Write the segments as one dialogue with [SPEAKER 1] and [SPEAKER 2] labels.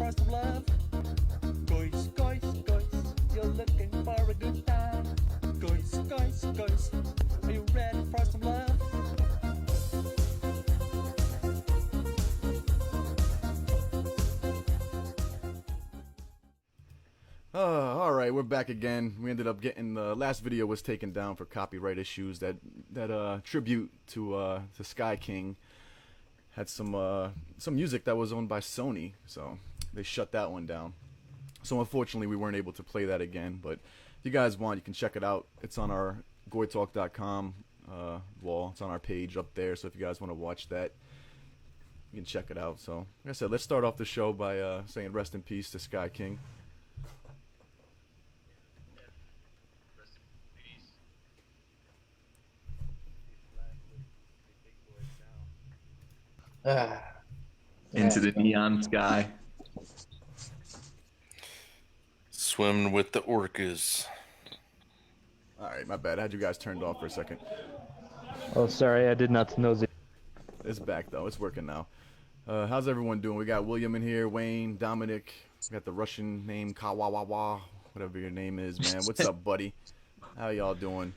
[SPEAKER 1] for some love? Goiz, goiz, goiz, you're looking for a good time. Goiz, goiz, goiz, are you ready for some love?
[SPEAKER 2] All right, we're back again. We ended up getting the last video was taken down for copyright issues. That tribute to Sky King had some music that was owned by Sony, so they shut that one down. So unfortunately, we weren't able to play that again. But if you guys want, you can check it out. It's on our goytalk.com wall. It's on our page up there. So if you guys want to watch that, you can check it out. So like I said, let's start off the show by saying rest in peace to Sky King.
[SPEAKER 3] Into the neon sky.
[SPEAKER 4] Swimming with the orcas.
[SPEAKER 2] Alright, my bad. I had you guys turned off for a second.
[SPEAKER 5] Oh, sorry, I did not know the...
[SPEAKER 2] It's back, though. It's working now. How's everyone doing? We got William in here, Wayne, Dominic. We got the Russian name, Kawawawa, whatever your name is, man. What's up, buddy? How y'all doing?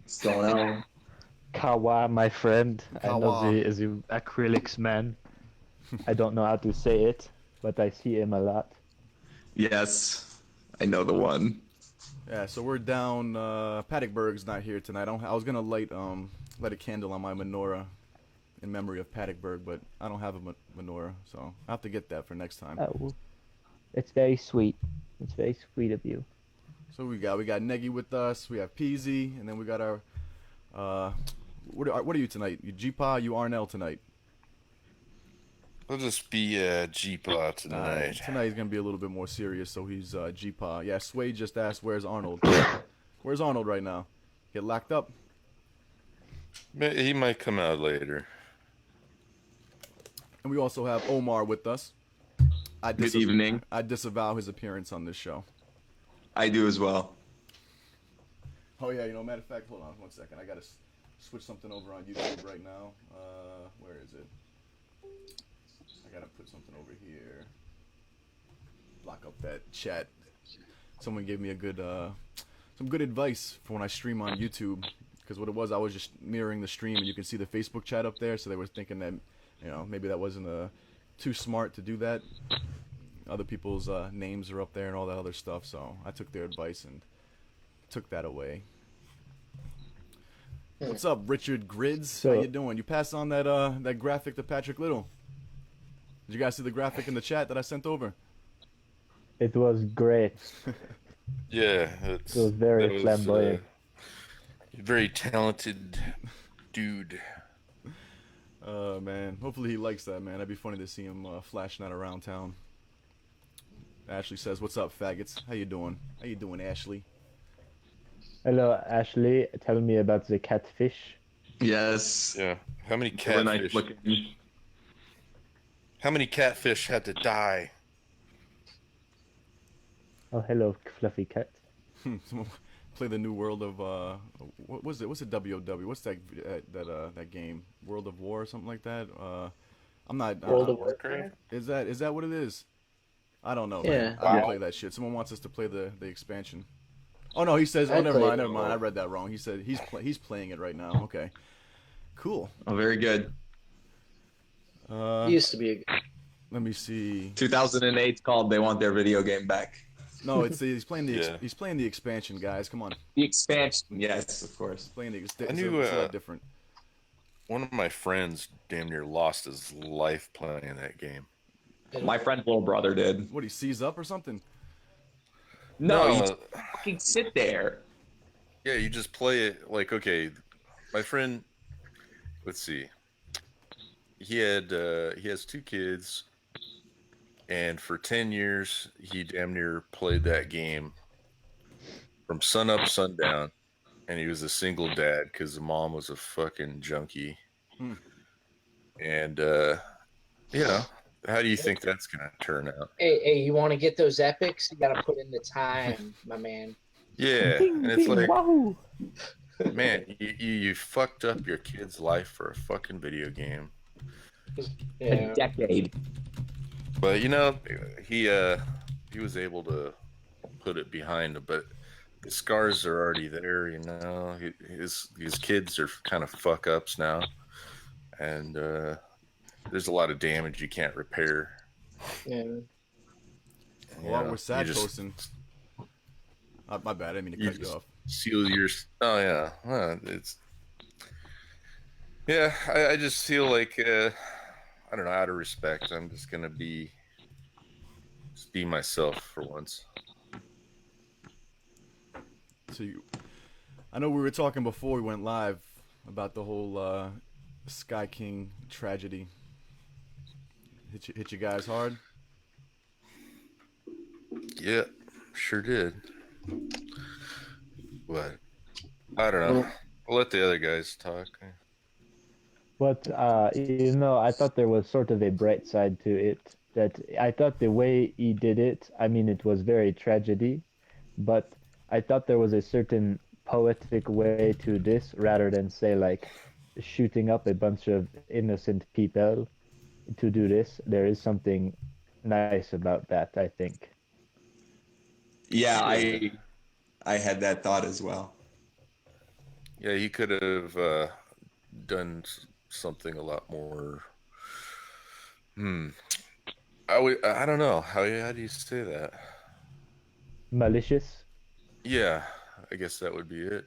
[SPEAKER 3] What's going on?
[SPEAKER 5] Kawa, my friend. I know
[SPEAKER 2] Kawa.
[SPEAKER 5] the acrylics man. I don't know how to say it, but I see him a lot.
[SPEAKER 3] Yes, I know the one.
[SPEAKER 2] Yeah, so we're down. Paddockberg's not here tonight. I was gonna light a candle on my menorah in memory of Paddockberg, but I don't have a menorah, so I have to get that for next time.
[SPEAKER 5] Oh, it's very sweet. It's very sweet of you.
[SPEAKER 2] So we got Negi with us. We have Peasy, and then we got our what are you tonight? You G-Pa, you Arnell tonight.
[SPEAKER 4] I'll just be G-Pa tonight.
[SPEAKER 2] Tonight he's gonna be a little bit more serious, so he's G-Pa. Yeah, Sway just asked, "Where's Arnold?" Where's Arnold right now? Get locked up?
[SPEAKER 4] He might come out later.
[SPEAKER 2] And we also have Omar with us.
[SPEAKER 3] Good evening.
[SPEAKER 2] I disavow his appearance on this show.
[SPEAKER 3] I do as well.
[SPEAKER 2] Oh yeah, matter of fact, hold on 1 second. I gotta switch something over on YouTube right now. Where is it? I gotta put something over here. Block up that chat. Someone gave me some good advice for when I stream on YouTube. Because what it was, I was just mirroring the stream, and you can see the Facebook chat up there. So they were thinking that, maybe that wasn't too smart to do that. Other people's names are up there and all that other stuff. So I took their advice and took that away. What's up, Richard Grids? How you doing? You passed on that graphic to Patrick Little. Did you guys see the graphic in the chat that I sent over?
[SPEAKER 5] It was great.
[SPEAKER 4] Yeah,
[SPEAKER 5] It was very flamboyant.
[SPEAKER 4] Very talented dude.
[SPEAKER 2] Man, hopefully he likes that, man. That'd be funny to see him flashing that around town. Ashley says, "What's up, faggots? How you doing? How you doing, Ashley?"
[SPEAKER 5] Hello, Ashley. Tell me about the catfish.
[SPEAKER 3] Yes.
[SPEAKER 4] Yeah. How many
[SPEAKER 3] Really nice
[SPEAKER 4] catfish?
[SPEAKER 3] looking.
[SPEAKER 4] How many catfish had to die?
[SPEAKER 5] Oh, hello, fluffy cat.
[SPEAKER 2] Someone play the new World of what was it? What's it? WoW? What's that game? World of War or something like that? I'm not.
[SPEAKER 6] World of Warcraft?
[SPEAKER 2] Is that what it is? I don't know.
[SPEAKER 6] Yeah.
[SPEAKER 2] Man. I don't play that shit. Someone wants us to play the expansion. Oh no, he says. Oh,
[SPEAKER 6] I
[SPEAKER 2] never
[SPEAKER 6] played
[SPEAKER 2] mind.
[SPEAKER 6] it.
[SPEAKER 2] Never mind. I read that wrong. He said he's playing it right now. Okay. Cool.
[SPEAKER 3] Oh, very good.
[SPEAKER 6] He used to be a
[SPEAKER 2] Let me see.
[SPEAKER 3] 2008 called They Want Their Video Game Back.
[SPEAKER 2] No, he's playing the
[SPEAKER 4] Yeah.
[SPEAKER 2] he's playing the expansion, guys. Come on,
[SPEAKER 3] The expansion, yes, of course.
[SPEAKER 2] playing the
[SPEAKER 4] I knew,
[SPEAKER 2] it's a lot different.
[SPEAKER 4] One of my friends damn near lost his life playing that game.
[SPEAKER 3] My friend's little brother did.
[SPEAKER 2] What, he sees up or something?
[SPEAKER 3] No,
[SPEAKER 4] No,
[SPEAKER 3] you just fucking sit there.
[SPEAKER 4] Yeah, you just play it like, okay, my friend, let's see. He has 2 kids, and for 10 years he damn near played that game from sun up, sundown, and he was a single dad because the mom was a fucking junkie. And how do you think that's gonna turn out?
[SPEAKER 6] Hey, you want to get those epics? You got to put in the time, my man.
[SPEAKER 4] Yeah,
[SPEAKER 5] Ding,
[SPEAKER 4] and it's
[SPEAKER 5] ding,
[SPEAKER 4] like,
[SPEAKER 5] wahoo!
[SPEAKER 4] man, you fucked up your kid's life for a fucking video game.
[SPEAKER 3] A
[SPEAKER 6] Yeah.
[SPEAKER 3] decade.
[SPEAKER 4] But he was able to put it behind him, but the scars are already there. His kids are kind of fuck ups now, and there's a lot of damage you can't repair.
[SPEAKER 6] Yeah.
[SPEAKER 2] Well, we're
[SPEAKER 4] You
[SPEAKER 2] sad
[SPEAKER 4] just
[SPEAKER 2] posting. My bad. I didn't mean to
[SPEAKER 4] you
[SPEAKER 2] cut you
[SPEAKER 4] just
[SPEAKER 2] off.
[SPEAKER 4] seal your. Oh yeah, it's yeah. I just feel like I don't know, out of respect, I'm just gonna just be myself for once.
[SPEAKER 2] So I know we were talking before we went live about the whole Sky King tragedy. Hit you guys hard.
[SPEAKER 4] Yeah, sure did. But I don't know. I'll let the other guys talk.
[SPEAKER 5] But I thought there was sort of a bright side to it. That I thought the way he did it, I mean, it was very tragedy, but I thought there was a certain poetic way to this rather than say like shooting up a bunch of innocent people to do this. There is something nice about that, I think.
[SPEAKER 7] Yeah,
[SPEAKER 4] Yeah,
[SPEAKER 7] I had that thought as well.
[SPEAKER 4] yeah, he could have done something a lot more. Hmm. I don't know how do you say that?
[SPEAKER 5] Malicious,
[SPEAKER 4] Yeah, I guess that would be it.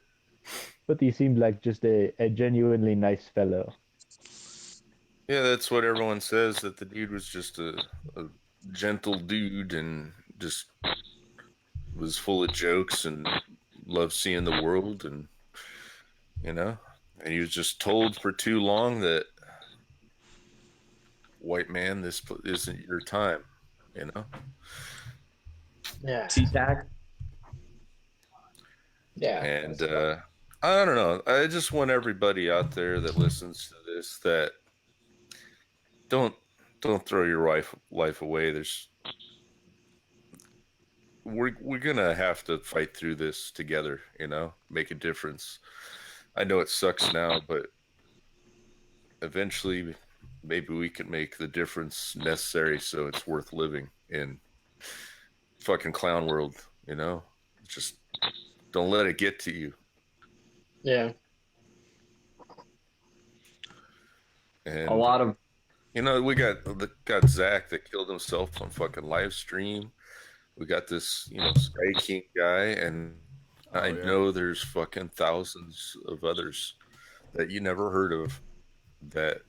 [SPEAKER 5] but he seemed like just a genuinely nice fellow.
[SPEAKER 4] Yeah, that's what everyone says, that the dude was just a gentle dude and just was full of jokes and loved seeing the world, and you know, and he was just told for too long that, white man, this isn't your time, you know.
[SPEAKER 6] Yeah.
[SPEAKER 3] T-Tac.
[SPEAKER 6] Yeah.
[SPEAKER 4] And I don't know. I just want everybody out there that listens to this that don't don't throw your life away. We're gonna have to fight through this together, make a difference. I know it sucks now, but eventually maybe we can make the difference necessary so it's worth living in fucking clown world. Just don't let it get to you.
[SPEAKER 6] Yeah.
[SPEAKER 3] A
[SPEAKER 4] And
[SPEAKER 3] lot of
[SPEAKER 4] we got Zach that killed himself on fucking live stream. We got this, Sky King guy, and
[SPEAKER 2] Oh
[SPEAKER 4] I
[SPEAKER 2] yeah.
[SPEAKER 4] know there's fucking thousands of others that you never heard of that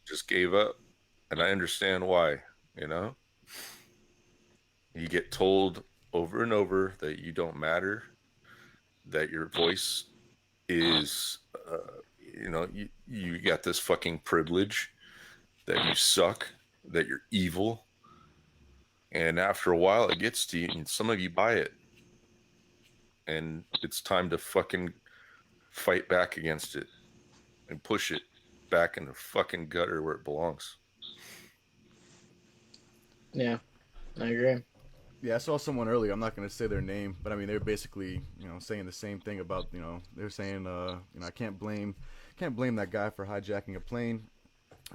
[SPEAKER 4] just gave up. And I understand why, you know? You get told over and over that you don't matter, that your voice is, you got this fucking privilege, that you suck, that you're evil. And after a while, it gets to you, and some of you buy it. And it's time to fucking fight back against it and push it back in the fucking gutter where it belongs.
[SPEAKER 6] Yeah. I agree.
[SPEAKER 2] Yeah, I saw someone earlier. I'm not going to say their name, but I mean they're basically, saying the same thing about, they're saying, I can't blame that guy for hijacking a plane,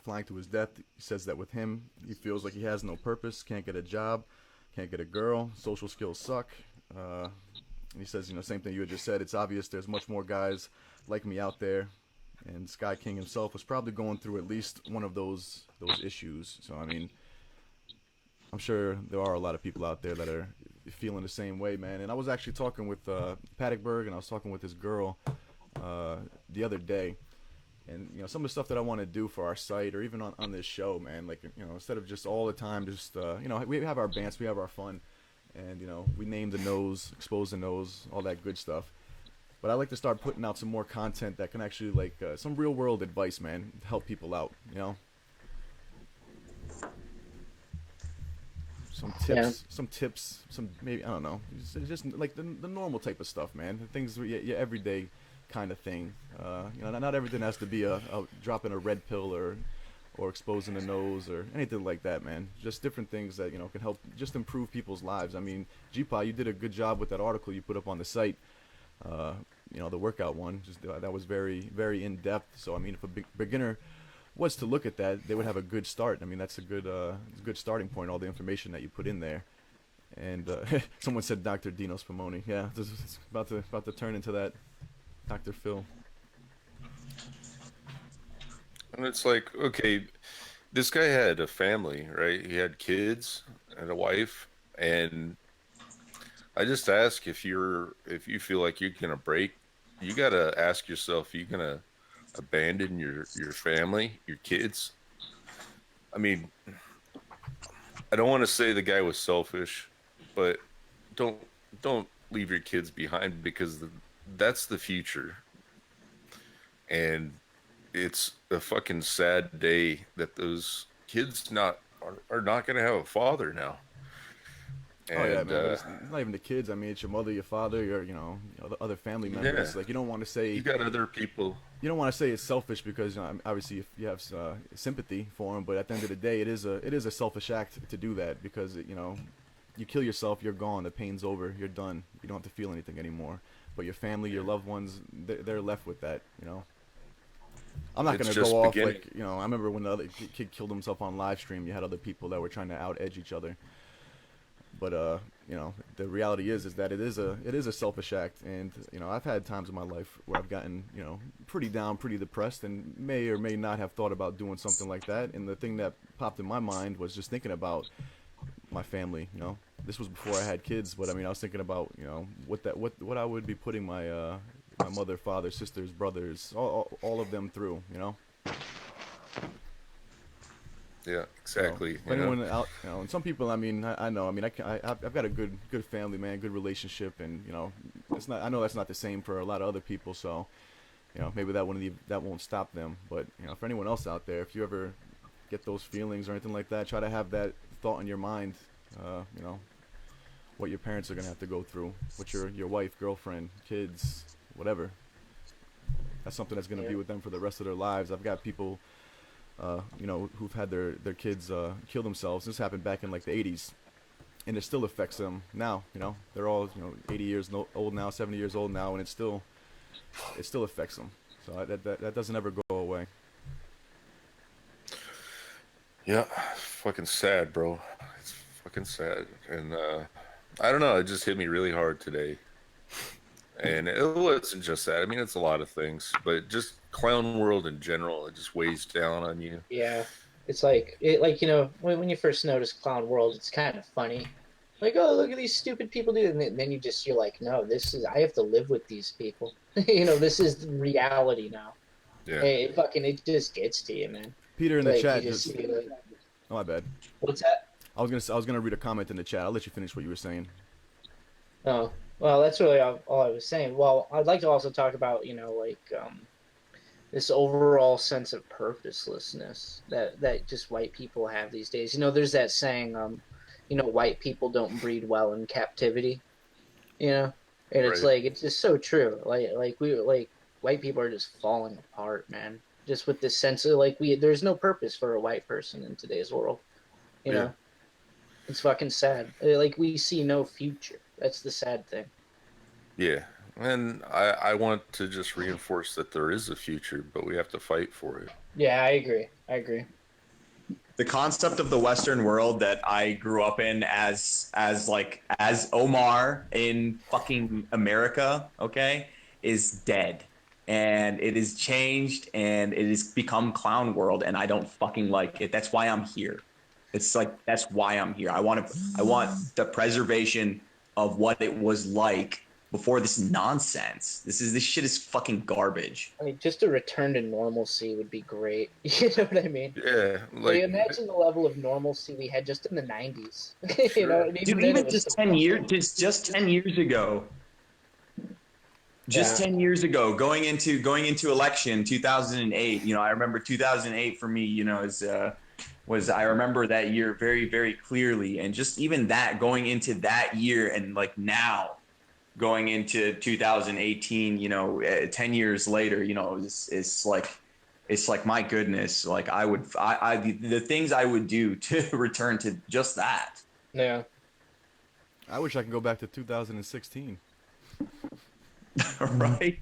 [SPEAKER 2] flying to his death. He says that with him, he feels like he has no purpose, can't get a job, can't get a girl, social skills suck. And he says, same thing you had just said. It's obvious there's much more guys like me out there, and Sky King himself was probably going through at least one of those issues. So I mean, I'm sure there are a lot of people out there that are feeling the same way, man. And I was actually talking with Paddockberg, and I was talking with this girl the other day. And some of the stuff that I want to do for our site, or even on this show, man, like instead of just all the time just we have our bants, we have our fun, and we name the nose, expose the nose, all that good stuff. But I like to start putting out some more content that can actually some real world advice, man, to help people out. Some tips, some maybe, I don't know, just like the normal type of stuff, man. The things, your everyday kind of thing. Not everything has to be a dropping a red pill or exposing the nose or anything like that, man. Just different things that can help just improve people's lives. I mean, GPA, you did a good job with that article you put up on the site. The workout one, just that was very very in depth. So I mean, if a beginner was to look at that, they would have a good start. I mean, that's a good starting point. All the information that you put in there. And someone said Dr. Dino Spumoni. Yeah, this is about to turn into that Dr. Phil.
[SPEAKER 4] And it's like, okay, this guy had a family, right? He had kids and a wife, and I just ask if you feel like you're gonna break, you gotta ask yourself, are you gonna abandon your family, your kids? I mean, I don't want to say the guy was selfish, but don't don't leave your kids behind, because that's the future, and it's a fucking sad day that those kids are not gonna have a father now. And,
[SPEAKER 2] Oh yeah, man. But it's not even the kids. I mean, it's your mother, your father, the other family members.
[SPEAKER 4] Yeah.
[SPEAKER 2] Like, you don't want to say
[SPEAKER 4] you got other people.
[SPEAKER 2] you don't want to say it's selfish because obviously if you have sympathy for them, but at the end of the day, it is a selfish act to do that, because you kill yourself, you're gone, the pain's over, you're done, you don't have to feel anything anymore. But your family, your loved ones, they're left with that. I'm not
[SPEAKER 4] It's
[SPEAKER 2] gonna
[SPEAKER 4] just
[SPEAKER 2] go off
[SPEAKER 4] beginning.
[SPEAKER 2] like I remember when the other kid killed himself on live stream. You had other people that were trying to out edge each other. But the reality is that it is a selfish act, and I've had times in my life where I've gotten pretty down, pretty depressed, and may or may not have thought about doing something like that. And the thing that popped in my mind was just thinking about my family. This was before I had kids, but I mean, I was thinking about what I would be putting my my mother, father, sisters, brothers, all of them through.
[SPEAKER 4] Yeah, exactly.
[SPEAKER 2] So, anyone out, and some people, I mean, I know, I mean, I've got a good family, man, good relationship, and it's not. I know that's not the same for a lot of other people, so maybe that won't stop them. But for anyone else out there, if you ever get those feelings or anything like that, try to have that thought in your mind. What your parents are gonna have to go through, what your wife, girlfriend, kids, whatever. That's something that's gonna be with them for the rest of their lives. I've got people. Who've had their kids kill themselves. This happened back in like the 80s, and it still affects them now. They're all 80 years old now, 70 years old now, and it still affects them. So that doesn't ever go away.
[SPEAKER 4] Yeah, fucking sad, bro. It's fucking sad, and I don't know. It just hit me really hard today, and it wasn't just that. I mean, it's a lot of things, but just clown world in general, it just weighs down on you.
[SPEAKER 6] Yeah, it's like when you first notice clown world, it's kind of funny. Like, oh, look at these stupid people do, and then you're like, no, I have to live with these people. This is reality now.
[SPEAKER 4] Yeah.
[SPEAKER 6] Hey, it just gets to you, man.
[SPEAKER 2] Peter in
[SPEAKER 6] Like,
[SPEAKER 2] the chat
[SPEAKER 6] you just see, like,
[SPEAKER 2] oh, my bad.
[SPEAKER 6] what's that?
[SPEAKER 2] I was gonna read a comment in the chat. I'll let you finish what you were saying.
[SPEAKER 6] Oh, well, that's really all I was saying. Well, I'd like to also talk about, this overall sense of purposelessness that just white people have these days. There's that saying, white people don't breed well in captivity. And it's
[SPEAKER 4] Right.
[SPEAKER 6] like, it's just so true. Like white people are just falling apart, man. Just with this sense of there's no purpose for a white person in today's world.
[SPEAKER 4] Yeah.
[SPEAKER 6] It's fucking sad. Like, we see no future. That's the sad thing.
[SPEAKER 4] Yeah. And I want to just reinforce that there is a future, but we have to fight for it.
[SPEAKER 6] Yeah, I agree.
[SPEAKER 7] The concept of the Western world that I grew up in as Omar in fucking America, okay, is dead. And it is changed, and it has become clown world, and I don't fucking like it. That's why I'm here. It's like, that's why I'm here. I want the preservation of what it was like before this nonsense. This shit is fucking garbage.
[SPEAKER 6] I mean, just a return to normalcy would be great. You know what I mean?
[SPEAKER 4] Yeah.
[SPEAKER 6] Like, imagine the level of normalcy we had just in the 90s. You know, and
[SPEAKER 7] Dude,
[SPEAKER 6] then
[SPEAKER 7] even
[SPEAKER 6] it was
[SPEAKER 7] just
[SPEAKER 6] so
[SPEAKER 7] 10 years,
[SPEAKER 6] fucking-
[SPEAKER 7] just 10 years ago. Just 10 years ago, going into election 2008. I remember 2008 for me. Was I remember that year very, very clearly, and just even that going into that year, and like now going into 2018. 10 years later. It's like my goodness. Like the things I would do to return to just that.
[SPEAKER 6] Yeah.
[SPEAKER 2] I wish I could go back to 2016.
[SPEAKER 7] Right?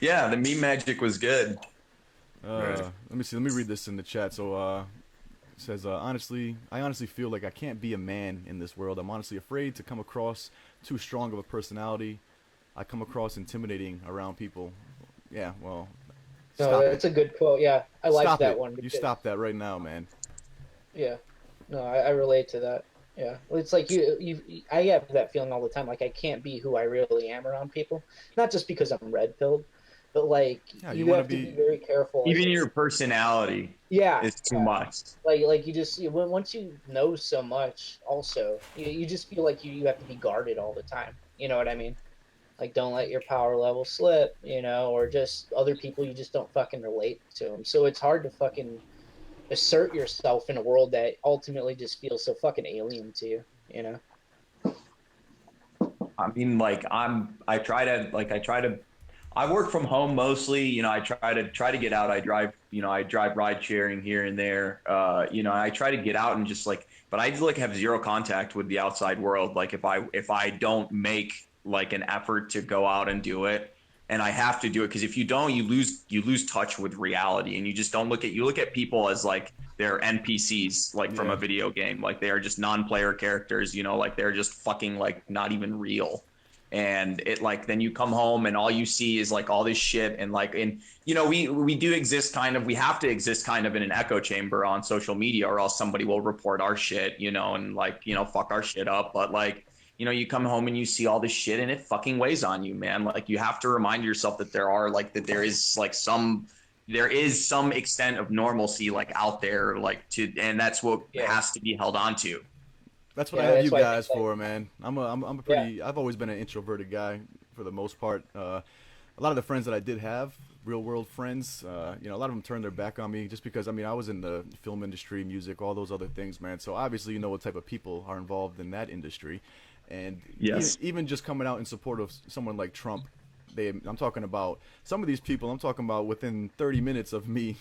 [SPEAKER 7] Yeah, the meme magic was good.
[SPEAKER 4] Right.
[SPEAKER 2] Let me see. Let me read this in the chat. So, it says, honestly, I honestly feel like I can't be a man in this world. I'm honestly afraid to come across too strong of a personality. I come across intimidating around people. Yeah, well,
[SPEAKER 6] No,
[SPEAKER 2] stop
[SPEAKER 6] that's
[SPEAKER 2] it.
[SPEAKER 6] a good quote. Yeah, I like
[SPEAKER 2] Stop
[SPEAKER 6] that
[SPEAKER 2] it.
[SPEAKER 6] one.
[SPEAKER 2] You
[SPEAKER 6] Because,
[SPEAKER 2] stop that right now, man.
[SPEAKER 6] yeah, no, I relate to that. Yeah, it's like I have that feeling all the time. Like I can't be who I really am around people. Not just because I'm red pilled, but like
[SPEAKER 2] Yeah, you
[SPEAKER 6] you
[SPEAKER 2] want to
[SPEAKER 6] have to be
[SPEAKER 2] be.
[SPEAKER 6] very careful. Like,
[SPEAKER 7] Even your personality
[SPEAKER 6] yeah,
[SPEAKER 7] is too
[SPEAKER 6] yeah.
[SPEAKER 7] much.
[SPEAKER 6] Like you just once you know so much, also you just feel like you have to be guarded all the time. You know what I mean? Like don't let your power level slip. Or just other people you just don't fucking relate to them. So it's hard to fucking assert yourself in a world that ultimately just feels so fucking alien to you. You know?
[SPEAKER 7] I mean, like I work from home mostly. I try to get out. I drive ride sharing here and there. I try to get out and just like, but I like have zero contact with the outside world. Like if I don't make like an effort to go out and do it, and I have to do it because if you don't, you lose touch with reality, and you just don't you look at people as like they're NPCs like from a
[SPEAKER 2] Yeah.
[SPEAKER 7] video game, like they are just non-player characters, like they're just fucking like not even real. And it like then you come home and all you see is like all this shit and we do exist kind of we have to exist kind of in an echo chamber on social media or else somebody will report our shit, and like fuck our shit up. But like you come home and you see all this shit and it fucking weighs on you, man. Like you have to remind yourself that there is some extent of normalcy like out there, and that's what
[SPEAKER 6] Yeah.
[SPEAKER 7] has to be held on to.
[SPEAKER 2] That's what I
[SPEAKER 6] Yeah.
[SPEAKER 2] have
[SPEAKER 6] That's
[SPEAKER 2] you
[SPEAKER 6] why I think
[SPEAKER 2] guys for, man. I'm a
[SPEAKER 6] Yeah.
[SPEAKER 2] pretty. I've always been an introverted guy for the most part. A lot of the friends that I did have, real world friends, a lot of them turned their back on me just because. I mean, I was in the film industry, music, all those other things, man. So obviously, you know what type of people are involved in that industry, and
[SPEAKER 7] Yes.
[SPEAKER 2] even just coming out in support of someone like Trump. I'm talking about some of these people. I'm talking about within 30 minutes of me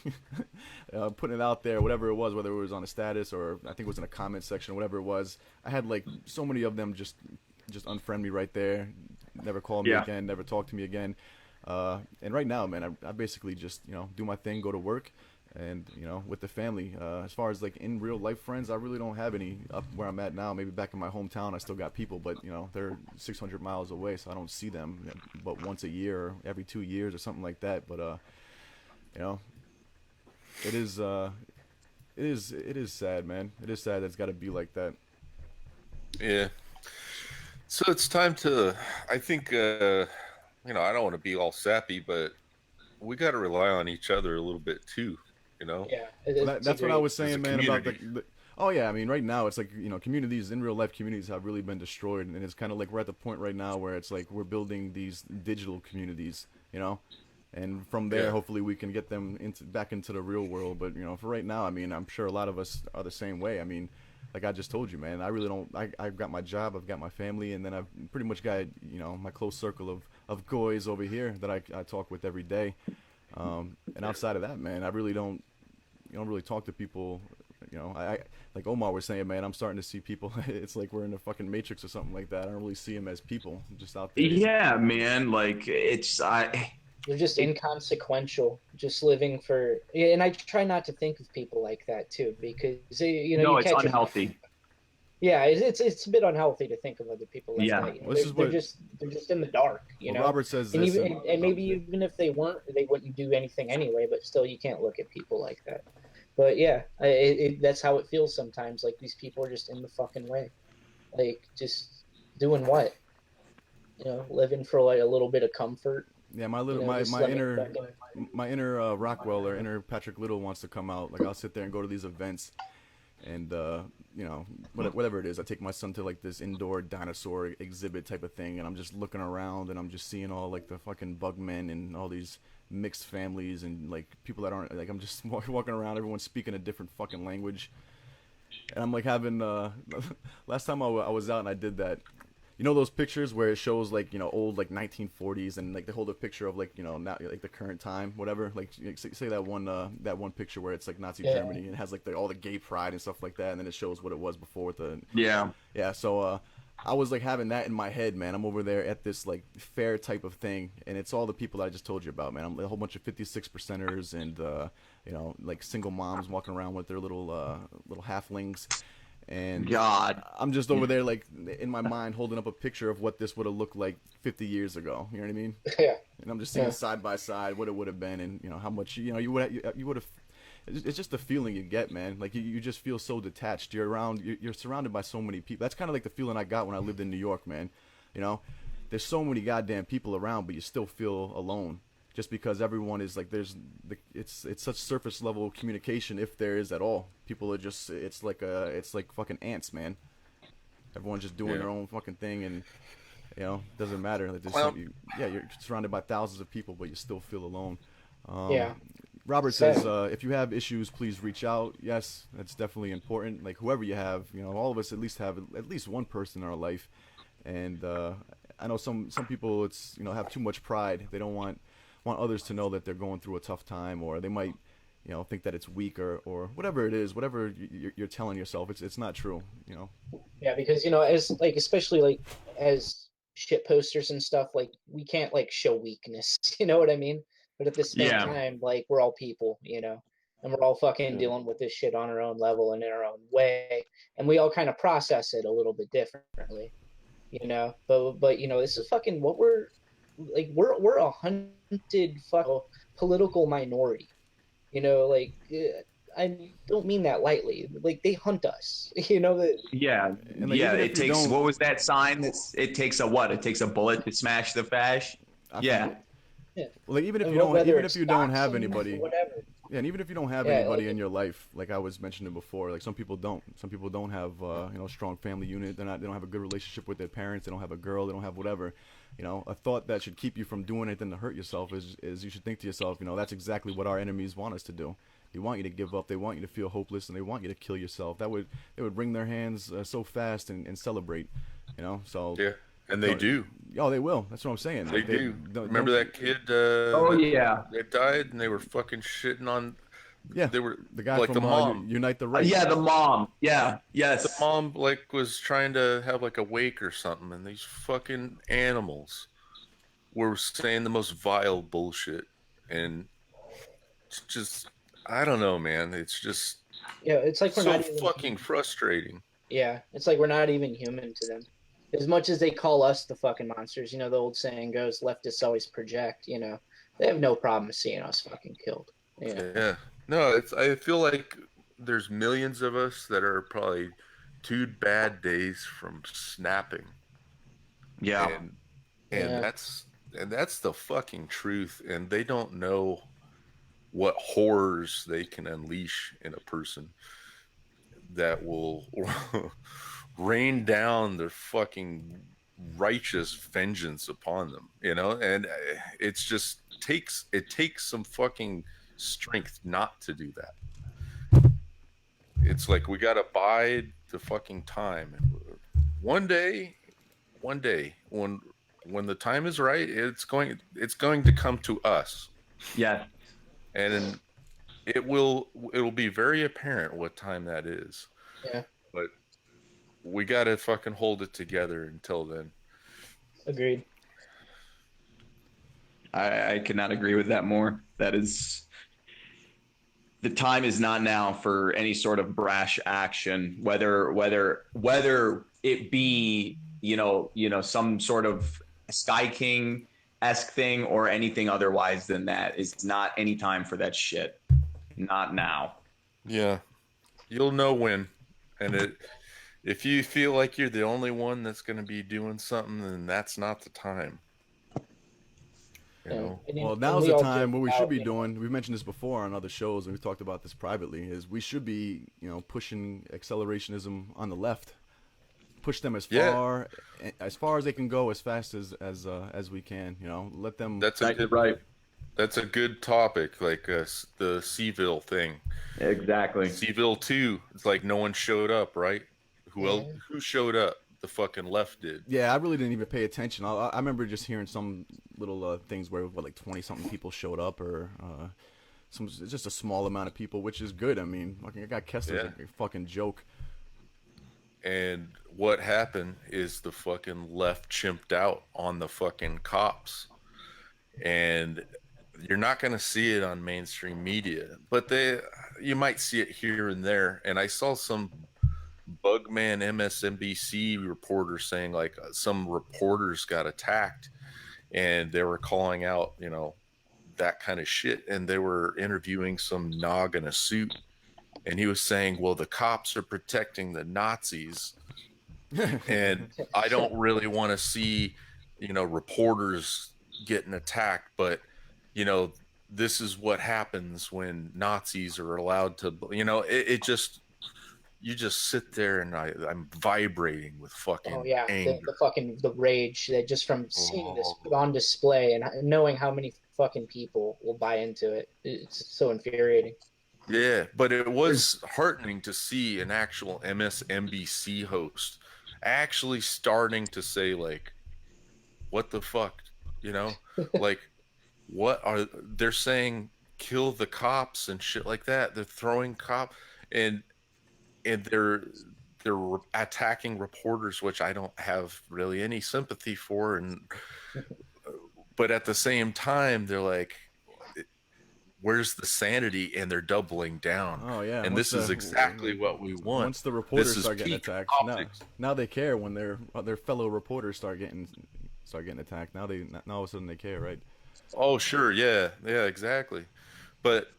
[SPEAKER 2] putting it out there, whatever it was, whether it was on a status or I think it was in a comment section or whatever it was. I had like so many of them just unfriend me right there, never call me
[SPEAKER 7] Yeah.
[SPEAKER 2] again, never talk to me again. And right now, man, I basically just do my thing, go to work, and with the family. As far as like in real life friends, I really don't have any up where I'm at now. Maybe back in my hometown, I still got people, but they're 600 miles away, so I don't see them but once a year, or every 2 years, or something like that. But it is sad, man. It is sad that it's got to be like that.
[SPEAKER 4] Yeah. So it's time to. I think. I don't want to be all sappy, but we got to rely on each other a little bit too.
[SPEAKER 6] Yeah.
[SPEAKER 2] That's what I was saying,
[SPEAKER 4] As a
[SPEAKER 2] man, about
[SPEAKER 4] community.
[SPEAKER 2] oh yeah, I mean, right now it's like communities in real life communities have really been destroyed, and it's kind of like we're at the point right now where it's like we're building these digital communities, and from there,
[SPEAKER 4] Yeah.
[SPEAKER 2] hopefully, we can get them back into the real world. But for right now, I mean, I'm sure a lot of us are the same way. I mean, like I just told you, man, I really don't. I've got my job, I've got my family, and then I've pretty much got my close circle of guys over here that I talk with every day. And outside of that, man, I really don't. You don't really talk to people. I like Omar was saying, man, I'm starting to see people. It's like we're in a fucking matrix or something like that. I don't really see them as people, just out there.
[SPEAKER 7] Yeah, man. Like
[SPEAKER 6] They're just inconsequential, just living for. Yeah, and I try not to think of people like that too, because
[SPEAKER 7] no,
[SPEAKER 6] you
[SPEAKER 7] it's
[SPEAKER 6] catch
[SPEAKER 7] unhealthy.
[SPEAKER 6] Yeah, it's a bit unhealthy to think of other people like
[SPEAKER 7] Yeah.
[SPEAKER 6] that.
[SPEAKER 2] Well, this is what
[SPEAKER 6] They're just in the dark,
[SPEAKER 2] Robert says.
[SPEAKER 6] And
[SPEAKER 2] This,
[SPEAKER 6] even and maybe even if they weren't, they wouldn't do anything anyway. But still, you can't look at people like that. But yeah, that's how it feels sometimes. Like these people are just in the fucking way, like just doing what, living for like a little bit of comfort.
[SPEAKER 2] yeah, my little
[SPEAKER 6] Just
[SPEAKER 2] my
[SPEAKER 6] let me
[SPEAKER 2] inner
[SPEAKER 6] fucking-
[SPEAKER 2] my inner Rockwell or inner Patrick Little wants to come out. Like I'll sit there and go to these events, and whatever it is, I take my son to like this indoor dinosaur exhibit type of thing, and I'm just looking around and I'm just seeing all like the fucking bug men and all these mixed families and like people that aren't like I'm just walking around, everyone's speaking a different fucking language, and I'm like having last time I was out and I did that. Those pictures where it shows like old like 1940s and like they hold a picture of like now like the current time, whatever, like say that one picture where it's like Nazi
[SPEAKER 6] Yeah.
[SPEAKER 2] Germany and it has like all the gay pride and stuff like that, and then it shows what it was before with the
[SPEAKER 7] Yeah.
[SPEAKER 2] yeah. So I was like having that in my head, man. I'm over there at this like fair type of thing, and it's all the people that I just told you about, man. I'm a whole bunch of 56 percenters and you know, like single moms walking around with their little halflings, and
[SPEAKER 7] God.
[SPEAKER 2] I'm just over there like in my mind holding up a picture of what this would have looked like 50 years ago. You know what I mean?
[SPEAKER 6] Yeah.
[SPEAKER 2] And I'm just seeing
[SPEAKER 6] Yeah.
[SPEAKER 2] side by side what it would have been, and you know how much you would have. It's just the feeling you get, man. Like you just feel so detached. You're surrounded by so many people. That's kind of like the feeling I got when I lived in New York, man. You know, there's so many goddamn people around, but you still feel alone, just because everyone is like it's such surface level communication, if there is at all. People are just it's like fucking ants, man. Everyone's just doing their own fucking thing, and you know, doesn't matter. Like
[SPEAKER 4] Well-
[SPEAKER 2] you're surrounded by thousands of people, but you still feel alone.
[SPEAKER 6] Yeah.
[SPEAKER 2] Robert
[SPEAKER 6] Same.
[SPEAKER 2] says, if you have issues, please reach out. Yes, that's definitely important. Like whoever you have, you know, all of us at least have at least one person in our life. And I know some people, it's, you know, have too much pride. They don't want others to know that they're going through a tough time, or they might, you know, think that it's weak or whatever it is, whatever you're telling yourself. It's not true, you know.
[SPEAKER 6] Yeah, because you know, as like especially like as shit posters and stuff, like we can't like show weakness. You know what I mean? But at the same
[SPEAKER 7] Yeah.
[SPEAKER 6] time, like we're all people, you know, and we're all fucking
[SPEAKER 2] Yeah.
[SPEAKER 6] dealing with this shit on our own level and in our own way, and we all kind of process it a little bit differently, you know. But you know, this is fucking what we're like. We're a hunted fucking political minority, you know. Like I don't mean that lightly. Like they hunt us, you know. That
[SPEAKER 7] Yeah,
[SPEAKER 2] And, like,
[SPEAKER 7] yeah.
[SPEAKER 2] even if
[SPEAKER 7] It
[SPEAKER 2] you
[SPEAKER 7] takes
[SPEAKER 2] don't-
[SPEAKER 7] what was that sign? It takes a what? It takes a bullet to smash the fash.
[SPEAKER 2] I
[SPEAKER 7] Yeah.
[SPEAKER 2] forget. Like even if
[SPEAKER 6] and
[SPEAKER 2] you don't,
[SPEAKER 6] whether
[SPEAKER 2] even
[SPEAKER 6] it's
[SPEAKER 2] if you don't have
[SPEAKER 6] toxins,
[SPEAKER 2] anybody,
[SPEAKER 6] whatever.
[SPEAKER 2] yeah, and even if you don't have
[SPEAKER 6] Yeah,
[SPEAKER 2] anybody
[SPEAKER 6] like-
[SPEAKER 2] in your life, like I was mentioning before, like some people don't. Some people don't have, you know, a strong family unit. They don't have a good relationship with their parents. They don't have a girl. They don't have whatever. You know, a thought that should keep you from doing anything to hurt yourself is you should think to yourself, you know, that's exactly what our enemies want us to do. They want you to give up. They want you to feel hopeless, and they want you to kill yourself. They would wring their hands so fast and celebrate, you know. So
[SPEAKER 4] Yeah, and they do.
[SPEAKER 2] oh, they will. That's what I'm saying.
[SPEAKER 4] They
[SPEAKER 2] Like,
[SPEAKER 4] do.
[SPEAKER 2] don't-
[SPEAKER 4] Remember
[SPEAKER 2] don't-
[SPEAKER 4] that kid?
[SPEAKER 7] Oh yeah.
[SPEAKER 4] That died, and they were fucking shitting on.
[SPEAKER 2] Yeah,
[SPEAKER 4] They were
[SPEAKER 2] the guy
[SPEAKER 4] like
[SPEAKER 2] from
[SPEAKER 4] the mom.
[SPEAKER 2] Unite the Right.
[SPEAKER 7] Yeah, the mom. Yeah.
[SPEAKER 4] The
[SPEAKER 7] Yes.
[SPEAKER 4] mom like was trying to have like a wake or something, and these fucking animals were saying the most vile bullshit, and it's just I don't know, man. It's just
[SPEAKER 6] Yeah, it's like we're
[SPEAKER 4] so
[SPEAKER 6] not even
[SPEAKER 4] fucking frustrating.
[SPEAKER 6] Yeah, it's like we're not even human to them. As much as they call us the fucking monsters, you know, the old saying goes, leftists always project, you know. They have no problem seeing us fucking killed. Yeah.
[SPEAKER 4] Yeah. No, I feel like there's millions of us that are probably 2 bad days from snapping.
[SPEAKER 7] Yeah.
[SPEAKER 4] And
[SPEAKER 6] Yeah.
[SPEAKER 4] that's the fucking truth, and they don't know what horrors they can unleash in a person that will rain down their fucking righteous vengeance upon them, you know. And it's just it takes some fucking strength not to do that. It's like we gotta bide the fucking time. One day when the time is right, it's going to come to us,
[SPEAKER 7] Yes.
[SPEAKER 4] and it'll be very apparent what time that is.
[SPEAKER 6] Yeah.
[SPEAKER 4] But we gotta fucking hold it together until then.
[SPEAKER 6] Agreed.
[SPEAKER 7] I cannot agree with that more. That is, the time is not now for any sort of brash action, whether it be some sort of Sky King esque thing or anything otherwise than that. It's not any time for that shit. Not now.
[SPEAKER 4] Yeah, you'll know when, and if you feel like you're the only one that's going to be doing something, then that's not the time. You know?
[SPEAKER 2] Well, now's the time. What we should be doing, we've mentioned this before on other shows, and we've talked about this privately, is we should be, you know, pushing accelerationism on the left. Push them as far as they can go, as fast as we can. You know, let them.
[SPEAKER 4] That's That's a good topic, like the Seville thing.
[SPEAKER 7] Exactly.
[SPEAKER 4] Seville 2, it's like no one showed up, right? Who showed up? The fucking left did.
[SPEAKER 2] Yeah, I really didn't even pay attention. I remember just hearing some little things where like 20-something people showed up, or just a small amount of people, which is good. I mean, fucking I got Kessler's a fucking joke.
[SPEAKER 4] And what happened is the fucking left chimped out on the fucking cops, and you're not going to see it on mainstream media, but you might see it here and there. And I saw some Bugman MSNBC reporter saying like some reporters got attacked, and they were calling out, that kind of shit, and they were interviewing some nog in a suit, and he was saying, well, the cops are protecting the Nazis, and I don't really want to see, reporters getting attacked, but this is what happens when Nazis are allowed to, it just, you just sit there and I'm vibrating with fucking
[SPEAKER 6] Oh yeah,
[SPEAKER 4] anger.
[SPEAKER 6] the rage that just from seeing this put on display and knowing how many fucking people will buy into it. It's so infuriating.
[SPEAKER 4] Yeah, but it was heartening to see an actual MSNBC host actually starting to say like, what the fuck, like they're saying kill the cops and shit like that. They're throwing and they're attacking reporters, which I don't have really any sympathy for, but at the same time they're like, where's the sanity? And they're doubling down.
[SPEAKER 2] Oh yeah,
[SPEAKER 4] and this is exactly what we want.
[SPEAKER 2] Once the reporters
[SPEAKER 4] This
[SPEAKER 2] start getting
[SPEAKER 4] peak
[SPEAKER 2] attacked,
[SPEAKER 4] optics.
[SPEAKER 2] now they care when their fellow reporters start getting attacked. Now all of a sudden they care, right?
[SPEAKER 4] Oh sure, yeah, exactly. But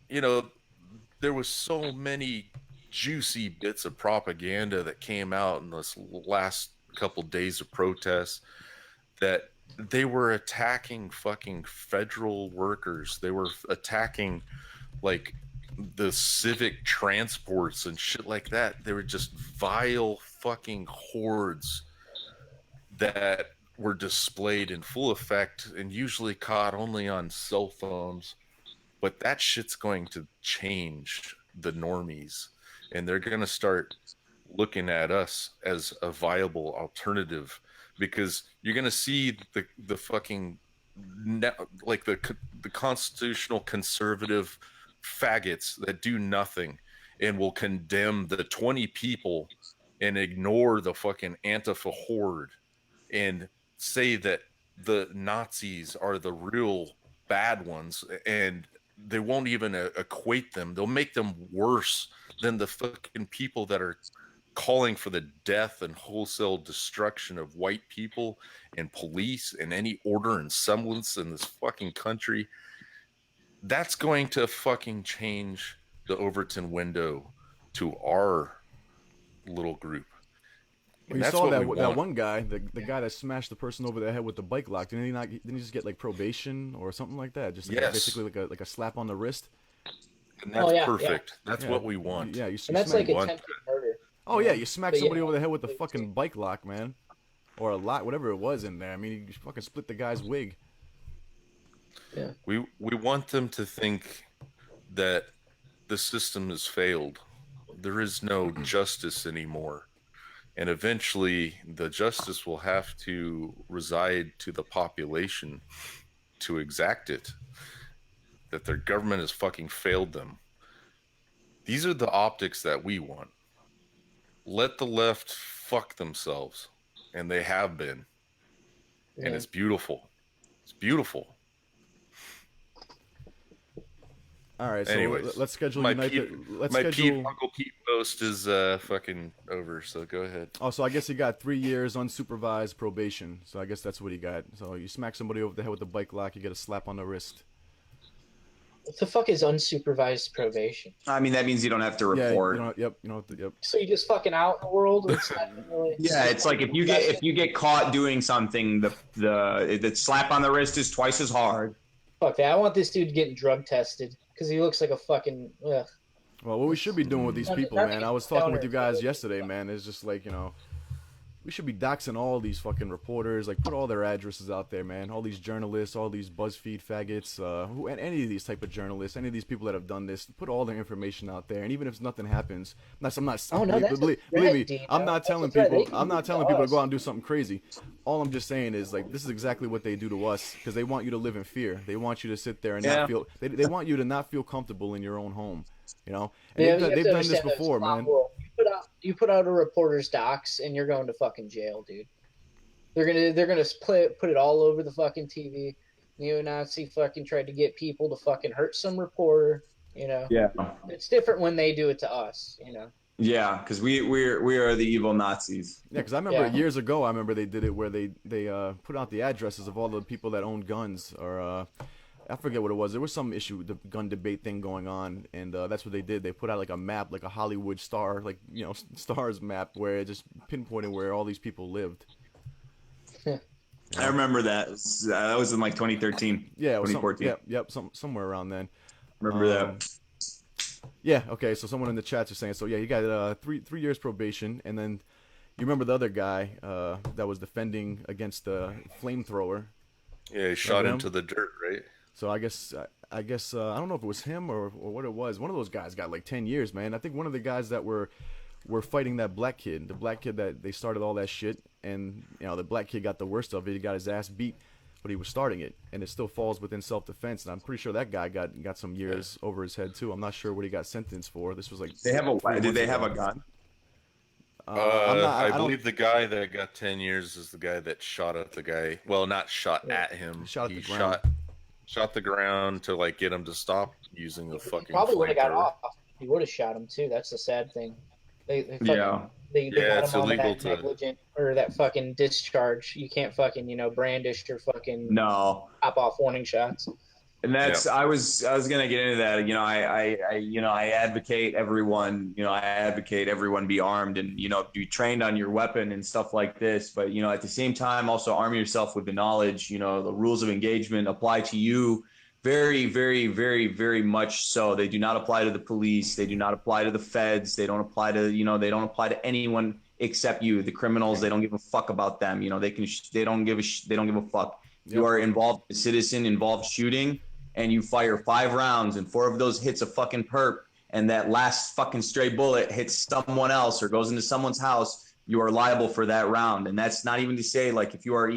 [SPEAKER 4] there was so many juicy bits of propaganda that came out in this last couple days of protests that they were attacking fucking federal workers. They were attacking like the civic transports and shit like that. They were just vile fucking hordes that were displayed in full effect and usually caught only on cell phones. But that shit's going to change the normies, and they're going to start looking at us as a viable alternative, because you're going to see the fucking like the constitutional conservative faggots that do nothing and will condemn the 20 people and ignore the fucking Antifa horde and say that the Nazis are the real bad ones, and they won't even equate them. They'll make them worse than the fucking people that are calling for the death and wholesale destruction of white people and police and any order and semblance in this fucking country. That's going to fucking change the Overton window to our little group.
[SPEAKER 2] Well, you saw that one guy, the guy that smashed the person over the head with the bike lock. Didn't he just get like probation or something like that? Just
[SPEAKER 4] yes.
[SPEAKER 2] Basically like a slap on the wrist.
[SPEAKER 4] And that's perfect. Yeah. That's what we want.
[SPEAKER 2] Yeah,
[SPEAKER 6] and that's like attempted murder.
[SPEAKER 2] Oh yeah, you smack somebody over the head with the fucking bike lock, man, or a lock, whatever it was in there. I mean, you fucking split the guy's wig.
[SPEAKER 6] Yeah.
[SPEAKER 4] We want them to think that the system has failed. There is no justice anymore. And eventually, the justice will have to reside to the population to exact it. That their government has fucking failed them. These are the optics that we want. Let the left fuck themselves. And they have been. Yeah. And it's beautiful. It's beautiful.
[SPEAKER 2] All right, so
[SPEAKER 4] anyways,
[SPEAKER 2] let's schedule
[SPEAKER 4] my
[SPEAKER 2] Unite.
[SPEAKER 4] Uncle Pete post is fucking over. So go ahead.
[SPEAKER 2] Oh, so I guess he got 3 years unsupervised probation. So I guess that's what he got. So you smack somebody over the head with the bike lock, you get a slap on the wrist.
[SPEAKER 6] What the fuck is unsupervised probation?
[SPEAKER 7] I mean, that means you don't have to report.
[SPEAKER 2] Yeah, you don't have to. Yep.
[SPEAKER 6] So you just fucking out in the world. It's not really...
[SPEAKER 7] Yeah, it's like if you get caught doing something, the slap on the wrist is twice as hard.
[SPEAKER 6] Fuck that! I want this dude getting drug tested because he looks like a fucking. Ugh.
[SPEAKER 2] Well, what we should be doing with these people, man. I was talking with you guys yesterday, man. It's just like, we should be doxing all these fucking reporters. Like, put all their addresses out there, man. All these journalists, all these BuzzFeed faggots, and any of these type of journalists, any of these people that have done this, put all their information out there. And even if nothing happens, believe me, I'm not telling people to go out and do something crazy. All I'm just saying is, like, this is exactly what they do to us, because they want you to live in fear. They want you to sit there and not feel. They want you to not feel comfortable in your own home. And they've done this before, man.
[SPEAKER 6] you put out a reporter's docs, and you're going to fucking jail, dude. They're gonna put it all over the fucking TV. Neo-Nazi fucking tried to get people to fucking hurt some reporter.
[SPEAKER 7] Yeah.
[SPEAKER 6] It's different when they do it to us.
[SPEAKER 7] Yeah, because we are the evil Nazis.
[SPEAKER 2] Yeah, because I remember
[SPEAKER 6] Yeah.
[SPEAKER 2] years ago, I remember they did it where they put out the addresses of all the people that owned guns, or I forget what it was. There was some issue, the gun debate thing going on, and that's what they did. They put out like a map, like a Hollywood star, like stars map, where it just pinpointed where all these people lived.
[SPEAKER 7] I remember that. That was in like 2013.
[SPEAKER 2] Yeah, it was
[SPEAKER 7] 2014.
[SPEAKER 2] yep, somewhere around then.
[SPEAKER 7] Remember that?
[SPEAKER 2] Yeah, okay. So someone in the chats is saying, so yeah, you got 3 years probation, and then you remember the other guy that was defending against the flamethrower.
[SPEAKER 4] Yeah, he shot
[SPEAKER 2] him?
[SPEAKER 4] into the dirt, right?
[SPEAKER 2] So I guess I don't know if it was him or what it was. One of those guys got like 10 years, man. I think one of the guys that were fighting that black kid, the black kid that they started all that shit, and the black kid got the worst of it. He got his ass beat, but he was starting it, and it still falls within self-defense. And I'm pretty sure that guy got some years over his head too. I'm not sure what he got sentenced for. This was like
[SPEAKER 7] Did they have a gun?
[SPEAKER 4] I believe the guy that got 10 years is the guy that shot at the guy. Well, not shot at him.
[SPEAKER 2] He shot at
[SPEAKER 4] He
[SPEAKER 2] the ground.
[SPEAKER 4] shot the ground to like get him to stop using the
[SPEAKER 6] He
[SPEAKER 4] fucking.
[SPEAKER 6] probably would have got
[SPEAKER 4] flamethrower.
[SPEAKER 6] off. He would have shot him too. That's the sad thing. They fucking,
[SPEAKER 7] Yeah.
[SPEAKER 6] They
[SPEAKER 4] Yeah,
[SPEAKER 6] got
[SPEAKER 4] it's
[SPEAKER 6] him on
[SPEAKER 4] illegal
[SPEAKER 6] that
[SPEAKER 4] to-
[SPEAKER 6] negligent or that fucking discharge. You can't fucking brandish your fucking
[SPEAKER 7] No.
[SPEAKER 6] pop off warning shots.
[SPEAKER 7] And that's I was gonna get into that. I advocate everyone. I advocate everyone be armed and be trained on your weapon and stuff like this. But at the same time, also arm yourself with the knowledge. The rules of engagement apply to you. Very, very, very, very much so. They do not apply to the police. They do not apply to the feds. They don't apply to they don't apply to anyone except you. The criminals, they don't give a fuck about them. They don't give a fuck. You are involved, a citizen involved shooting, and you fire 5 rounds, and 4 of those hits a fucking perp, and that last fucking stray bullet hits someone else or goes into someone's house. You are liable for that round, and that's not even to say if you are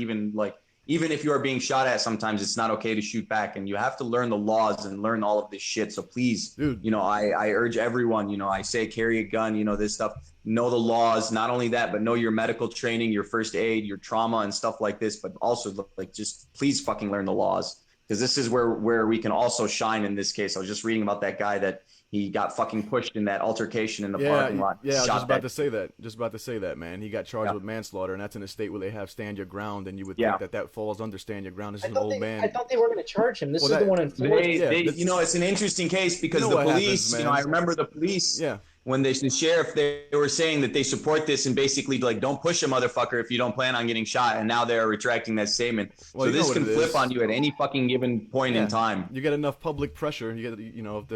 [SPEAKER 7] even if you are being shot at, sometimes it's not okay to shoot back, and you have to learn the laws and learn all of this shit. So please,
[SPEAKER 2] Dude.
[SPEAKER 7] I urge everyone, I say carry a gun, this stuff, know the laws, not only that, but know your medical training, your first aid, your trauma and stuff like this, but also just please fucking learn the laws, because this is where we can also shine in this case. I was just reading about that guy that he got fucking pushed in that altercation in the parking lot.
[SPEAKER 2] Yeah, I was
[SPEAKER 7] Shot
[SPEAKER 2] just about
[SPEAKER 7] that-
[SPEAKER 2] to say that. Just about to say that, man. He got charged with manslaughter, and that's in a state where they have stand your ground, and you would think that falls under stand your ground. This is an old man.
[SPEAKER 6] I thought they were going to charge him. This
[SPEAKER 2] Well,
[SPEAKER 6] is the one in Florida.
[SPEAKER 7] It's an interesting case because
[SPEAKER 2] You know
[SPEAKER 7] the
[SPEAKER 2] what
[SPEAKER 7] police,
[SPEAKER 2] happens, man.
[SPEAKER 7] I remember the police,
[SPEAKER 2] Yeah.
[SPEAKER 7] when the sheriff, they were saying that they support this and basically don't push a motherfucker if you don't plan on getting shot. And now they're retracting that statement.
[SPEAKER 2] Well,
[SPEAKER 7] so
[SPEAKER 2] you know
[SPEAKER 7] this
[SPEAKER 2] what
[SPEAKER 7] can
[SPEAKER 2] it
[SPEAKER 7] flip
[SPEAKER 2] is.
[SPEAKER 7] on you at any fucking given point in time.
[SPEAKER 2] You get enough public pressure. You get, if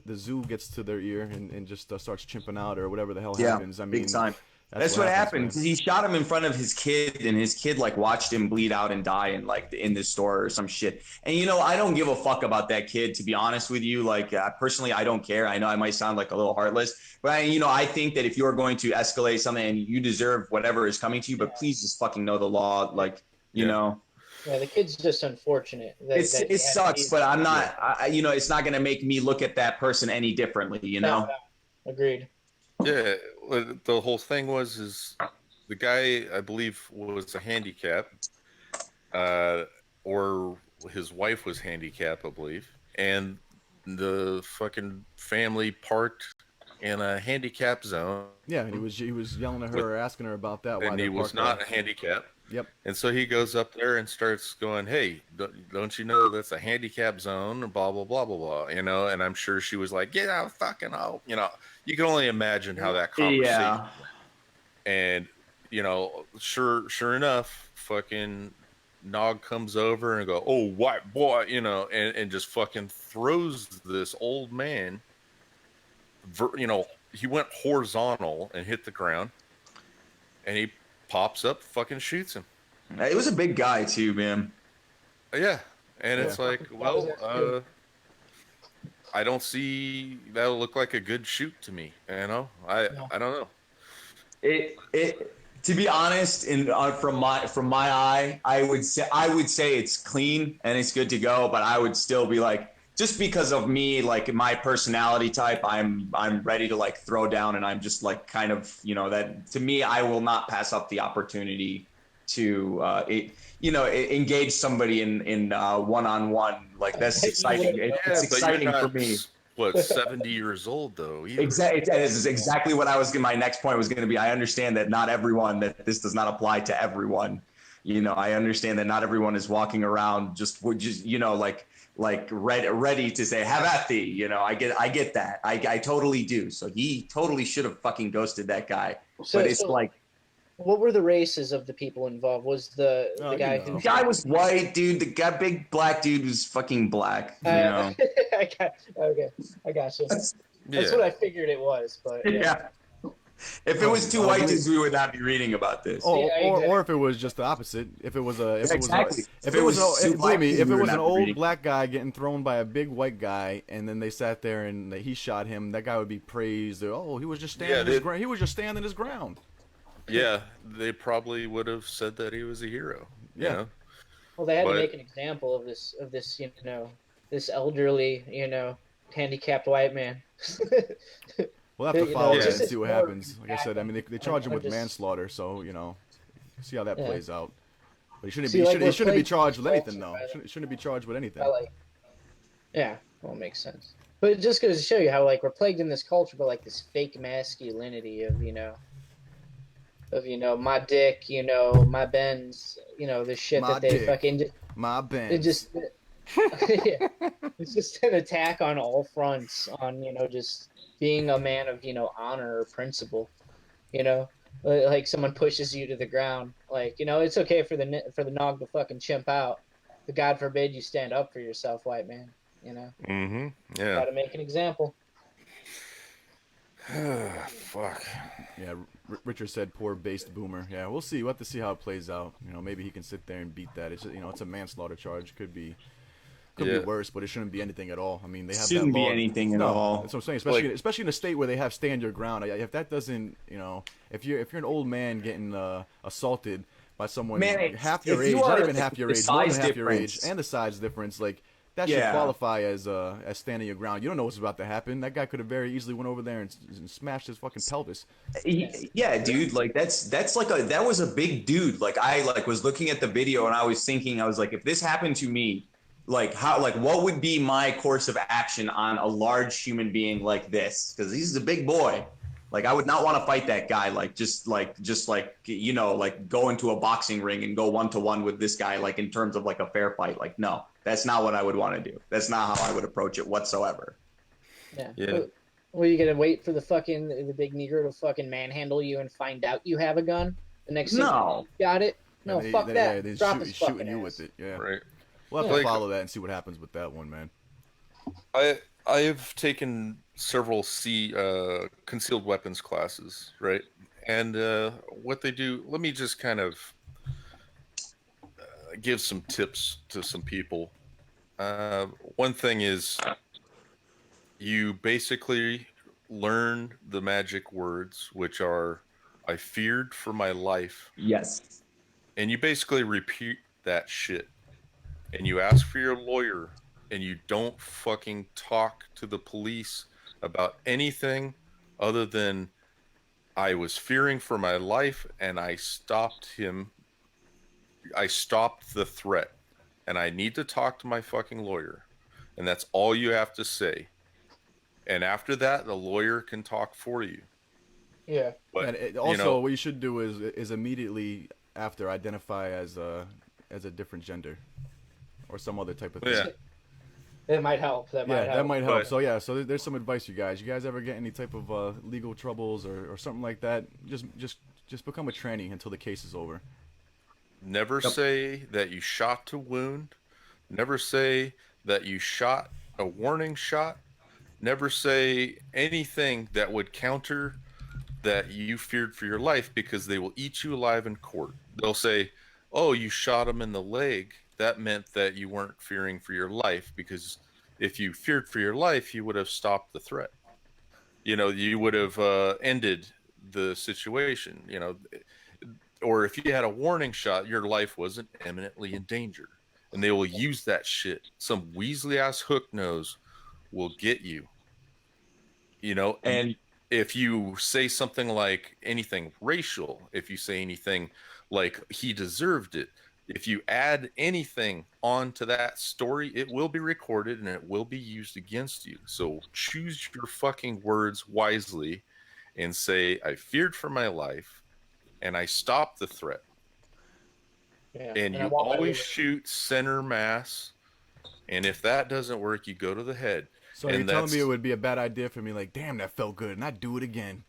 [SPEAKER 2] the zoo gets to their ear and just starts chimping out or whatever the hell happens. I mean,
[SPEAKER 7] big time. That's what happened.
[SPEAKER 2] man.
[SPEAKER 7] He shot him in front of his kid, and his kid watched him bleed out and die in the store or some shit. And I don't give a fuck about that kid, to be honest with you. Personally, I don't care. I know I might sound like a little heartless, but I think that if you're going to escalate something and you deserve whatever is coming to you, but please just fucking know the law.
[SPEAKER 6] Yeah, the kid's just unfortunate.
[SPEAKER 7] It sucks, but I'm not. It's not going to make me look at that person any differently.
[SPEAKER 6] No, agreed.
[SPEAKER 4] Yeah, the whole thing is the guy, I believe, was a handicap, or his wife was handicapped, I believe, and the fucking family parked in a handicap zone.
[SPEAKER 2] Yeah, and he was yelling at her, asking her about that.
[SPEAKER 4] And he was not handicapped.
[SPEAKER 2] Yep.
[SPEAKER 4] And so he goes up there and starts going, "Hey, don't you know that's a handicap zone?" Blah blah blah blah blah. And I'm sure she was like, "Get out, fucking out." You can only imagine how that conversation.
[SPEAKER 7] Yeah.
[SPEAKER 4] And sure enough, fucking Nog comes over and go, "Oh, white boy," and just fucking throws this old man. He went horizontal and hit the ground, and he pops up, fucking shoots him.
[SPEAKER 7] It was a big guy too, man.
[SPEAKER 4] Yeah, and it's like, well, I don't see that'll look like a good shoot to me. I don't know.
[SPEAKER 7] It to be honest, from my eye, I would say it's clean and it's good to go, but I would still be like, just because of me, like my personality type, I'm ready to like throw down, and I'm just like kind of, that to me, I will not pass up the opportunity to engage somebody in one-on-one. Like that's exciting.
[SPEAKER 4] Yeah,
[SPEAKER 7] It's
[SPEAKER 4] but you're
[SPEAKER 7] exciting for
[SPEAKER 4] not
[SPEAKER 7] me.
[SPEAKER 4] 70 years old though either.
[SPEAKER 7] Exactly. This is exactly what my next point was going to be. I understand that not everyone, that this does not apply to everyone. I understand that not everyone is walking around just ready to say have at thee. I get that. I totally do. So he totally should have fucking ghosted that guy. But it's like,
[SPEAKER 6] what were the races of the people involved? Was the guy who
[SPEAKER 7] the guy was white, dude. The guy, big black dude, was fucking black.
[SPEAKER 6] okay, I got you. That's what I figured it was, but
[SPEAKER 7] yeah. If it was two white dudes, we would not be reading about this.
[SPEAKER 2] Or if it was just the opposite. If it was an old black guy getting thrown by a big white guy, and then they sat there and he shot him, that guy would be praised. Oh, he was just standing his ground. He was just standing his ground.
[SPEAKER 4] Yeah, they probably would have said that he was a hero.
[SPEAKER 2] Yeah.
[SPEAKER 6] Well, they had to make an example of this, this elderly, handicapped white man.
[SPEAKER 2] We'll have to follow that and see what happens. Like I said, I mean, they charge him with manslaughter, so see how that plays out. But he shouldn't be charged with anything, though. Shouldn't be charged with anything.
[SPEAKER 6] Yeah, well, it makes sense. But it just goes to show you how we're plagued in this culture by this fake masculinity of my dick, my Benz, this shit
[SPEAKER 2] my
[SPEAKER 6] that they
[SPEAKER 2] dick,
[SPEAKER 6] fucking
[SPEAKER 2] my Benz.
[SPEAKER 6] It just yeah, it's just an attack on all fronts on just being a man of honor or principle. Like someone pushes you to the ground, it's okay for the nog to fucking chimp out, but God forbid you stand up for yourself, white man.
[SPEAKER 4] Mm-hmm. Yeah.
[SPEAKER 6] Got to make an example.
[SPEAKER 4] Fuck.
[SPEAKER 2] Yeah, Richard said poor based boomer. Yeah, we'll see. We'll have to see how it plays out. Maybe he can sit there and beat that. It's it's a manslaughter charge. Could be worse, but it shouldn't be anything at all. I mean, they have
[SPEAKER 7] shouldn't
[SPEAKER 2] that law.
[SPEAKER 7] be anything at all.
[SPEAKER 2] That's what I'm saying. Especially in a state where they have stand your ground. If that doesn't, if you're an old man getting assaulted by someone half your age, not even half your age, more than half your age, and the size difference, that should qualify as standing your ground. You don't know what's about to happen. That guy could have very easily went over there and smashed his fucking pelvis.
[SPEAKER 7] Yeah, dude. That was a big dude. I was looking at the video and I was thinking, I was like, if this happened to me, what would be my course of action on a large human being like this? Because he's a big boy. I would not want to fight that guy. Go into a boxing ring and go 1-to-1 with this guy. In terms of a fair fight. No, that's not what I would want to do. That's not how I would approach it whatsoever.
[SPEAKER 6] Yeah. Well, you gonna wait for the big Negro to fucking manhandle you and find out you have a gun? The next thing you got it? No, fuck that.
[SPEAKER 2] They
[SPEAKER 6] Drop his
[SPEAKER 2] shooting
[SPEAKER 6] fucking
[SPEAKER 2] you
[SPEAKER 6] ass.
[SPEAKER 2] with it. Yeah.
[SPEAKER 4] Right.
[SPEAKER 2] We'll have to follow that and see what happens with that one, man.
[SPEAKER 4] I've taken several concealed weapons classes, right? And what they do, let me just kind of give some tips to some people. One thing is you basically learn the magic words, which are, I feared for my life.
[SPEAKER 7] Yes.
[SPEAKER 4] And you basically repeat that shit. And you ask for your lawyer, and you don't fucking talk to the police about anything other than I was fearing for my life and I stopped him. I stopped the threat and I need to talk to my fucking lawyer. And that's all you have to say. And after that, the lawyer can talk for you.
[SPEAKER 6] Yeah.
[SPEAKER 2] But also, what you should do is immediately after identify as a different gender or some other type of thing.
[SPEAKER 4] Yeah.
[SPEAKER 6] It might help. That might help.
[SPEAKER 2] But, so there's some advice, you guys. You guys ever get any type of legal troubles or something like that? Just become a tranny until the case is over.
[SPEAKER 4] Never say that you shot to wound. Never say that you shot a warning shot. Never say anything that would counter that you feared for your life, because they will eat you alive in court. They'll say, oh, you shot him in the leg. That meant that you weren't fearing for your life, because if you feared for your life, you would have stopped the threat. You would have ended the situation, or if you had a warning shot, your life wasn't imminently in danger. and they will use that shit. Some Weasley ass hook nose will get you. You know,
[SPEAKER 7] And
[SPEAKER 4] if you say something like anything racial, if you say anything like he deserved it, if you add anything onto that story, it will be recorded and it will be used against you. So choose your fucking words wisely and say, I feared for my life and I stopped the threat.
[SPEAKER 6] Yeah.
[SPEAKER 4] And
[SPEAKER 6] I
[SPEAKER 4] you
[SPEAKER 6] want my
[SPEAKER 4] always
[SPEAKER 6] revenge.
[SPEAKER 4] shoot center mass. And if that doesn't work, you go to the head.
[SPEAKER 2] So
[SPEAKER 4] And
[SPEAKER 2] you're telling me
[SPEAKER 4] that's-
[SPEAKER 2] it would be a bad idea for me, like, damn, that felt good, and I'd do it again.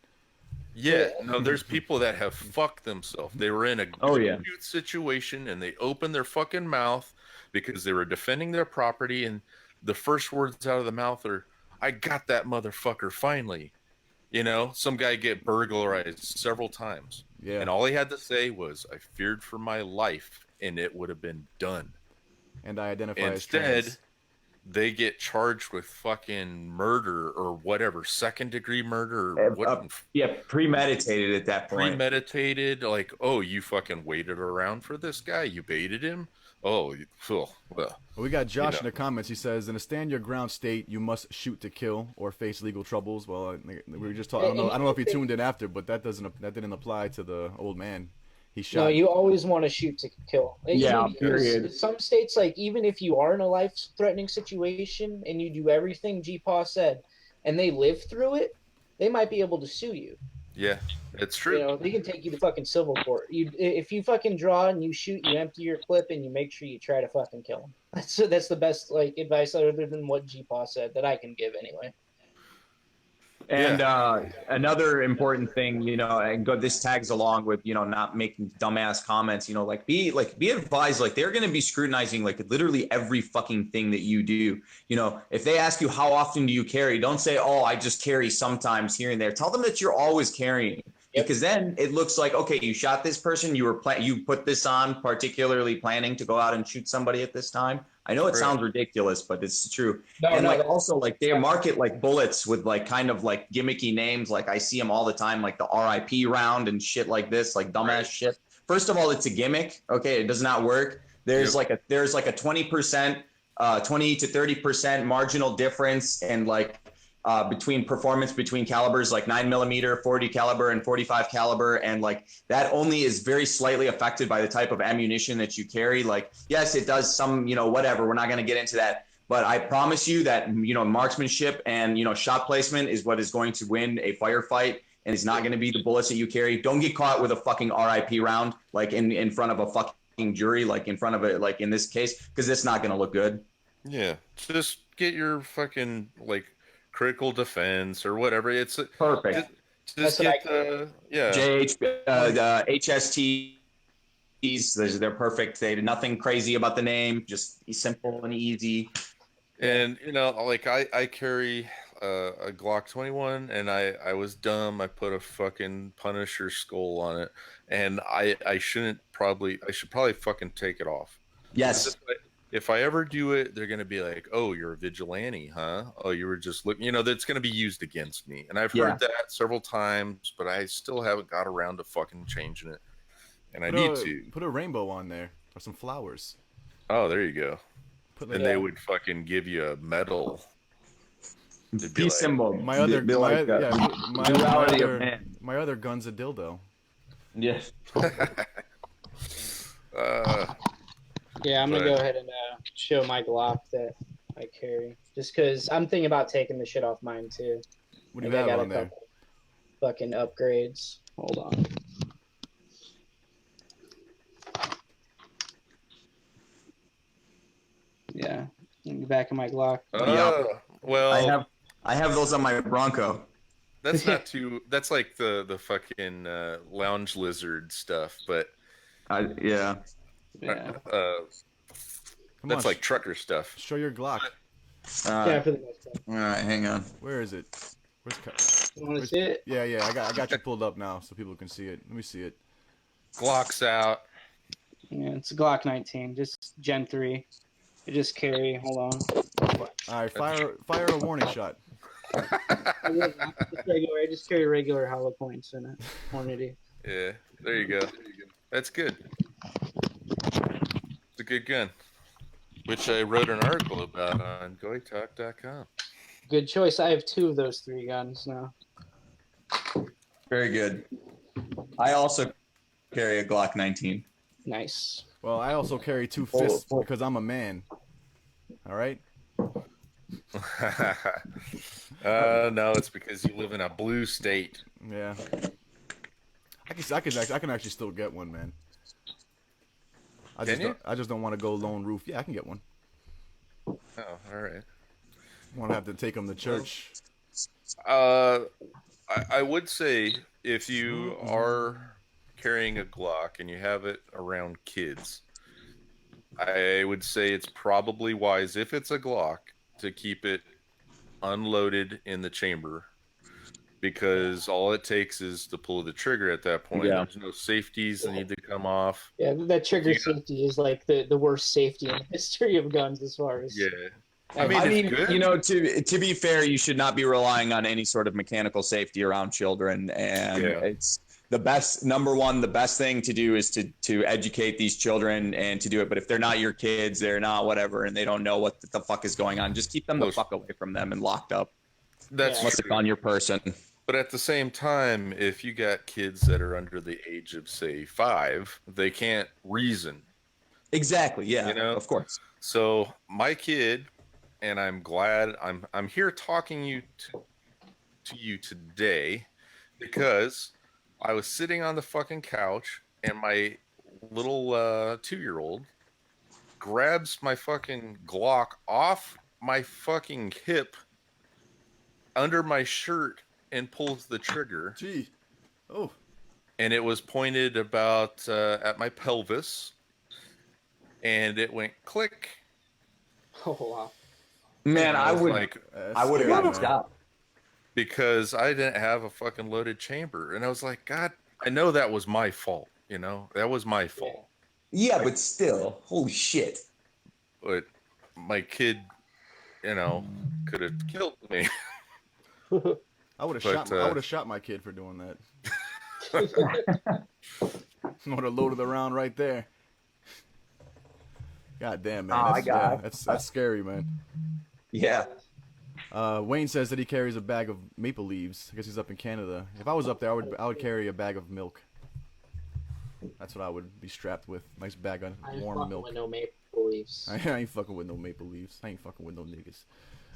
[SPEAKER 4] Yeah, no, there's people that have fucked themselves. They were in a
[SPEAKER 7] Oh, yeah.
[SPEAKER 4] shoot situation and they opened their fucking mouth because they were defending their property, and the first words out of the mouth are, I got that motherfucker finally. You know, some guy get burglarized several times.
[SPEAKER 2] Yeah.
[SPEAKER 4] And all he had to say was, I feared for my life, and it would have been done.
[SPEAKER 2] And I identify as
[SPEAKER 4] Instead,
[SPEAKER 2] trans.
[SPEAKER 4] they get charged with fucking murder or whatever, second degree murder or what,
[SPEAKER 7] yeah, premeditated at that point.
[SPEAKER 4] premeditated. Like, oh, you fucking waited around for this guy, you baited him. Oh, well,
[SPEAKER 2] We got Josh
[SPEAKER 4] know.
[SPEAKER 2] in the comments. He says, "In a stand your ground state, you must shoot to kill or face legal troubles." Well, we were just talking. I don't know if he tuned in after, but that didn't apply to the old man. He shot.
[SPEAKER 6] No, you always want to shoot to kill.
[SPEAKER 7] Yeah,
[SPEAKER 6] Even because
[SPEAKER 7] period.
[SPEAKER 6] some states, like, even if you are in a life-threatening situation and you do everything G-Paw said, and they live through it, they might be able to sue you.
[SPEAKER 4] yeah, it's true.
[SPEAKER 6] You know, they can take you to fucking civil court. If you fucking draw and you shoot, you empty your clip, and you make sure you try to fucking kill them. That's the best like advice other than what G-Paw said that I can give anyway.
[SPEAKER 7] And another important thing, you know, and this tags along with, you know, not making dumbass comments, you know, be advised, like they're going to be scrutinizing like literally every fucking thing that you do. You know, if they ask you how often do you carry, don't say, oh, I just carry sometimes here and there. Tell them that you're always carrying.
[SPEAKER 6] Yep.
[SPEAKER 7] Because then it looks like, okay, you shot this person, you put this on, particularly planning to go out and shoot somebody at this time. I know it
[SPEAKER 4] Right.
[SPEAKER 7] sounds ridiculous, but it's true.
[SPEAKER 6] No,
[SPEAKER 7] And
[SPEAKER 6] no,
[SPEAKER 7] like
[SPEAKER 6] that's-
[SPEAKER 7] also like they market like bullets with like kind of like gimmicky names. Like I see them all the time, like the RIP round and shit like this, like dumbass
[SPEAKER 4] Right.
[SPEAKER 7] shit. First of all, it's a gimmick. Okay, it does not work. There's like a 20%, 20 to 30% marginal difference and like between performance between calibers like 9mm, 40 caliber, and 45 caliber, and like that only is very slightly affected by the type of ammunition that you carry. Like, yes, it does some, you know, whatever. We're not going to get into that, but I promise you that, you know, marksmanship and, you know, shot placement is what is going to win a firefight, and it's not going to be the bullets that you carry. Don't get caught with a fucking RIP round, like in front of a fucking jury, like in front of it, like in this case, because it's not going to look good.
[SPEAKER 4] Yeah, just get your fucking like critical defense or whatever. It's
[SPEAKER 7] Perfect.
[SPEAKER 4] just
[SPEAKER 6] That's what
[SPEAKER 4] get yeah.
[SPEAKER 7] HSTs, they're perfect. They did nothing crazy about the name, just simple and easy.
[SPEAKER 4] And you know, like I carry a Glock 21, and I was dumb. I put a fucking Punisher skull on it, and I should probably fucking take it off.
[SPEAKER 7] Yes.
[SPEAKER 4] If I ever do it, they're gonna be like, "Oh, you're a vigilante, huh? Oh, you were just looking." You know, that's gonna be used against me, and I've heard that several times, but I still haven't got around to fucking changing it, and I need to
[SPEAKER 2] Put a rainbow on there or some flowers.
[SPEAKER 4] Oh, there you go.
[SPEAKER 2] Put
[SPEAKER 4] And they would fucking give you a medal. They'd be
[SPEAKER 7] Peace
[SPEAKER 4] like,
[SPEAKER 7] symbol.
[SPEAKER 2] my other
[SPEAKER 7] Be like, duality of man.
[SPEAKER 2] my other gun's a dildo.
[SPEAKER 7] Yes.
[SPEAKER 6] Yeah, I'm gonna
[SPEAKER 4] But-
[SPEAKER 6] go ahead and show my Glock that I carry, just because I'm thinking about taking the shit off mine too.
[SPEAKER 2] What do
[SPEAKER 6] I
[SPEAKER 2] you have
[SPEAKER 6] got
[SPEAKER 2] on
[SPEAKER 6] a
[SPEAKER 2] there?
[SPEAKER 6] couple fucking upgrades. Hold on. Yeah, in the back of my Glock.
[SPEAKER 4] well,
[SPEAKER 7] I have those on my Bronco.
[SPEAKER 4] that's not too. That's like the fucking lounge lizard stuff, but
[SPEAKER 7] Yeah.
[SPEAKER 6] Yeah,
[SPEAKER 2] Come
[SPEAKER 4] that's
[SPEAKER 2] on,
[SPEAKER 4] like trucker stuff.
[SPEAKER 2] show your Glock.
[SPEAKER 6] yeah, for the most part.
[SPEAKER 7] All right, hang on.
[SPEAKER 2] Where is it? Where's
[SPEAKER 6] You want to see it?
[SPEAKER 2] Yeah, I got you pulled up now so people can see it. Let me see it.
[SPEAKER 4] Glock's out.
[SPEAKER 6] Yeah, it's a Glock 19, just Gen 3. You just carry. Hold on.
[SPEAKER 2] All right, fire a warning shot.
[SPEAKER 6] I just carry regular hollow points in it. Hornady.
[SPEAKER 4] Yeah, there you go. That's good. It's a good gun. which I wrote an article about on goitalk.com.
[SPEAKER 6] Good choice. I have 2 of those 3 guns now.
[SPEAKER 7] Very good. I also carry a Glock 19.
[SPEAKER 6] Nice.
[SPEAKER 2] Well, I also carry 2 fists because I'm a man. All right.
[SPEAKER 4] No, it's because you live in a blue state.
[SPEAKER 2] Yeah. I can actually still get one, man.
[SPEAKER 4] Can you?
[SPEAKER 2] I just don't want to go lone roof. Yeah, I can get one.
[SPEAKER 4] Oh, all right.
[SPEAKER 2] Want to have to take them to church.
[SPEAKER 4] I would say if you are carrying a Glock and you have it around kids, I would say it's probably wise, if it's a Glock, to keep it unloaded in the chamber, because all it takes is to pull the trigger at that point.
[SPEAKER 7] Yeah.
[SPEAKER 4] There's no safeties that need to come off.
[SPEAKER 6] Yeah, that trigger safety is like the worst safety in the history of guns as far as.
[SPEAKER 4] Yeah.
[SPEAKER 6] I
[SPEAKER 4] mean, it's good.
[SPEAKER 7] you know, to be fair, you should not be relying on any sort of mechanical safety around children, and it's the best. Number one, the best thing to do is to educate these children and to do it. But if they're not your kids, they're not whatever, and they don't know what the fuck is going on, just keep them the fuck away from them and locked up.
[SPEAKER 4] That's
[SPEAKER 7] Unless it's on your person.
[SPEAKER 4] But at the same time, if you got kids that are under the age of, say, 5, they can't reason.
[SPEAKER 7] Exactly. Yeah.
[SPEAKER 4] You know?
[SPEAKER 7] Of course.
[SPEAKER 4] So my kid, and I'm glad I'm here talking to you today, because I was sitting on the fucking couch and my little 2-year-old grabs my fucking Glock off my fucking hip under my shirt and pulls the trigger.
[SPEAKER 2] Gee. Oh.
[SPEAKER 4] And it was pointed about at my pelvis, and it went click.
[SPEAKER 6] Oh wow.
[SPEAKER 7] Man, I would have gotten stopped.
[SPEAKER 4] Because I didn't have a fucking loaded chamber. And I was like, God, I know that was my fault, you know? That was my fault.
[SPEAKER 7] Yeah, but still, holy shit.
[SPEAKER 4] But my kid, you know, could have killed me.
[SPEAKER 2] I would have shot my kid for doing that. I would have loaded the round right there. God damn, man. That's scary, man.
[SPEAKER 7] Yeah.
[SPEAKER 2] Wayne says that he carries a bag of maple leaves. I guess he's up in Canada. If I was up there, I would carry a bag of milk. That's what I would be strapped with. Nice bag of warm milk.
[SPEAKER 6] With no maple leaves.
[SPEAKER 2] I ain't fucking with no maple leaves. I ain't fucking with no niggas.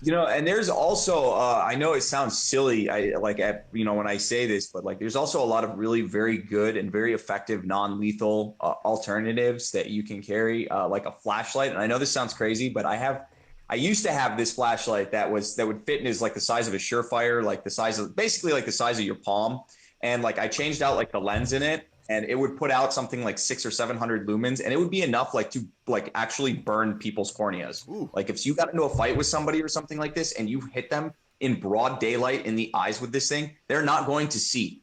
[SPEAKER 7] You know, and there's also I know it sounds silly, when I say this, but like there's also a lot of really very good and very effective non-lethal alternatives that you can carry, like a flashlight. And I know this sounds crazy, but I used to have this flashlight that would fit in as like the size of a Surefire, like the size of your palm. And like I changed out like the lens in it, and it would put out something like 600 or 700 lumens, and it would be enough like to like actually burn people's corneas.
[SPEAKER 2] Ooh.
[SPEAKER 7] Like if you got into a fight with somebody or something like this and you hit them in broad daylight in the eyes with this thing, they're not going to see.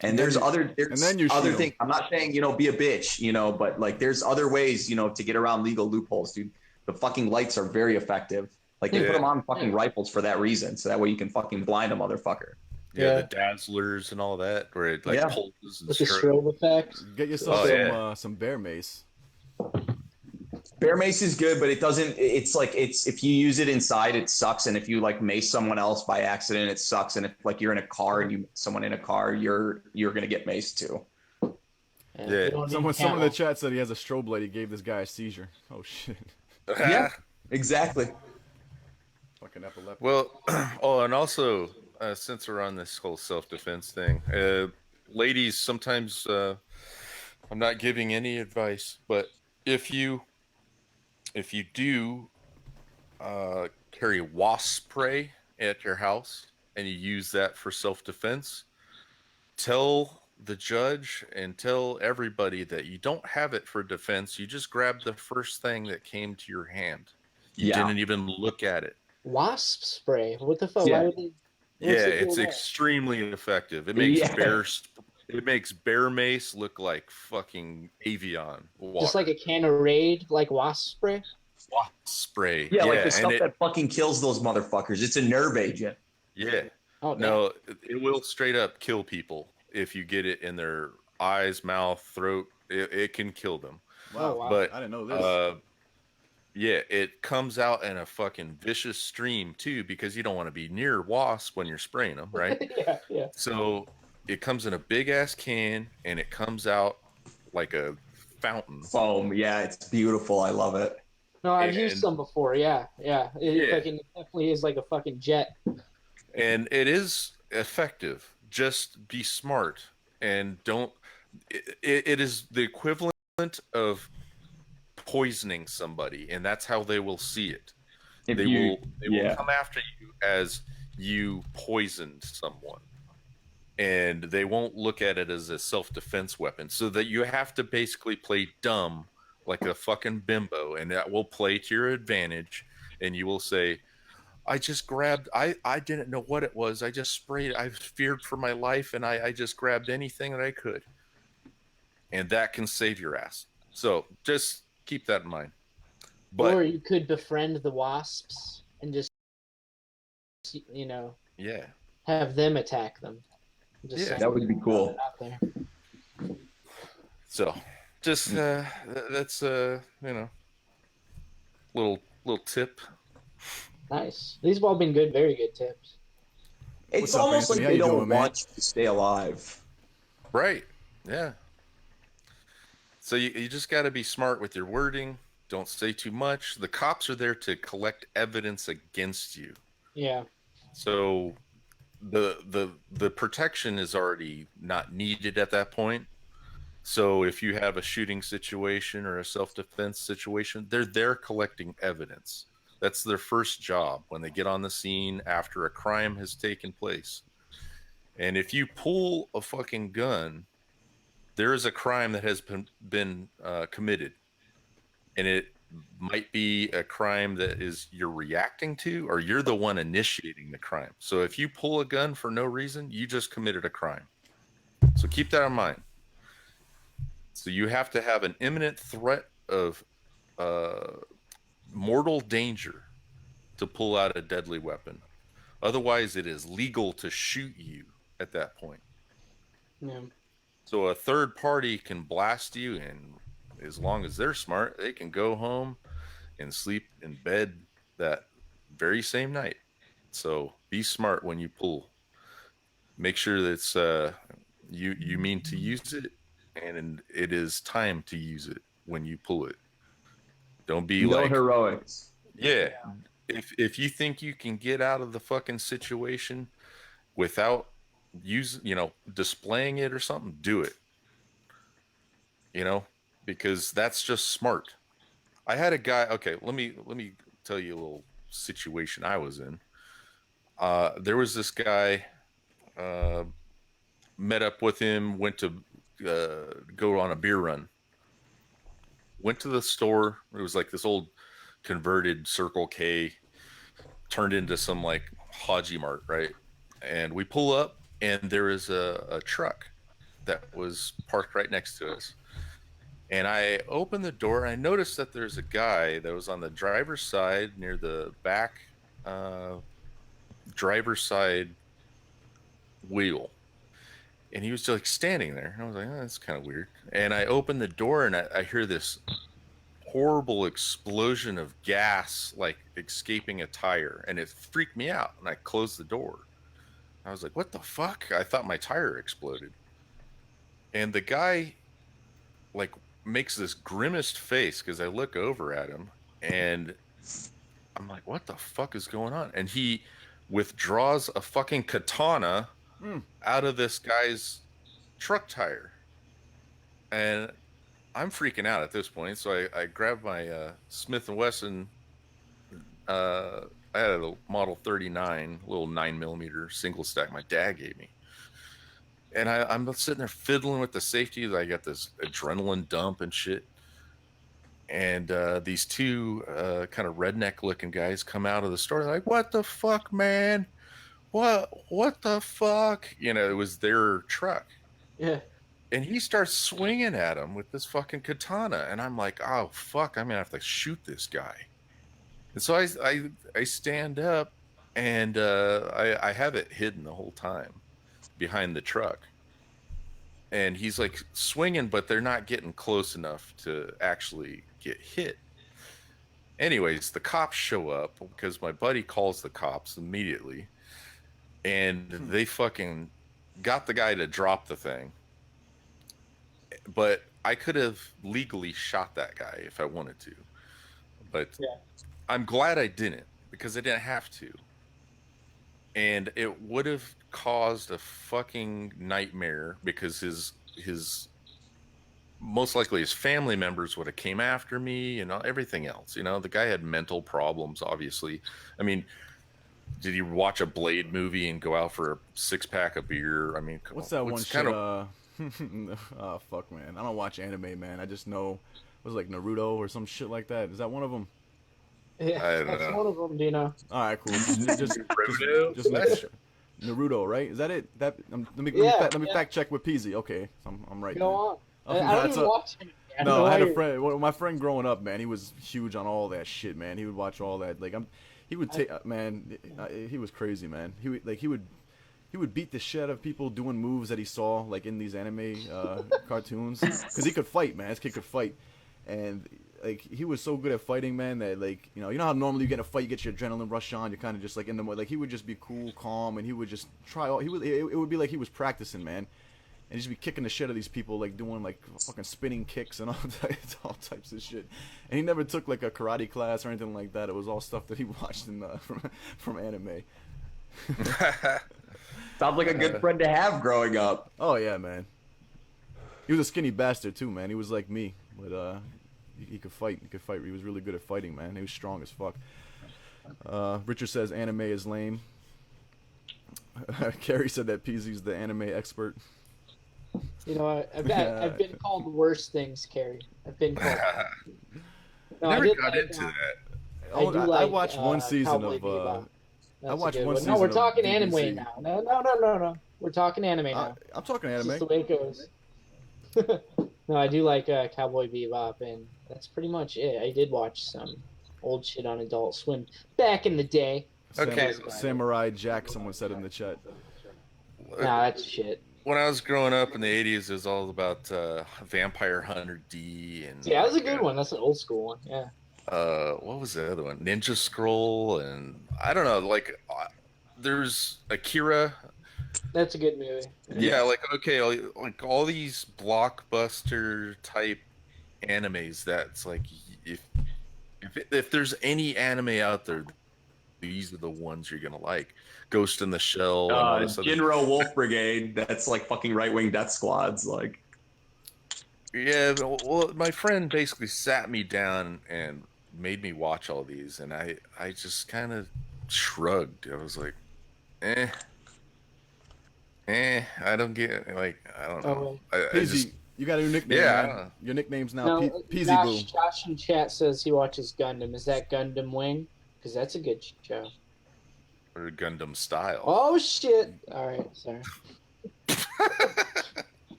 [SPEAKER 7] And there's other things. I'm not saying, be a bitch, but like there's other ways, to get around legal loopholes, dude. The fucking lights are very effective. Like they put them on fucking rifles for that reason. So that way you can fucking blind a motherfucker.
[SPEAKER 4] Yeah, the dazzlers and all that, where it like pulls and
[SPEAKER 6] with the strobe effect.
[SPEAKER 2] Get yourself some bear mace.
[SPEAKER 7] Bear mace is good, but it's if you use it inside, it sucks. And if you like mace someone else by accident, it sucks. And if like you're in a car and you mace someone in a car, you're gonna get maced too.
[SPEAKER 4] Yeah.
[SPEAKER 2] Someone in the chat said he has a strobe light. He gave this guy a seizure. Oh shit.
[SPEAKER 7] Yeah, exactly.
[SPEAKER 2] Fucking epileptic.
[SPEAKER 4] Well, and also, since we're on this whole self-defense thing, ladies, sometimes I'm not giving any advice, but if you do carry wasp spray at your house and you use that for self-defense, tell the judge and tell everybody that you don't have it for defense. You just grabbed the first thing that came to your hand. You didn't even look at it.
[SPEAKER 6] Wasp spray? What the fuck?
[SPEAKER 7] Yeah.
[SPEAKER 6] Why would they?
[SPEAKER 4] It's extremely effective. It makes bear mace look like fucking Avion water.
[SPEAKER 6] Just like a can of Raid, like wasp spray.
[SPEAKER 4] Wasp spray.
[SPEAKER 7] Yeah, like the stuff that fucking kills those motherfuckers. It's a nerve agent.
[SPEAKER 4] Yeah.
[SPEAKER 6] Oh,
[SPEAKER 4] no, it will straight up kill people if you get it in their eyes, mouth, throat. It can kill them.
[SPEAKER 2] Wow.
[SPEAKER 4] But
[SPEAKER 2] I didn't know this.
[SPEAKER 4] Yeah, it comes out in a fucking vicious stream too, because you don't want to be near wasps when you're spraying them, right?
[SPEAKER 6] Yeah.
[SPEAKER 4] So it comes in a big ass can and it comes out like a fountain.
[SPEAKER 7] Foam. Yeah, it's beautiful. I love it.
[SPEAKER 6] No, I've used
[SPEAKER 4] And
[SPEAKER 6] some before. Yeah. It
[SPEAKER 4] yeah,
[SPEAKER 6] fucking definitely is like a fucking jet.
[SPEAKER 4] and it is effective. Just be smart and don't. It is the equivalent of poisoning somebody, and that's how they will see it.
[SPEAKER 7] If
[SPEAKER 4] They
[SPEAKER 7] you,
[SPEAKER 4] will
[SPEAKER 7] yeah,
[SPEAKER 4] come after you as you poisoned someone, and they won't look at it as a self-defense weapon. So that you have to basically play dumb like a fucking bimbo, and that will play to your advantage. And you will say, I just grabbed, I didn't know what it was. I just sprayed, I feared for my life, and I just grabbed anything that I could. And that can save your ass. So just keep that in mind.
[SPEAKER 6] Or
[SPEAKER 4] But
[SPEAKER 6] you could befriend the wasps and just, you know,
[SPEAKER 4] yeah,
[SPEAKER 6] have them attack them. I'm just
[SPEAKER 4] yeah.
[SPEAKER 6] saying.
[SPEAKER 7] that would be cool.
[SPEAKER 6] Out there.
[SPEAKER 4] So just that's you know, little tip.
[SPEAKER 6] Nice. These have all been good, very good tips.
[SPEAKER 7] It's
[SPEAKER 2] What's up,
[SPEAKER 7] almost
[SPEAKER 2] Anthony?
[SPEAKER 7] like
[SPEAKER 2] How
[SPEAKER 7] they
[SPEAKER 2] you
[SPEAKER 7] don't
[SPEAKER 2] doing, man?
[SPEAKER 7] want you to stay alive.
[SPEAKER 4] Right. Yeah. So you just got to be smart with your wording. Don't say too much. The cops are there to collect evidence against you.
[SPEAKER 6] Yeah.
[SPEAKER 4] So the protection is already not needed at that point. So if you have a shooting situation or a self-defense situation, they're there collecting evidence. That's their first job when they get on the scene after a crime has taken place. And if you pull a fucking gun, there is a crime that has been committed, and it might be a crime that is you're reacting to, or you're the one initiating the crime. So if you pull a gun for no reason, you just committed a crime. So keep that in mind. So you have to have an imminent threat of uh, mortal danger to pull out a deadly weapon. Otherwise, it is legal to shoot you at that point.
[SPEAKER 6] Yeah.
[SPEAKER 4] So a third party can blast you, and as long as they're smart, they can go home and sleep in bed that very same night. So be smart when you pull. Make sure that it's you mean to use it, and it is time to use it when you pull it. Don't be
[SPEAKER 7] No
[SPEAKER 4] like,
[SPEAKER 7] heroics.
[SPEAKER 4] yeah. If you think you can get out of the fucking situation without displaying it or something, do it. Because that's just smart. I had a guy. Okay, let me tell you a little situation I was in. There was this guy. Uh, Met up with him. Went to go on a beer run. Went to the store. It was like this old converted Circle K turned into some like Haji Mart, right? And we pull up, and there is a truck that was parked right next to us. And I opened the door, and I noticed that there's a guy that was on the driver's side near the back uh, driver's side wheel. And he was just like standing there. And I was like, oh, that's kind of weird. And I opened the door, and I hear this horrible explosion of gas like escaping a tire, and it freaked me out. And I closed the door. I was like, what the fuck? I thought my tire exploded. And the guy like makes this grimaced face because I look over at him, and I'm like, what the fuck is going on? And he withdraws a fucking katana out of this guy's truck tire. And I'm freaking out at this point. So I grab my Smith & Wesson. Uh, I had a Model 39, little 9mm single stack my dad gave me. And I'm sitting there fiddling with the safety. I got this adrenaline dump and shit. And these two kind of redneck looking guys come out of the store. They're like, what the fuck, man? What the fuck? It was their truck.
[SPEAKER 6] Yeah.
[SPEAKER 4] And he starts swinging at him with this fucking katana. And I'm like, oh, fuck, I'm going to have to shoot this guy. And so I stand up, and I have it hidden the whole time behind the truck. And he's like swinging, but they're not getting close enough to actually get hit. Anyways, the cops show up because my buddy calls the cops immediately, and they fucking got the guy to drop the thing. But I could have legally shot that guy if I wanted to. But
[SPEAKER 6] Yeah.
[SPEAKER 4] I'm glad I didn't, because I didn't have to. And it would have caused a fucking nightmare, because his most likely his family members would have came after me and everything else. The guy had mental problems, obviously. I mean, did he watch a Blade movie and go out for a 6-pack of beer? I mean,
[SPEAKER 2] What's that one
[SPEAKER 4] it's
[SPEAKER 2] shit?
[SPEAKER 4] kind of
[SPEAKER 2] Oh fuck, man. I don't watch anime, man. I just know it was like Naruto or some shit like that. Is that one of them?
[SPEAKER 6] Yeah,
[SPEAKER 4] I don't
[SPEAKER 6] that's
[SPEAKER 4] know.
[SPEAKER 6] one of them, Dino.
[SPEAKER 2] All right, cool. Just
[SPEAKER 4] Naruto?
[SPEAKER 2] making sure. Naruto, right? Is that it?
[SPEAKER 6] Yeah,
[SPEAKER 2] Let me fact check with Peasy. Okay, so I'm right.
[SPEAKER 6] Go
[SPEAKER 2] there.
[SPEAKER 6] on.
[SPEAKER 2] Okay,
[SPEAKER 6] I don't
[SPEAKER 2] that's
[SPEAKER 6] even
[SPEAKER 2] a-
[SPEAKER 6] watch it.
[SPEAKER 2] No, I had a friend. Well, my friend growing up, man, he was huge on all that shit, man. He would watch all that. Like, he would take, man. He was crazy, man. He would beat the shit out of people doing moves that he saw, like in these anime cartoons, because he could fight, man. This kid could fight, and like he was so good at fighting, man, that like you know how normally you get in a fight, you get your adrenaline rush on, you're kind of just like in the like he would just be cool, calm, and he would just try. It would be like he was practicing, man. And he'd just be kicking the shit out of these people, like doing like fucking spinning kicks and all types of shit. And he never took like a karate class or anything like that. It was all stuff that he watched from anime.
[SPEAKER 7] Sounds like a good friend to have growing up.
[SPEAKER 2] Oh yeah, man. He was a skinny bastard too, man. He was like me, but he could fight. He could fight. He was really good at fighting, man. He was strong as fuck. Richard says anime is lame. Carrie said that Peasy's the anime expert.
[SPEAKER 6] You know, I've been called worse things, Carrie. I've been called. No,
[SPEAKER 4] never
[SPEAKER 6] I did
[SPEAKER 4] got
[SPEAKER 6] like,
[SPEAKER 4] into that.
[SPEAKER 2] Oh,
[SPEAKER 6] do
[SPEAKER 2] I
[SPEAKER 6] like,
[SPEAKER 2] watched one season
[SPEAKER 6] Cowboy
[SPEAKER 2] of.
[SPEAKER 6] Bebop. That's
[SPEAKER 2] I
[SPEAKER 6] a
[SPEAKER 2] watched
[SPEAKER 6] good
[SPEAKER 2] one
[SPEAKER 6] one.
[SPEAKER 2] season.
[SPEAKER 6] No, we're
[SPEAKER 2] of
[SPEAKER 6] talking
[SPEAKER 2] BBC.
[SPEAKER 6] anime now. No. We're talking anime now.
[SPEAKER 2] I'm talking
[SPEAKER 6] That's
[SPEAKER 2] anime.
[SPEAKER 6] just the way it goes. No, I do like Cowboy Bebop, and that's pretty much it. I did watch some old shit on Adult Swim back in the day.
[SPEAKER 4] Okay.
[SPEAKER 2] Samurai Jack. Someone said in the chat.
[SPEAKER 6] Nah, that's shit.
[SPEAKER 4] When I was growing up in the 80s, it was all about Vampire Hunter D. And
[SPEAKER 6] Yeah, that was a good one. That's an old school one. Yeah.
[SPEAKER 4] What was the other one? Ninja Scroll, and I don't know. Like, there's Akira.
[SPEAKER 6] That's a good movie.
[SPEAKER 4] Yeah, like okay, like all these blockbuster type animes. That's like if there's any anime out there, these are the ones you're gonna like. Ghost in the Shell. And all this other-
[SPEAKER 7] General Wolf Brigade. That's like fucking right wing death squads. Like,
[SPEAKER 4] Yeah, well, my friend basically sat me down and made me watch all these, and I just kind of shrugged. I was like, I don't get like I don't know. I
[SPEAKER 2] Peasy,
[SPEAKER 4] just
[SPEAKER 2] you got a new nickname,
[SPEAKER 4] Yeah, I
[SPEAKER 2] man.
[SPEAKER 4] don't know.
[SPEAKER 2] Your nickname's now
[SPEAKER 6] No,
[SPEAKER 2] Peasy Boo.
[SPEAKER 6] Josh in chat says he watches Gundam. Is that Gundam Wing? Because that's a good show.
[SPEAKER 4] or Gundam style.
[SPEAKER 6] Oh shit! All right, sorry.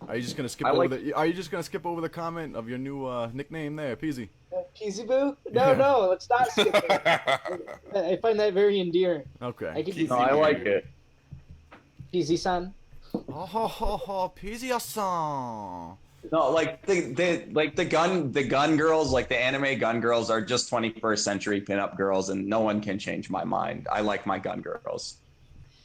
[SPEAKER 2] Are you just gonna skip
[SPEAKER 7] I
[SPEAKER 2] over
[SPEAKER 7] like-
[SPEAKER 2] the? Are you just gonna skip over the comment of your new nickname there, Peasy?
[SPEAKER 6] Peasy Boo? No, let's not skip it. I find that very endearing. I
[SPEAKER 2] Okay.
[SPEAKER 6] could be
[SPEAKER 7] no, I like it.
[SPEAKER 6] Peasy-san.
[SPEAKER 2] Oh ho ho ho, Peasy-san.
[SPEAKER 7] No, like the gun girls, like the anime gun girls, are just 21st century pinup girls, and no one can change my mind. I like my gun girls.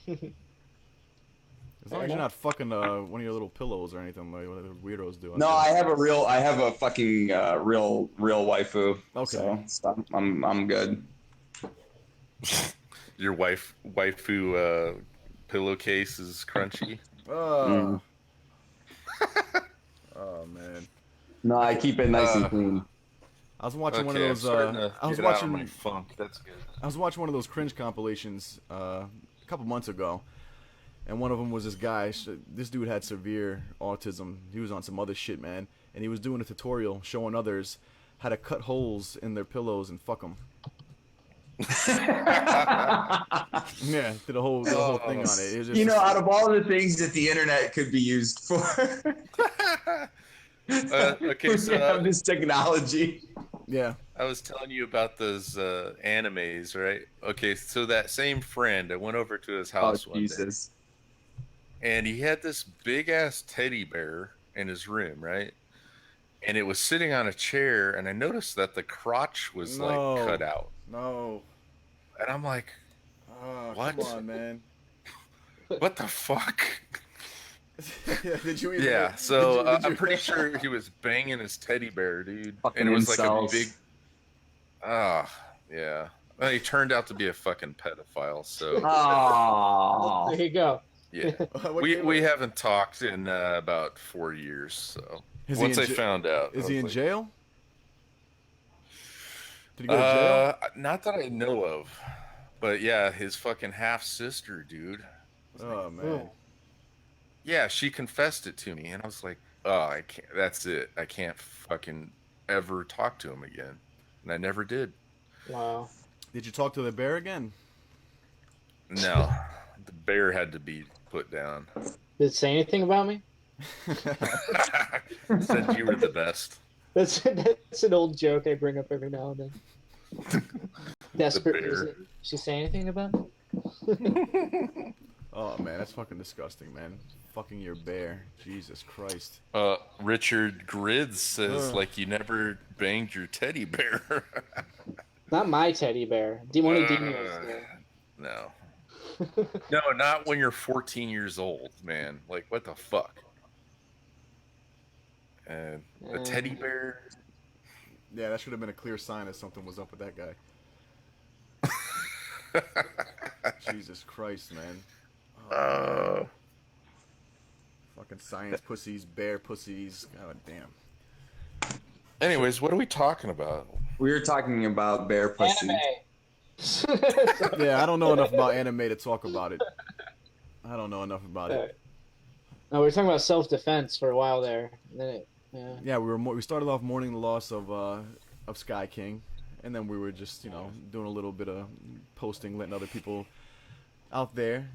[SPEAKER 2] As long as you're not fucking one of your little pillows or anything like what the weirdos do.
[SPEAKER 7] No, I have a fucking real waifu.
[SPEAKER 2] Okay.
[SPEAKER 7] So I'm good.
[SPEAKER 4] Your waifu pillowcase is crunchy.
[SPEAKER 2] Oh. Oh man.
[SPEAKER 7] No, I keep it nice and clean.
[SPEAKER 2] I was watching one of
[SPEAKER 4] Okay, I'm
[SPEAKER 2] those.
[SPEAKER 4] starting to
[SPEAKER 2] I was
[SPEAKER 4] get out of
[SPEAKER 2] watching.
[SPEAKER 4] my funk. That's good.
[SPEAKER 2] I was watching one of those cringe compilations a couple months ago, and one of them was this guy. This dude had severe autism. He was on some other shit, man, and he was doing a tutorial showing others how to cut holes in their pillows and fuck them. Yeah, did a whole thing on it. It was just,
[SPEAKER 7] You know, out of all the things that the internet could be used for,
[SPEAKER 4] Okay,
[SPEAKER 7] we
[SPEAKER 4] so
[SPEAKER 7] have this technology.
[SPEAKER 2] yeah.
[SPEAKER 4] I was telling you about those animes, right? Okay, so that same friend, I went over to his
[SPEAKER 7] Oh
[SPEAKER 4] house one day,
[SPEAKER 7] Jesus!
[SPEAKER 4] and he had this big ass teddy bear in his room, right? and it was sitting on a chair, and I noticed that the crotch was like
[SPEAKER 2] No.
[SPEAKER 4] cut out,
[SPEAKER 2] No.
[SPEAKER 4] and I'm like,
[SPEAKER 2] Oh,
[SPEAKER 4] what?
[SPEAKER 2] come on, man.
[SPEAKER 4] What the fuck?
[SPEAKER 2] Did you even?
[SPEAKER 4] Yeah, so
[SPEAKER 2] did you-
[SPEAKER 4] I'm pretty sure he was banging his teddy bear, dude,
[SPEAKER 7] Fucking
[SPEAKER 4] and it was like a
[SPEAKER 7] incels.
[SPEAKER 4] big. Ah, yeah. Well, he turned out to be a fucking pedophile, so
[SPEAKER 7] Oh.
[SPEAKER 6] There you go.
[SPEAKER 4] yeah.
[SPEAKER 2] What
[SPEAKER 4] We
[SPEAKER 2] came
[SPEAKER 4] we
[SPEAKER 2] out?
[SPEAKER 4] haven't talked in about 4 years, so
[SPEAKER 2] Is he
[SPEAKER 4] once
[SPEAKER 2] in
[SPEAKER 4] I
[SPEAKER 2] ja-
[SPEAKER 4] found out,
[SPEAKER 2] Is
[SPEAKER 4] I
[SPEAKER 2] he
[SPEAKER 4] was
[SPEAKER 2] in
[SPEAKER 4] like,
[SPEAKER 2] jail? Did he go to jail?
[SPEAKER 4] not that I know of, but yeah, his fucking half sister, dude.
[SPEAKER 2] Oh man.
[SPEAKER 6] Oh.
[SPEAKER 4] Yeah, she confessed it to me, and I was like, oh, I can't. That's it. I can't fucking ever talk to him again, and I never did.
[SPEAKER 6] Wow.
[SPEAKER 2] Did you talk to the bear again?
[SPEAKER 4] No, the bear had to be put down.
[SPEAKER 6] Did it say anything about me?
[SPEAKER 4] Said you were the best.
[SPEAKER 6] That's an old joke I bring up every now and then. Desperate
[SPEAKER 4] bear.
[SPEAKER 6] visit. She say anything about me?
[SPEAKER 2] Oh man, that's fucking disgusting, man. Fucking your bear. Jesus Christ.
[SPEAKER 4] Richard Grids says
[SPEAKER 2] Ugh.
[SPEAKER 4] like you never banged your teddy bear.
[SPEAKER 6] Not my teddy bear. One of Dino's.
[SPEAKER 4] No. No, not when you're 14 years old, man. Like, what the fuck? A teddy bear?
[SPEAKER 2] Yeah, that should have been a clear sign that something was up with that guy. Jesus Christ, man. Oh, fucking science pussies, bear pussies. God damn.
[SPEAKER 4] Anyways, what are we talking about?
[SPEAKER 7] We were talking about bear pussy.
[SPEAKER 6] Anime.
[SPEAKER 2] Yeah, I don't know enough about anime to talk about it. I don't know enough about it.
[SPEAKER 6] No, we were talking about self-defense for a while there. And then
[SPEAKER 2] Yeah, we started off mourning the loss of Sky King, and then we were just doing a little bit of posting, letting other people out there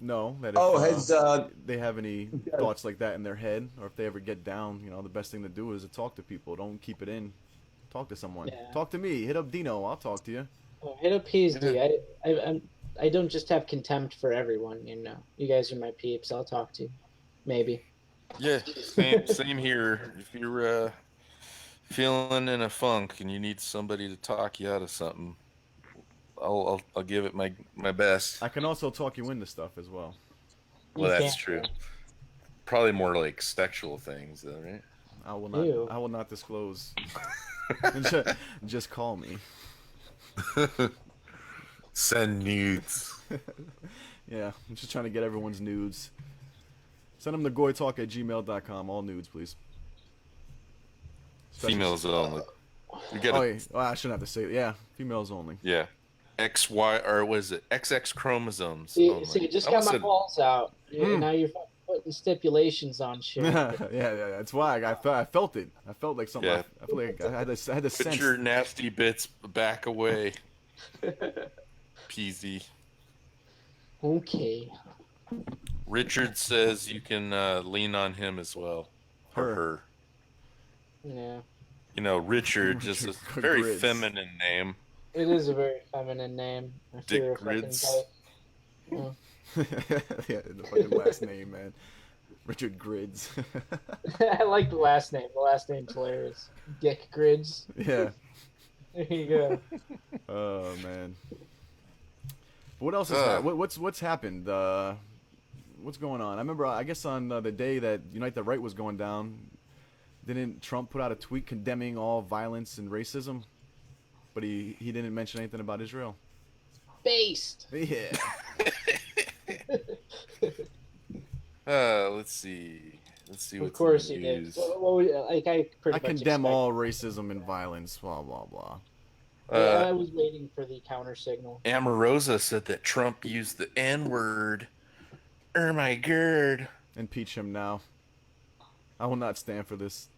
[SPEAKER 2] know that if they have any thoughts like that in their head, or if they ever get down, the best thing to do is to talk to people. Don't keep it in. Talk to someone.
[SPEAKER 6] Yeah.
[SPEAKER 2] Talk to me. Hit up Dino. I'll talk to you.
[SPEAKER 6] hit up PSD. I don't just have contempt for everyone. You guys are my peeps. I'll talk to you. Maybe.
[SPEAKER 4] Yeah, same here. If you're feeling in a funk and you need somebody to talk you out of something, I'll give it my best.
[SPEAKER 2] I can also talk you into stuff as well.
[SPEAKER 4] Well,
[SPEAKER 6] You
[SPEAKER 4] that's
[SPEAKER 6] can't.
[SPEAKER 4] true. Probably more like sexual things, though, right?
[SPEAKER 2] I will not.
[SPEAKER 6] Ew.
[SPEAKER 2] I will not disclose. Just call me.
[SPEAKER 4] Send nudes.
[SPEAKER 2] Yeah, I'm just trying to get everyone's nudes. Send them to goytalk@gmail.com. All nudes, please.
[SPEAKER 4] Females only. You get
[SPEAKER 2] Oh,
[SPEAKER 4] it.
[SPEAKER 2] yeah. Well, I shouldn't have to say it. Yeah, females only.
[SPEAKER 4] Yeah. XY or was it XX chromosomes?
[SPEAKER 6] See,
[SPEAKER 4] only.
[SPEAKER 6] I just
[SPEAKER 4] I
[SPEAKER 6] got
[SPEAKER 4] almost
[SPEAKER 6] my
[SPEAKER 4] said-
[SPEAKER 6] balls out.
[SPEAKER 2] Hmm.
[SPEAKER 6] Now you're putting stipulations on shit.
[SPEAKER 2] yeah, that's why I felt it. I felt like something.
[SPEAKER 4] Yeah.
[SPEAKER 2] I felt like I had the
[SPEAKER 4] Put
[SPEAKER 2] sense.
[SPEAKER 4] your nasty bits back away. Peasy.
[SPEAKER 6] Okay.
[SPEAKER 4] Richard says you can lean on him as well. Or her.
[SPEAKER 6] Yeah.
[SPEAKER 4] Richard, just a
[SPEAKER 2] Richard
[SPEAKER 4] very
[SPEAKER 2] Grids.
[SPEAKER 4] feminine name.
[SPEAKER 6] It is a very feminine name. I
[SPEAKER 4] Dick
[SPEAKER 6] fear if I can
[SPEAKER 4] Grids.
[SPEAKER 6] type. Yeah.
[SPEAKER 2] Yeah, the fucking last name, man. Richard Grids.
[SPEAKER 6] I like the last name. The last name's hilarious. Dick Grids.
[SPEAKER 2] Yeah.
[SPEAKER 6] There you go.
[SPEAKER 2] Oh man. What else is what's happened? What's going on? I remember, I guess on the day that Unite the Right was going down, didn't Trump put out a tweet condemning all violence and racism? But he didn't mention anything about Israel.
[SPEAKER 6] Based.
[SPEAKER 2] Yeah.
[SPEAKER 4] Let's see. Let's see
[SPEAKER 6] Of
[SPEAKER 4] what's
[SPEAKER 6] course
[SPEAKER 4] in
[SPEAKER 6] he
[SPEAKER 4] the
[SPEAKER 6] did.
[SPEAKER 4] news.
[SPEAKER 6] I pretty
[SPEAKER 2] I
[SPEAKER 6] much
[SPEAKER 2] condemn
[SPEAKER 6] expect-
[SPEAKER 2] all racism and violence. Blah blah blah.
[SPEAKER 6] I was waiting for the counter signal.
[SPEAKER 4] Amarosa said that Trump used the N-word. My gird.
[SPEAKER 2] Impeach him now. I will not stand for this.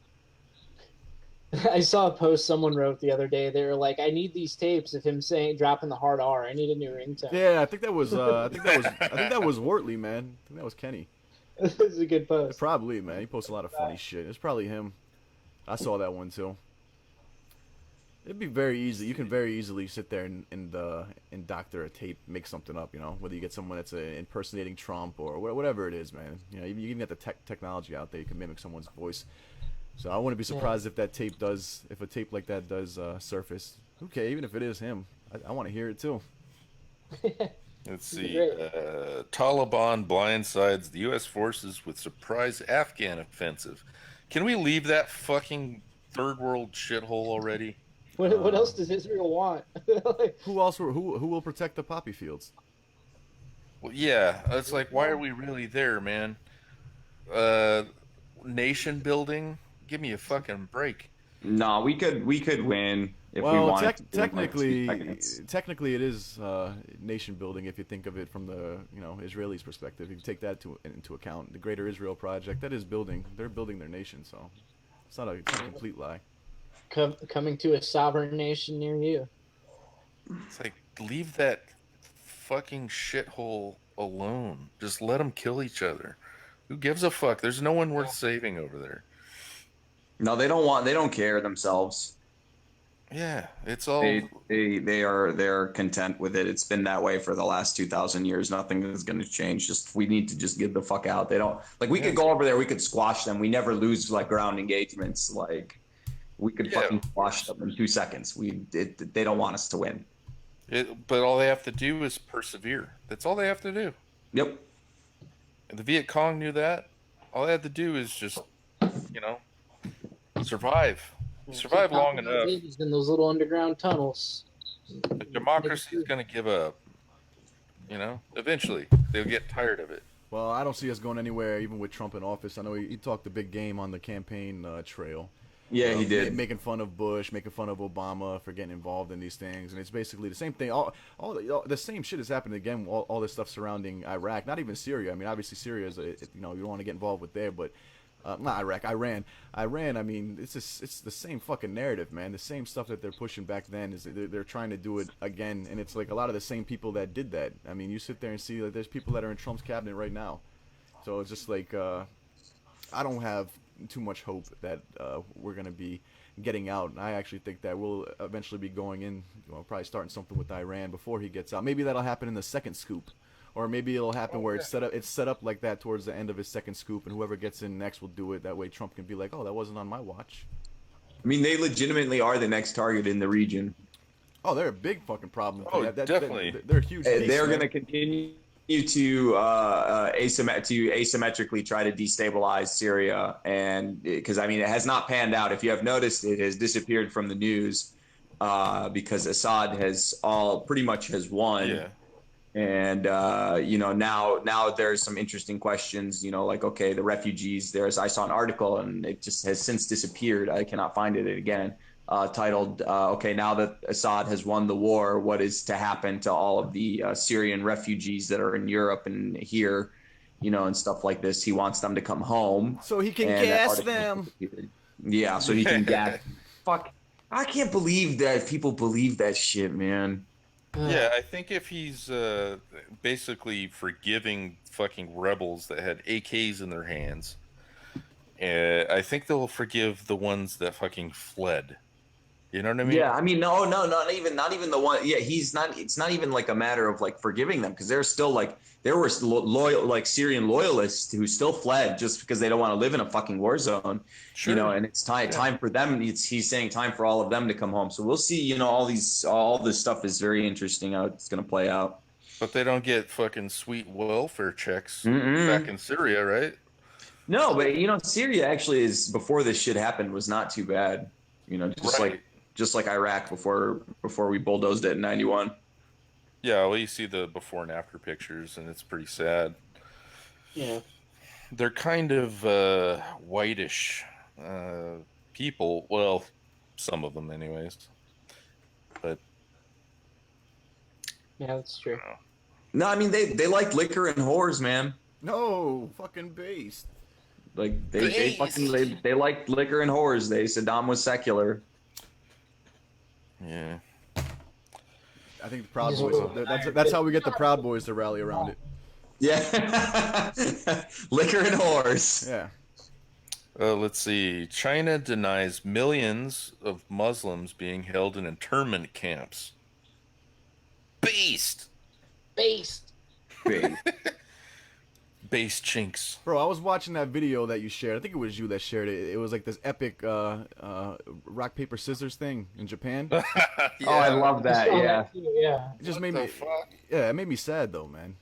[SPEAKER 6] I saw a post someone wrote the other day. They were like, "I need these tapes of him dropping the hard R. I need a new ringtone."
[SPEAKER 2] Yeah, I think that was I think that was Wortley, man. I think that was Kenny.
[SPEAKER 6] This is a good post.
[SPEAKER 2] Probably, man. He posts a lot of funny shit. It's probably him. I saw that one too. It'd be very easy. You can very easily sit there and doctor a tape, make something up. Whether you get someone that's impersonating Trump or whatever it is, man. You even got the technology out there. You can mimic someone's voice. So I wouldn't be surprised if that tape does, if a tape like that does surface. Okay, even if it is him, I want to hear it too.
[SPEAKER 4] Let's see.
[SPEAKER 6] Great.
[SPEAKER 4] Taliban blindsides the U.S. forces with surprise Afghan offensive. Can we leave that fucking third world shithole already?
[SPEAKER 6] What else does Israel want?
[SPEAKER 2] Who else? Who will protect the poppy fields?
[SPEAKER 4] Well, yeah, it's like, why are we really there, man? Nation building? Give me a fucking break.
[SPEAKER 7] No, we could win if we
[SPEAKER 2] Well,
[SPEAKER 7] wanted to do it in, like, 2
[SPEAKER 2] technically,
[SPEAKER 7] seconds.
[SPEAKER 2] technically, it is nation building if you think of it from the Israelis' perspective. If you take that into account, the Greater Israel Project that is building. They're building their nation, so it's not a complete lie.
[SPEAKER 6] Coming to a sovereign nation near you.
[SPEAKER 4] It's like, leave that fucking shithole alone. Just let them kill each other. Who gives a fuck? There's no one worth saving over there.
[SPEAKER 7] No, they don't care themselves.
[SPEAKER 4] Yeah, it's all.
[SPEAKER 7] They're content with it. It's been that way for the last 2,000 years. Nothing is going to change. We need to just get the fuck out. They don't like. We could go over there. We could squash them. We never lose like ground engagements. Like we could fucking squash them in 2 seconds. They don't want us to win.
[SPEAKER 4] But all they have to do is persevere. That's all they have to do.
[SPEAKER 7] Yep.
[SPEAKER 4] And the Viet Cong knew that. All they had to do is just, survive. Survive long enough.
[SPEAKER 6] Babies in those little underground tunnels.
[SPEAKER 4] The democracy is going to give up. Eventually they'll get tired of it.
[SPEAKER 2] Well, I don't see us going anywhere, even with Trump in office. I know he talked a big game on the campaign trail.
[SPEAKER 7] Yeah, he did.
[SPEAKER 2] Making fun of Bush, making fun of Obama for getting involved in these things, and it's basically the same thing. All the same shit is happening again. All this stuff surrounding Iraq, not even Syria. I mean, obviously Syria is, you don't want to get involved with there, but not Iraq, Iran. I mean, it's the same fucking narrative, man. The same stuff that they're pushing back then is they're trying to do it again, and it's like a lot of the same people that did that. I mean, you sit there and see like there's people that are in Trump's cabinet right now, so it's just like I don't have too much hope that we're going to be getting out. I actually think that we'll eventually be going in, probably starting something with Iran before he gets out. Maybe that'll happen in the second scoop, or maybe it'll happen where it's set up like that towards the end of his second scoop, and whoever gets in next will do it. That way Trump can be like, oh, that wasn't on my watch.
[SPEAKER 7] I mean, they legitimately are the next target in the region.
[SPEAKER 2] Oh, they're a big fucking problem.
[SPEAKER 4] Oh, definitely.
[SPEAKER 2] They're huge.
[SPEAKER 7] They're going to continue to asymmetrically try to destabilize Syria, and because I mean it has not panned out. If you have noticed, it has disappeared from the news because Assad pretty much has won.
[SPEAKER 4] Yeah.
[SPEAKER 7] And now there's some interesting questions. Like, okay, the refugees. I saw an article and it just has since disappeared. I cannot find it again. Titled, okay, now that Assad has won the war, what is to happen to all of the Syrian refugees that are in Europe and here, and stuff like this? He wants them to come home.
[SPEAKER 2] So he can gas them.
[SPEAKER 7] Yeah, so he can gas. Fuck. I can't believe that people believe that shit, man.
[SPEAKER 4] Yeah, I think if he's basically forgiving fucking rebels that had AKs in their hands, I think they'll forgive the ones that fucking fled. You know what I mean?
[SPEAKER 7] Yeah, I mean, no, not even the one. Yeah, he's not. It's not even like a matter of like forgiving them because there's still like there were loyal like Syrian loyalists who still fled just because they don't want to live in a fucking war zone.
[SPEAKER 4] Sure.
[SPEAKER 7] And it's time for them. He's saying time for all of them to come home. So we'll see. All this stuff is very interesting how it's going to play out.
[SPEAKER 4] But they don't get fucking sweet welfare checks back in Syria, right?
[SPEAKER 7] No, but Syria actually is before this shit happened was not too bad. Just like Iraq before we bulldozed it in 91.
[SPEAKER 4] Yeah, well, you see the before and after pictures, and it's pretty sad.
[SPEAKER 6] Yeah.
[SPEAKER 4] They're kind of whitish people. Well, some of them, anyways. But
[SPEAKER 6] yeah, that's true.
[SPEAKER 7] No, I mean they like liquor and whores, man.
[SPEAKER 2] No, fucking based.
[SPEAKER 7] Like they liked liquor and whores. Saddam was secular.
[SPEAKER 4] Yeah.
[SPEAKER 2] I think the Proud Boys. That's how we get the Proud Boys to rally around it.
[SPEAKER 7] Yeah, liquor and whores.
[SPEAKER 2] Yeah.
[SPEAKER 4] Let's see. China denies millions of Muslims being held in internment camps. Beast.
[SPEAKER 6] Based.
[SPEAKER 4] Base chinks.
[SPEAKER 2] Bro, I was watching that video that you shared. I think it was you that shared it. It was like this epic rock paper scissors thing in Japan.
[SPEAKER 7] Oh, I love
[SPEAKER 6] I
[SPEAKER 7] that.
[SPEAKER 6] saw
[SPEAKER 7] Yeah.
[SPEAKER 6] that too, yeah.
[SPEAKER 2] It just
[SPEAKER 4] What
[SPEAKER 2] made
[SPEAKER 4] the
[SPEAKER 2] me.
[SPEAKER 4] fuck?
[SPEAKER 2] Yeah, it made me sad though, man.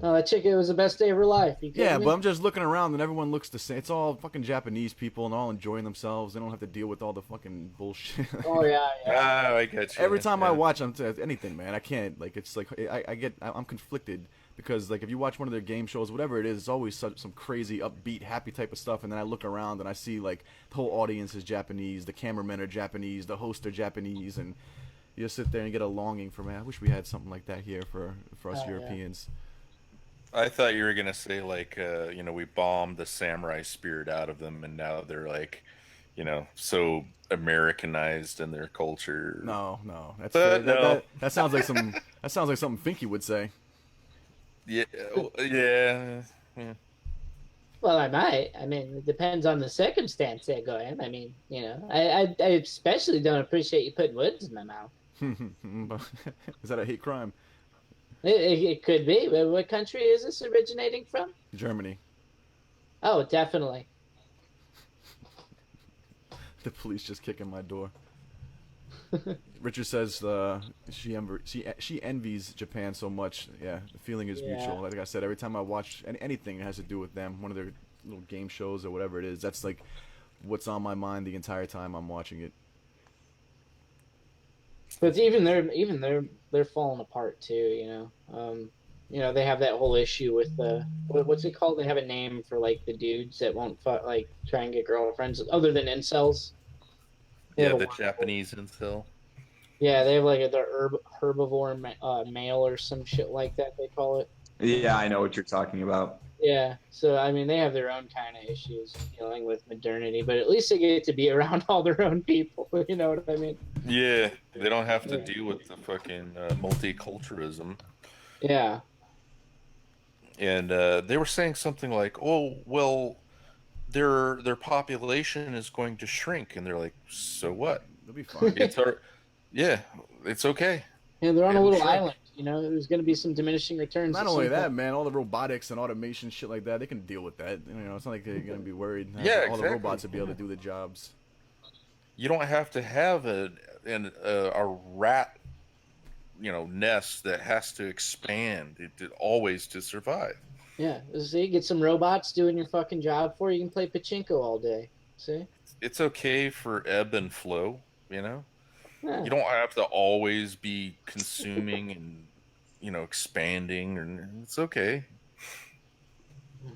[SPEAKER 6] Oh, that chick, it was the best day of her life. You kidding
[SPEAKER 2] Yeah,
[SPEAKER 6] me?
[SPEAKER 2] but I'm just looking around and everyone looks the same. It's all fucking Japanese people and they're all enjoying themselves. They don't have to deal with all the fucking bullshit.
[SPEAKER 6] Oh yeah, yeah.
[SPEAKER 4] Ah, I get you.
[SPEAKER 2] Every time
[SPEAKER 4] yeah.
[SPEAKER 2] I watch anything, man, I can't. Like, it's like I'm conflicted because like if you watch one of their game shows, whatever it is, it's always some crazy upbeat, happy type of stuff. And then I look around and I see like the whole audience is Japanese, the cameramen are Japanese, the hosts are Japanese, and you just sit there and get a longing for, man, I wish we had something like that here for us
[SPEAKER 6] Oh, yeah.
[SPEAKER 2] Europeans.
[SPEAKER 4] I thought you were gonna say like, we bombed the samurai spirit out of them, and now they're like, so Americanized in their culture.
[SPEAKER 2] No, that's
[SPEAKER 4] But no.
[SPEAKER 2] that sounds like something Finky would say.
[SPEAKER 4] Yeah, yeah.
[SPEAKER 6] Well, I might. I mean, it depends on the circumstance they're going. I mean, I especially don't appreciate you putting words in my mouth.
[SPEAKER 2] Is that a hate crime?
[SPEAKER 6] It could be. What country is this originating from?
[SPEAKER 2] Germany.
[SPEAKER 6] Oh, definitely.
[SPEAKER 2] The police just kicking my door. Richard says she envies Japan so much. Yeah, the feeling is
[SPEAKER 6] Yeah.
[SPEAKER 2] mutual. Like I said, every time I watch anything that has to do with them, one of their little game shows or whatever it is, that's like what's on my mind the entire time I'm watching it.
[SPEAKER 6] But they're falling apart too. They have that whole issue with what's it called? They have a name for like the dudes that won't try and get girlfriends other than incels. They
[SPEAKER 4] Yeah,
[SPEAKER 6] have
[SPEAKER 4] the
[SPEAKER 6] a-
[SPEAKER 4] Japanese intel.
[SPEAKER 6] Yeah, they have like the herbivore male or some shit like that. They call it.
[SPEAKER 7] Yeah, I know what you're talking about.
[SPEAKER 6] Yeah, so I mean, they have their own kind of issues dealing with modernity, but at least they get to be around all their own people. You know what I mean?
[SPEAKER 4] Yeah, they don't have to deal with the fucking multiculturalism.
[SPEAKER 6] Yeah.
[SPEAKER 4] And they were saying something like, "Oh, well, their population is going to shrink," and they're like, "So what?
[SPEAKER 2] It'll be fine.
[SPEAKER 4] Yeah, it's okay."
[SPEAKER 6] And they're on
[SPEAKER 4] Yeah,
[SPEAKER 6] a little
[SPEAKER 4] sure.
[SPEAKER 6] island. There's going to be some diminishing returns.
[SPEAKER 2] Not
[SPEAKER 6] at
[SPEAKER 2] only
[SPEAKER 6] some
[SPEAKER 2] that,
[SPEAKER 6] point.
[SPEAKER 2] man, all the robotics and automation shit like that, they can deal with that. It's not like they're gonna be worried.
[SPEAKER 4] Yeah,
[SPEAKER 2] all the
[SPEAKER 4] exactly.
[SPEAKER 2] robots will be able to do the jobs.
[SPEAKER 4] You don't have to have a rat, nest that has to expand always to survive.
[SPEAKER 6] Yeah, see, get some robots doing your fucking job for you. You can play pachinko all day. See?
[SPEAKER 4] It's okay for ebb and flow,
[SPEAKER 6] Yeah.
[SPEAKER 4] You don't have to always be consuming and expanding, and it's okay.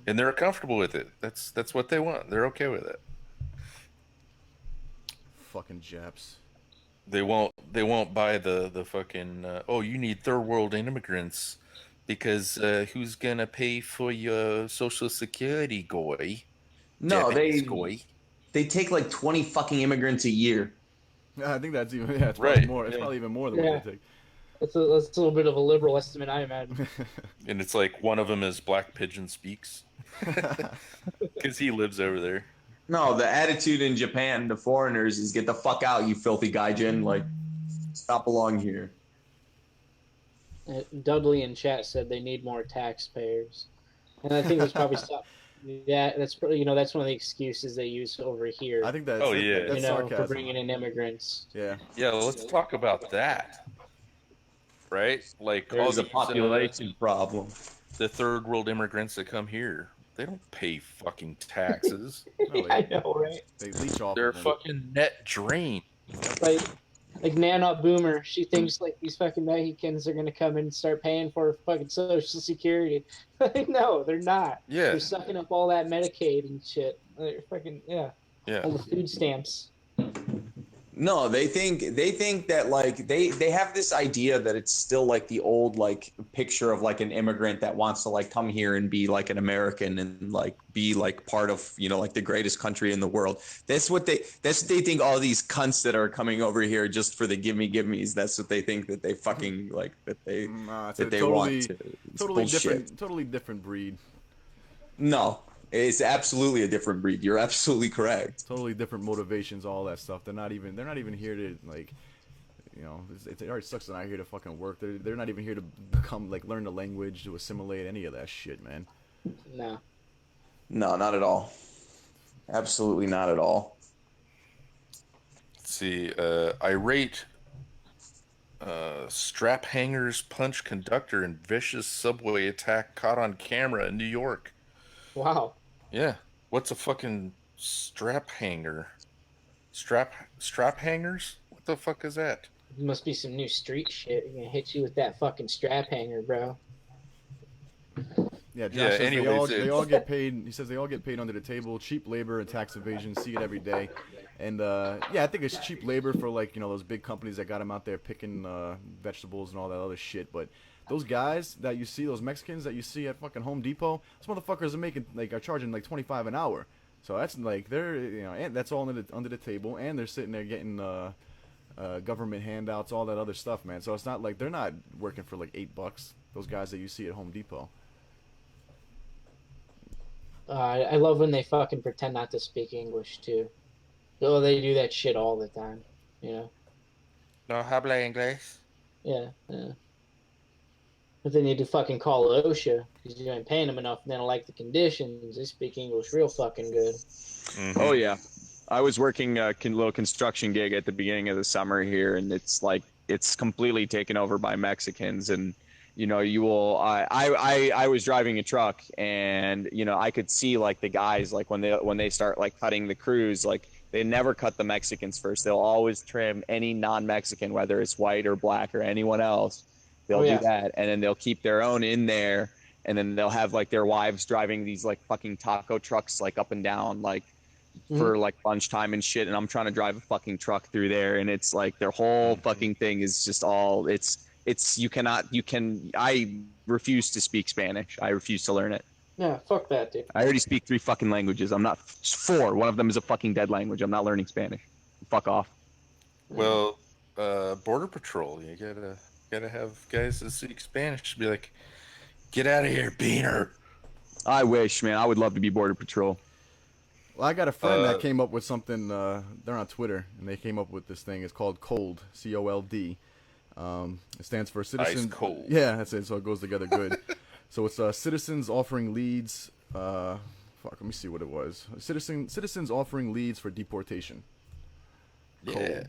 [SPEAKER 4] And they're comfortable with it. That's what they want. They're okay with it.
[SPEAKER 2] Fucking Japs.
[SPEAKER 4] They won't buy the fucking you need third world immigrants because who's gonna pay for your social security, goy?
[SPEAKER 7] No,
[SPEAKER 4] Japanese goy.
[SPEAKER 7] they take like 20 fucking immigrants a year.
[SPEAKER 2] I think that's even it's probably
[SPEAKER 4] Right,
[SPEAKER 2] more. It's
[SPEAKER 4] yeah.
[SPEAKER 2] probably even more than
[SPEAKER 6] Yeah.
[SPEAKER 2] what they take.
[SPEAKER 6] That's a little bit of a liberal estimate, I imagine.
[SPEAKER 4] And it's like one of them is Black Pigeon Speaks because he lives over there.
[SPEAKER 7] No, the attitude in Japan to foreigners is get the fuck out, you filthy gaijin. Like, stop belonging here.
[SPEAKER 6] Dudley in chat said they need more taxpayers, and I think there's probably stuff. Yeah, that's one of the excuses they use over here.
[SPEAKER 2] I think that's
[SPEAKER 4] Oh, yeah.
[SPEAKER 2] that's
[SPEAKER 6] for
[SPEAKER 2] sarcasm.
[SPEAKER 6] bringing in immigrants.
[SPEAKER 2] Yeah.
[SPEAKER 4] Yeah, let's talk about that. Right? Like all
[SPEAKER 7] There's a
[SPEAKER 4] these,
[SPEAKER 7] population problem.
[SPEAKER 4] the third world immigrants that come here, they don't pay fucking taxes.
[SPEAKER 2] No,
[SPEAKER 6] I
[SPEAKER 2] they,
[SPEAKER 6] know, right?
[SPEAKER 2] they leech off.
[SPEAKER 4] They're
[SPEAKER 2] of them.
[SPEAKER 4] fucking net drain.
[SPEAKER 6] Like Nana Boomer, she thinks like these fucking Mexicans are gonna come and start paying for fucking Social Security. No, they're not.
[SPEAKER 4] Yeah.
[SPEAKER 6] They're sucking up all that Medicaid and shit. They're fucking all
[SPEAKER 4] Yeah.
[SPEAKER 6] the food stamps.
[SPEAKER 7] No, they think that like they have this idea that it's still like the old like picture of like an immigrant that wants to like come here and be like an American and like be like part of like the greatest country in the world. That's what they think all these cunts that are coming over here just for the gimme's. That's what they think that they fucking like that they
[SPEAKER 2] Nah, it's
[SPEAKER 7] that
[SPEAKER 2] a
[SPEAKER 7] they
[SPEAKER 2] totally,
[SPEAKER 7] want to. It's
[SPEAKER 2] totally
[SPEAKER 7] bullshit.
[SPEAKER 2] totally different breed.
[SPEAKER 7] No, it's absolutely a different breed. You're absolutely correct.
[SPEAKER 2] Totally different motivations, all that stuff. They're not even here to like, it already sucks they're not here to fucking work. They're not even here to become like learn the language, to assimilate any of that shit, man.
[SPEAKER 6] No.
[SPEAKER 7] No, not at all. Absolutely not at all.
[SPEAKER 4] Let's see. Irate strap hangers punch conductor in vicious subway attack caught on camera in New York.
[SPEAKER 6] Wow.
[SPEAKER 4] Yeah. What's a fucking strap hanger? Strap hangers? What the fuck is that?
[SPEAKER 6] Must be some new street shit. You're gonna hit you with that fucking strap hanger, bro.
[SPEAKER 2] Yeah, Josh
[SPEAKER 4] Yeah,
[SPEAKER 2] says
[SPEAKER 4] anyways,
[SPEAKER 2] they all get paid. He says they all get paid under the table. Cheap labor and tax evasion. See it every day. And yeah, I think it's cheap labor for like those big companies that got them out there picking vegetables and all that other shit. But those guys that you see, those Mexicans that you see at fucking Home Depot, those motherfuckers are charging like 25 an hour. So that's like they're and that's all under the table, and they're sitting there getting government handouts, all that other stuff, man. So it's not like they're not working for like $8. Those guys that you see at Home Depot.
[SPEAKER 6] I love when they fucking pretend not to speak English too. Oh, they do that shit all the time. You know?
[SPEAKER 4] No habla inglés.
[SPEAKER 6] Yeah, yeah. But they need to fucking call OSHA because you ain't paying them enough and they don't like the conditions. They speak English real fucking good.
[SPEAKER 4] Mhm.
[SPEAKER 8] Oh yeah, I was working a little construction gig at the beginning of the summer here, and it's completely taken over by Mexicans. And you will. I was driving a truck, and I could see like the guys like when they start like cutting the crews, like they never cut the Mexicans first. They'll always trim any non-Mexican, whether it's white or black or anyone else. They'll do that, and then they'll keep their own in there, and then they'll have like their wives driving these like fucking taco trucks like up and down like for like lunchtime and shit. And I'm trying to drive a fucking truck through there, and it's like their whole fucking thing is just all it's I refuse to speak Spanish. I refuse to learn it.
[SPEAKER 6] Yeah, fuck that, dude.
[SPEAKER 8] I already speak 3 fucking languages. I'm not 4. One of them is a fucking dead language. I'm not learning Spanish. Fuck off.
[SPEAKER 4] Well, Border Patrol, you gotta have guys that speak Spanish to be like, get out of here, Beaner.
[SPEAKER 8] I wish, man. I would love to be Border Patrol.
[SPEAKER 2] Well, I got a friend that came up with something. They're on Twitter, and they came up with this thing. It's called COLD, COLD. It stands for Citizens.
[SPEAKER 4] Ice cold.
[SPEAKER 2] Yeah, that's it. So it goes together good. So it's Citizens offering leads. Let me see what it was. Citizens offering leads for deportation. Cold.
[SPEAKER 4] Yeah.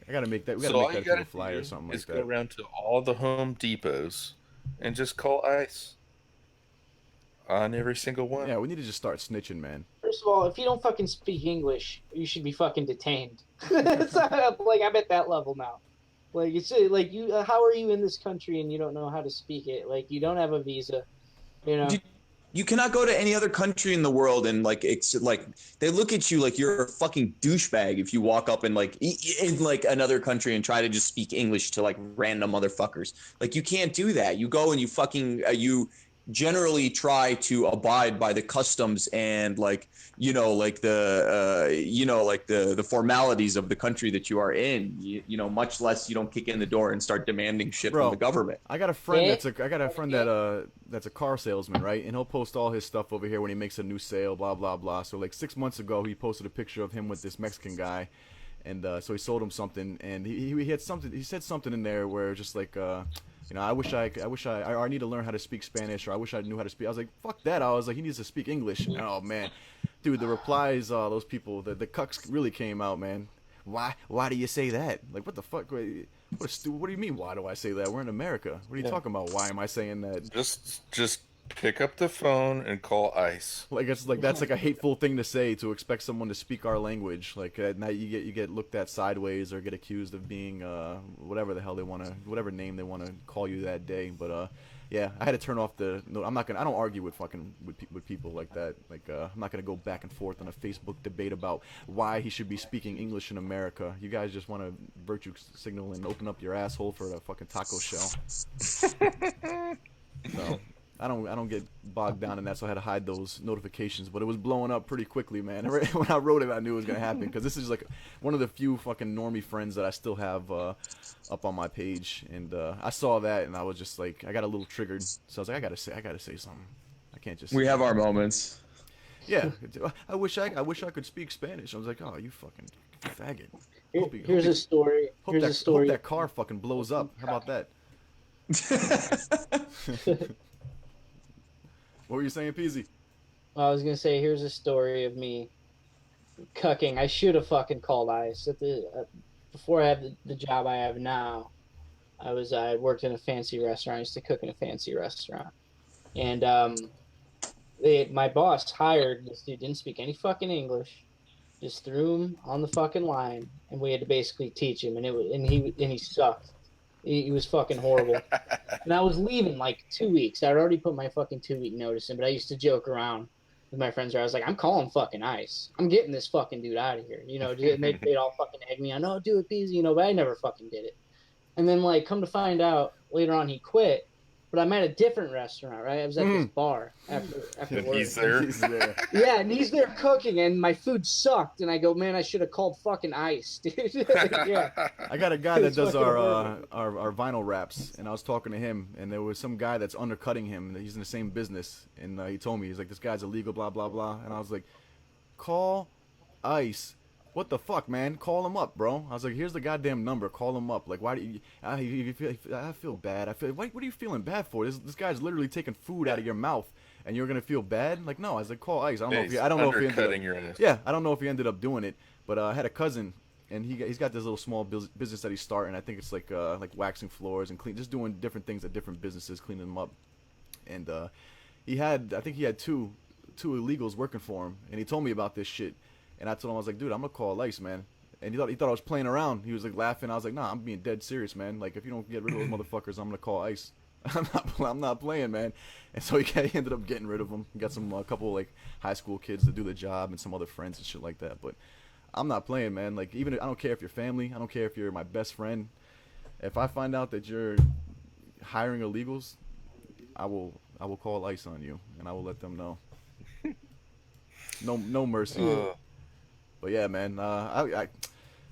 [SPEAKER 2] I gotta make that. We gotta
[SPEAKER 4] So all
[SPEAKER 2] make
[SPEAKER 4] you
[SPEAKER 2] that into a
[SPEAKER 4] gotta
[SPEAKER 2] flyer
[SPEAKER 4] do
[SPEAKER 2] or something
[SPEAKER 4] is
[SPEAKER 2] like
[SPEAKER 4] go
[SPEAKER 2] that.
[SPEAKER 4] around to all the Home Depots and just call ICE on every single one.
[SPEAKER 2] Yeah, we need to just start snitching, man.
[SPEAKER 6] First of all, if you don't fucking speak English, you should be fucking detained. It's not, like I'm at that level now. Like it's like you. How are you in this country and you don't know how to speak it? Like you don't have a visa.
[SPEAKER 7] You cannot go to any other country in the world and like it's like they look at you like you're a fucking douchebag if you walk up and like in like another country and try to just speak English to like random motherfuckers. Like you can't do that. You go and you fucking you generally try to abide by the customs and like like the formalities of the country that you are in. Much less you don't kick in the door and start demanding shit
[SPEAKER 2] Bro,
[SPEAKER 7] from the government.
[SPEAKER 2] I got a friend that's a car salesman, right? And he'll post all his stuff over here when he makes a new sale, blah blah blah. So like 6 months ago, he posted a picture of him with this Mexican guy, and so he sold him something, and he had something. He said something in there where just like. I wish I need to learn how to speak Spanish, or I wish I knew how to speak. I was like, fuck that. I was like, he needs to speak English. Oh man, dude, the replies, those people, the cucks really came out, man. Why do you say that? Like, what the fuck? What do you mean? Why do I say that? We're in America. What are you talking about? Why am I saying that?
[SPEAKER 4] Just pick up the phone and call ICE.
[SPEAKER 2] Like it's like that's like a hateful thing to say, to expect someone to speak our language. Like now you get looked at sideways or get accused of being whatever the hell whatever name they want to call you that day. But yeah, I had to turn off the. No, I don't argue with with people like that. Like I'm not gonna go back and forth on a Facebook debate about why he should be speaking English in America. You guys just want to virtue signal and open up your asshole for a fucking taco shell. So. I don't get bogged down in that, so I had to hide those notifications. But it was blowing up pretty quickly, man. When I wrote it, I knew it was gonna happen because this is like one of the few fucking normie friends that I still have up on my page, and I saw that and I was just like, I got a little triggered. So I was like, I gotta say something. I can't just.
[SPEAKER 7] We have our moments.
[SPEAKER 2] Yeah, I wish I could speak Spanish. I was like, oh, you fucking faggot.
[SPEAKER 6] Here's a story.
[SPEAKER 2] Hope that car fucking blows up. How about that? What were you saying, Peasy?
[SPEAKER 6] I was gonna say, here's a story of me cucking. I should have fucking called ICE before I have the job I have now. I worked in a fancy restaurant. I used to cook in a fancy restaurant, and my boss hired this dude, didn't speak any fucking English, just threw him on the fucking line, and we had to basically teach him, and he sucked. He was fucking horrible. And I was leaving like 2 weeks. I'd already put my fucking 2 week notice in, but I used to joke around with my friends where I was like, I'm calling fucking ICE. I'm getting this fucking dude out of here. And they'd all fucking egg me on, no, do it, easy, but I never fucking did it. And then, like, come to find out later on, he quit. But I'm at a different restaurant, right? I was at this bar after
[SPEAKER 4] And
[SPEAKER 6] work.
[SPEAKER 4] he's there.
[SPEAKER 2] He's there.
[SPEAKER 6] Yeah, and he's there cooking, and my food sucked. And I go, man, I should have called fucking ICE, dude. Yeah.
[SPEAKER 2] I got a guy that
[SPEAKER 6] It's
[SPEAKER 2] does
[SPEAKER 6] fucking
[SPEAKER 2] our vinyl wraps, and I was talking to him, and there was some guy that's undercutting him. He's in the same business, and he told me, he's like, this guy's illegal, blah blah blah, and I was like, call ICE. What the fuck, man? Call him up, bro. I was like, here's the goddamn number. Call him up. Like, why do you? I feel bad. What are you feeling bad for? This guy's literally taking food out of your mouth, and you're gonna feel bad? Like, no. I was like, call ICE. I don't know if he
[SPEAKER 4] undercutting your
[SPEAKER 2] ended up. Yeah, I don't know if he ended up doing it, but I had a cousin, and he's got this little small business that he's starting. I think it's like waxing floors and just doing different things at different businesses, cleaning them up. And I think he had two illegals working for him, and he told me about this shit. And I told him, I was like, dude, I'm gonna call ICE, man. And he thought I was playing around. He was like laughing. I was like, nah, I'm being dead serious, man. Like, if you don't get rid of those motherfuckers, I'm gonna call ICE. I'm not playing, man. And so he ended up getting rid of them. He got a couple like high school kids to do the job and some other friends and shit like that. But I'm not playing, man. Like, I don't care if you're family. I don't care if you're my best friend. If I find out that you're hiring illegals, I will call ICE on you, and I will let them know. No mercy. But yeah, man,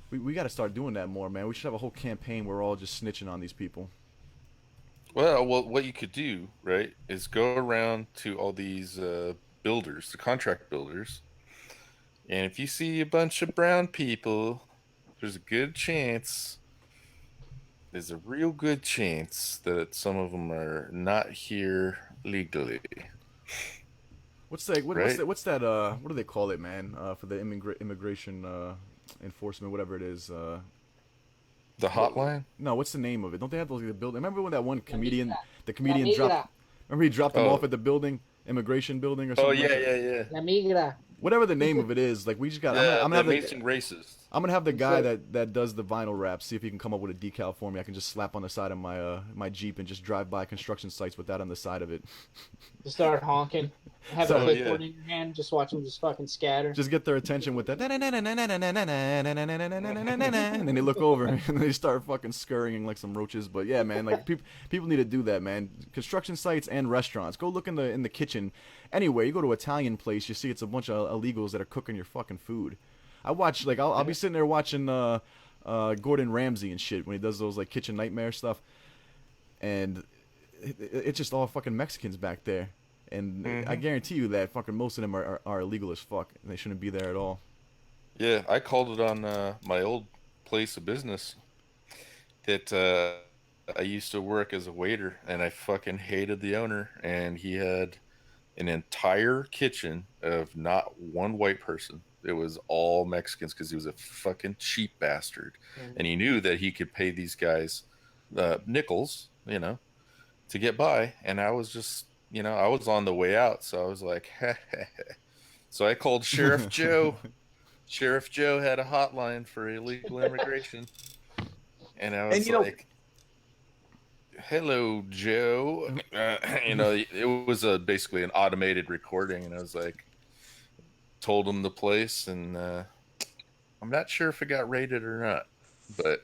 [SPEAKER 2] we got to start doing that more, man. We should have a whole campaign where we're all just snitching on these people.
[SPEAKER 4] Well, what you could do, right, is go around to all these builders, the contract builders, and if you see a bunch of brown people, there's a real good chance that some of them are not here legally.
[SPEAKER 2] What's that? What do they call it, man? For the immigration enforcement, whatever it is.
[SPEAKER 4] The hotline?
[SPEAKER 2] No, what's the name of it? Don't they have those building? Remember when that one comedian, dropped? Remember he dropped them off at the building, immigration building or something?
[SPEAKER 4] Oh yeah.
[SPEAKER 6] La migra.
[SPEAKER 2] Whatever the name of it is, like we just got.
[SPEAKER 4] Yeah,
[SPEAKER 2] I'm gonna have
[SPEAKER 4] amazing racist.
[SPEAKER 2] I'm gonna have the guy that does the vinyl wrap see if he can come up with a decal for me. I can just slap on the side of my Jeep and just drive by construction sites with that on the side of it.
[SPEAKER 6] Just start honking. Have a clipboard in your hand. Just watch them just fucking scatter.
[SPEAKER 2] Just get their attention with that. And then they look over and they start fucking scurrying like some roaches. But yeah, man, like people need to do that, man. Construction sites and restaurants. Go look in the kitchen. Anyway, you go to an Italian place, you see it's a bunch of illegals that are cooking your fucking food. I watch, like, I'll be sitting there watching Gordon Ramsay and shit when he does those, like, kitchen nightmare stuff. And it's just all fucking Mexicans back there. And I guarantee you that fucking most of them are illegal as fuck. And they shouldn't be there at all.
[SPEAKER 4] Yeah, I called it on my old place of business that I used to work as a waiter. And I fucking hated the owner. And he had an entire kitchen of not one white person. It was all Mexicans because he was a fucking cheap bastard. And he knew that he could pay these guys nickels, to get by. And I was just, I was on the way out. So I was like, so I called Sheriff Joe. Sheriff Joe had a hotline for illegal immigration. And I was like, hello, Joe. It was basically an automated recording. And I was like, told him the place, and I'm not sure if it got rated or not, but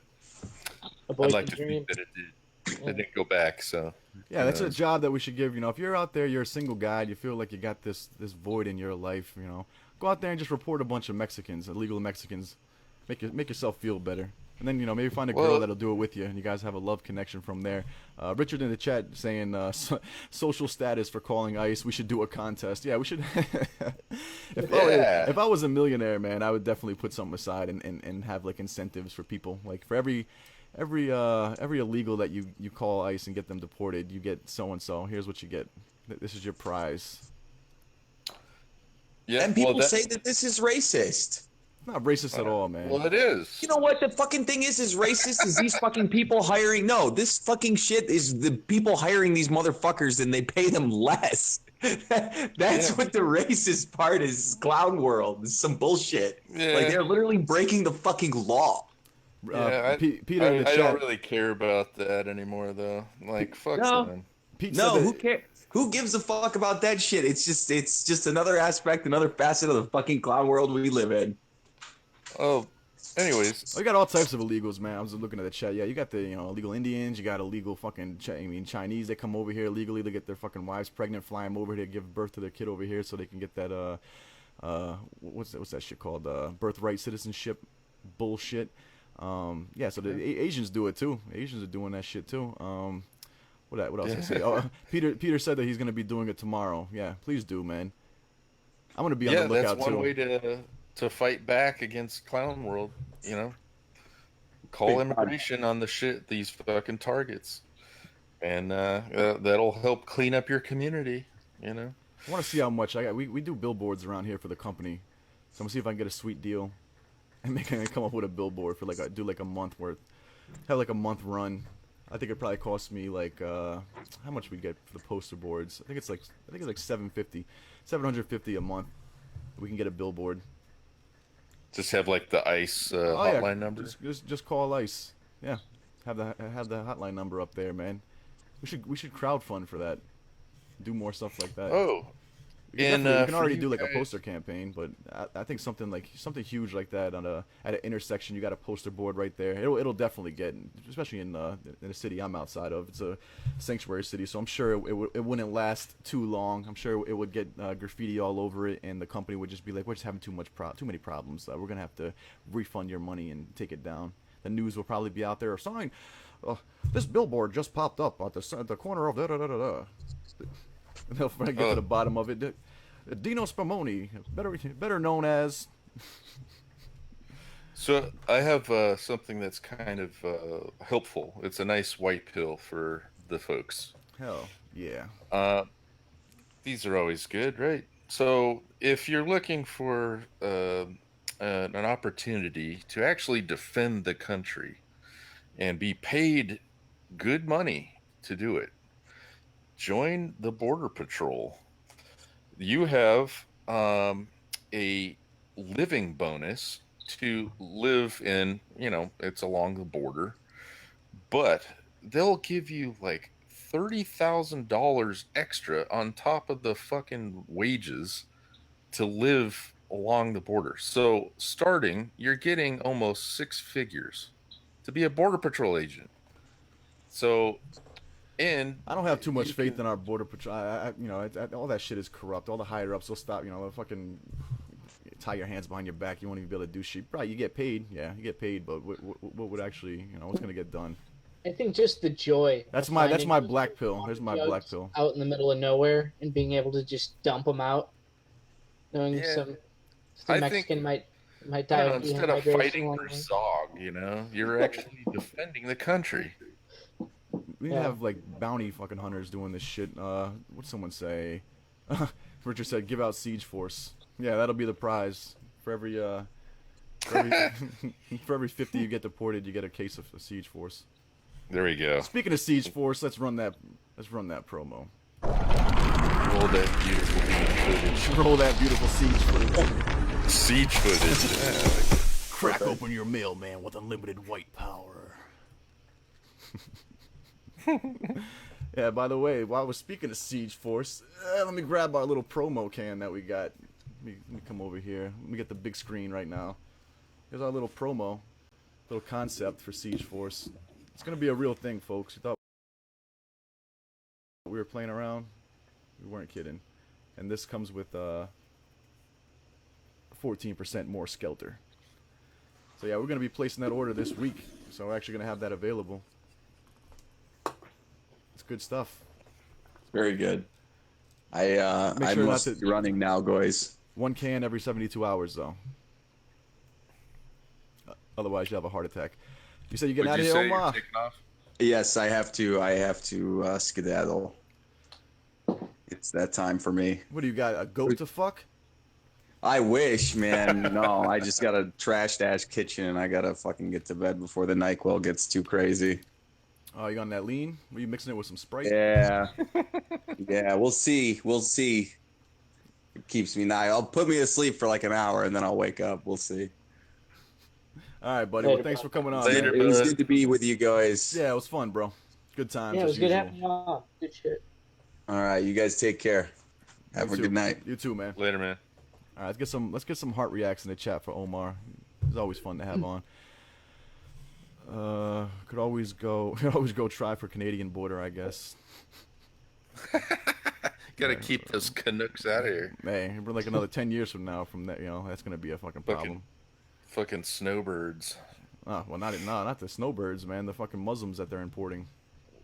[SPEAKER 4] I'd like to think that it did. It didn't go back, so.
[SPEAKER 2] Yeah, that's a job that we should give. If you're out there, you're a single guy, you feel like you got this void in your life, go out there and just report a bunch of Mexicans, illegal Mexicans. Make yourself feel better. And then, maybe find a girl that'll do it with you, and you guys have a love connection from there. Richard in the chat saying social status for calling ICE. We should do a contest. Yeah, we should. If I was a millionaire, man, I would definitely put something aside and have like incentives for people. Like for every illegal that you call ICE and get them deported, you get so and so. Here's what you get. This is your prize.
[SPEAKER 4] Yeah,
[SPEAKER 7] And people say that this is racist.
[SPEAKER 2] Not racist at all, man.
[SPEAKER 4] Well, it is.
[SPEAKER 7] You know what the fucking thing is racist is these fucking people hiring. No, this fucking shit is the people hiring these motherfuckers and they pay them less. That's what the racist part is. Clown world. It's some bullshit.
[SPEAKER 4] Yeah.
[SPEAKER 7] Like they're literally breaking the fucking law.
[SPEAKER 4] Yeah,
[SPEAKER 2] Peter in the
[SPEAKER 4] I
[SPEAKER 2] chat.
[SPEAKER 4] don't really care about that anymore, though. Like, fuck them.
[SPEAKER 2] Pete
[SPEAKER 7] No,
[SPEAKER 2] said
[SPEAKER 7] who
[SPEAKER 2] that,
[SPEAKER 7] cares? Who gives a fuck about that shit? It's just another aspect, another facet of the fucking clown world we live in.
[SPEAKER 4] Oh, anyways.
[SPEAKER 2] we got all types of illegals, man. I was looking at the chat. Yeah, you got the illegal Indians. You got illegal fucking Chinese. They come over here illegally to get their fucking wives pregnant, fly them over here to give birth to their kid over here, so they can get that what's that shit called? Birthright citizenship bullshit. Yeah, so the Asians do it too. Asians are doing that shit too. What else I say? Oh, Peter said that he's gonna be doing it tomorrow. Yeah, please do, man. I'm gonna be on the lookout
[SPEAKER 4] that's one
[SPEAKER 2] too.
[SPEAKER 4] way to fight back against Clown World. Call immigration on these fucking targets, and that'll help clean up your community.
[SPEAKER 2] I want to see how much I got. We do billboards around here for the company, so I'm gonna see if I can get a sweet deal and come up with a billboard for do a month worth, have like a month run. I think it probably costs me like how much we get for the poster boards. I think it's like $750 a month. We can get a billboard.
[SPEAKER 4] Just have like the ICE hotline number.
[SPEAKER 2] Just call ICE. Yeah, have the hotline number up there, man. We should crowdfund for that. Do more stuff like that.
[SPEAKER 4] Oh,
[SPEAKER 2] we can already do like a poster campaign, but I think something huge like that at an intersection. You got a poster board right there. It'll definitely get, especially in a city I'm outside of. It's a sanctuary city, so I'm sure it wouldn't last too long. I'm sure it would get graffiti all over it, and the company would just be like, "We're just having too many problems. We're gonna have to refund your money and take it down." The news will probably be out there. Sign, this billboard just popped up at the corner of da da da da da. And they'll get to the bottom of it. Dino Spumoni, better known as.
[SPEAKER 4] So I have something that's kind of helpful. It's a nice white pill for the folks.
[SPEAKER 2] Hell yeah.
[SPEAKER 4] These are always good, right? So if you're looking for an opportunity to actually defend the country and be paid good money to do it, join the Border Patrol. You have a living bonus to live in, it's along the border, but they'll give you like $30,000 extra on top of the fucking wages to live along the border. So starting, you're getting almost 6 figures to be a Border Patrol agent. So, and
[SPEAKER 2] I don't have too much faith in our Border Patrol. All that shit is corrupt. All the higher ups will stop. They'll fucking tie your hands behind your back. You won't even be able to do shit. Right, you get paid. Yeah, you get paid, but what would actually, what's gonna get done?
[SPEAKER 6] I think just the joy.
[SPEAKER 2] That's my black pill. There's my black pill.
[SPEAKER 6] Out in the middle of nowhere and being able to just dump them out, knowing some Mexican might die of
[SPEAKER 4] instead of fighting for
[SPEAKER 6] dehydration.
[SPEAKER 4] Zog, you're actually defending the country.
[SPEAKER 2] We need to have like bounty fucking hunters doing this shit. What'd someone say? Richard said, "Give out siege force." Yeah, that'll be the prize for every for every 50 you get deported, you get a case of siege force.
[SPEAKER 4] There we go.
[SPEAKER 2] Speaking of siege force, let's run that promo.
[SPEAKER 4] Roll that beautiful footage.
[SPEAKER 2] Roll that beautiful siege footage.
[SPEAKER 4] Siege footage.
[SPEAKER 2] Crack open your mail, man, with unlimited white power. Yeah, by the way, while we're speaking of siege force, let me grab our little promo can that we got. Let me come over here. Let me get the big screen right now. Here's our little promo, little concept for siege force. It's gonna be a real thing, folks. You thought we were playing around? We weren't kidding. And this comes with 14% more Skelter. So yeah, we're gonna be placing that order this week. So we're actually gonna have that available. It's good stuff.
[SPEAKER 7] Very good. I
[SPEAKER 2] sure
[SPEAKER 7] must
[SPEAKER 2] not to-
[SPEAKER 7] be running now, guys.
[SPEAKER 2] 1 can every 72 hours, though. Otherwise, you have a heart attack. You said you're getting out of here, Omar?
[SPEAKER 7] Yes, I have to skedaddle. It's that time for me.
[SPEAKER 2] What do you got? A goat to fuck?
[SPEAKER 7] I wish, man. No, I just got a trash dash kitchen and I gotta fucking get to bed before the NyQuil gets too crazy.
[SPEAKER 2] Oh, you on that lean? Were you mixing it with some Sprite?
[SPEAKER 7] Yeah. Yeah, we'll see. We'll see. It keeps me nigh. I'll put me to sleep for like an hour and then I'll wake up. We'll see.
[SPEAKER 2] All right, buddy. Well, thanks for coming on.
[SPEAKER 4] Later,
[SPEAKER 2] man.
[SPEAKER 7] It was
[SPEAKER 4] bud.
[SPEAKER 7] good to be with you guys.
[SPEAKER 2] Yeah, it was fun, bro. Good times.
[SPEAKER 6] Yeah, it
[SPEAKER 2] as
[SPEAKER 6] was good
[SPEAKER 2] usual.
[SPEAKER 6] having you on. Good shit.
[SPEAKER 7] All right, you guys take care. Have
[SPEAKER 2] You
[SPEAKER 7] a
[SPEAKER 2] too.
[SPEAKER 7] good night.
[SPEAKER 2] You too, man.
[SPEAKER 4] Later, man.
[SPEAKER 2] All right, let's get some heart reacts in the chat for Omar. It's always fun to have on. Could always go try for Canadian border, I guess.
[SPEAKER 4] Gotta keep those Canucks out of here.
[SPEAKER 2] Hey, we're like another 10 years from now from that, that's gonna be a fucking problem.
[SPEAKER 4] Fucking snowbirds.
[SPEAKER 2] Well, not the snowbirds, man. The fucking Muslims that they're importing.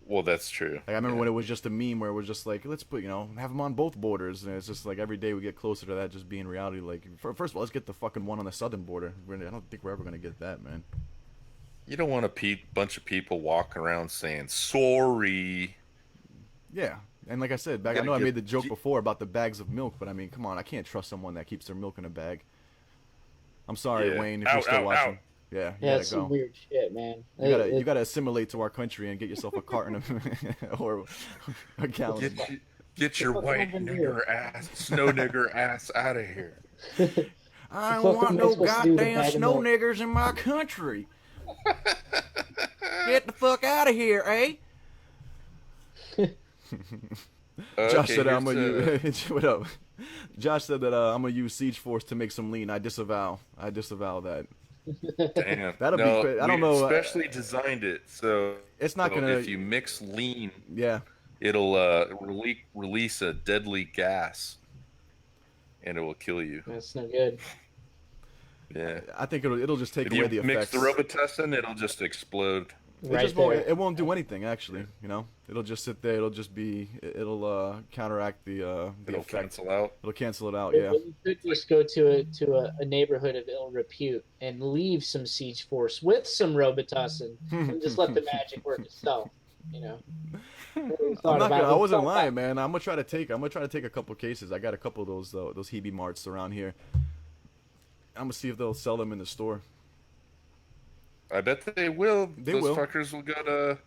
[SPEAKER 4] Well, that's true.
[SPEAKER 2] Like I remember when it was just a meme where it was just like, let's put, have them on both borders, and it's just like every day we get closer to that just being reality. Like, first of all, let's get the fucking one on the southern border. I don't think we're ever gonna get that, man.
[SPEAKER 4] You don't want a bunch of people walking around saying sorry.
[SPEAKER 2] Yeah, and like I said, I know I made the joke before about the bags of milk, but I mean, come on, I can't trust someone that keeps their milk in a bag. I'm sorry,
[SPEAKER 4] Yeah.
[SPEAKER 2] Wayne, if you're still watching. Yeah, you
[SPEAKER 6] Yeah,
[SPEAKER 2] gotta
[SPEAKER 6] it's
[SPEAKER 2] go.
[SPEAKER 6] some weird shit, man.
[SPEAKER 2] You gotta assimilate to our country and get yourself a carton of or a gallon.
[SPEAKER 4] Get your white snow nigger ass out of here.
[SPEAKER 2] I
[SPEAKER 6] The
[SPEAKER 2] don't
[SPEAKER 6] fuck
[SPEAKER 2] want
[SPEAKER 6] am I
[SPEAKER 2] no
[SPEAKER 6] supposed to do with a
[SPEAKER 2] goddamn
[SPEAKER 6] bag of
[SPEAKER 2] snow
[SPEAKER 6] milk?
[SPEAKER 2] niggers in my country. Get the fuck out of here, eh? Josh said I'm gonna use. What up? Josh said that I'm gonna use Siege Force to make some lean. I disavow that.
[SPEAKER 4] Damn.
[SPEAKER 2] That'll be I don't
[SPEAKER 4] we
[SPEAKER 2] know.
[SPEAKER 4] Especially designed it so
[SPEAKER 2] It's not gonna.
[SPEAKER 4] If you mix lean,
[SPEAKER 2] Yeah.
[SPEAKER 4] it'll release a deadly gas, and it will kill you.
[SPEAKER 6] That's no good.
[SPEAKER 4] Yeah.
[SPEAKER 2] I think it'll just take
[SPEAKER 4] If
[SPEAKER 2] away
[SPEAKER 4] you
[SPEAKER 2] the
[SPEAKER 4] mix
[SPEAKER 2] effects.
[SPEAKER 4] the Robitussin, it'll just explode.
[SPEAKER 2] It won't do anything actually. It'll just sit there. It'll just be. It'll counteract the
[SPEAKER 4] It'll
[SPEAKER 2] effect.
[SPEAKER 4] cancel out.
[SPEAKER 2] It'll cancel it out. Yeah.
[SPEAKER 6] You could just go to a neighborhood of ill repute and leave some siege force with some Robitussin and just let the magic work itself.
[SPEAKER 2] I wasn't lying, man. I'm gonna try to take a couple cases. I got a couple of those Hebe Marts around here. I'm gonna see if they'll sell them in the store.
[SPEAKER 4] I bet they will.
[SPEAKER 2] They
[SPEAKER 4] Those
[SPEAKER 2] will.
[SPEAKER 4] fuckers will go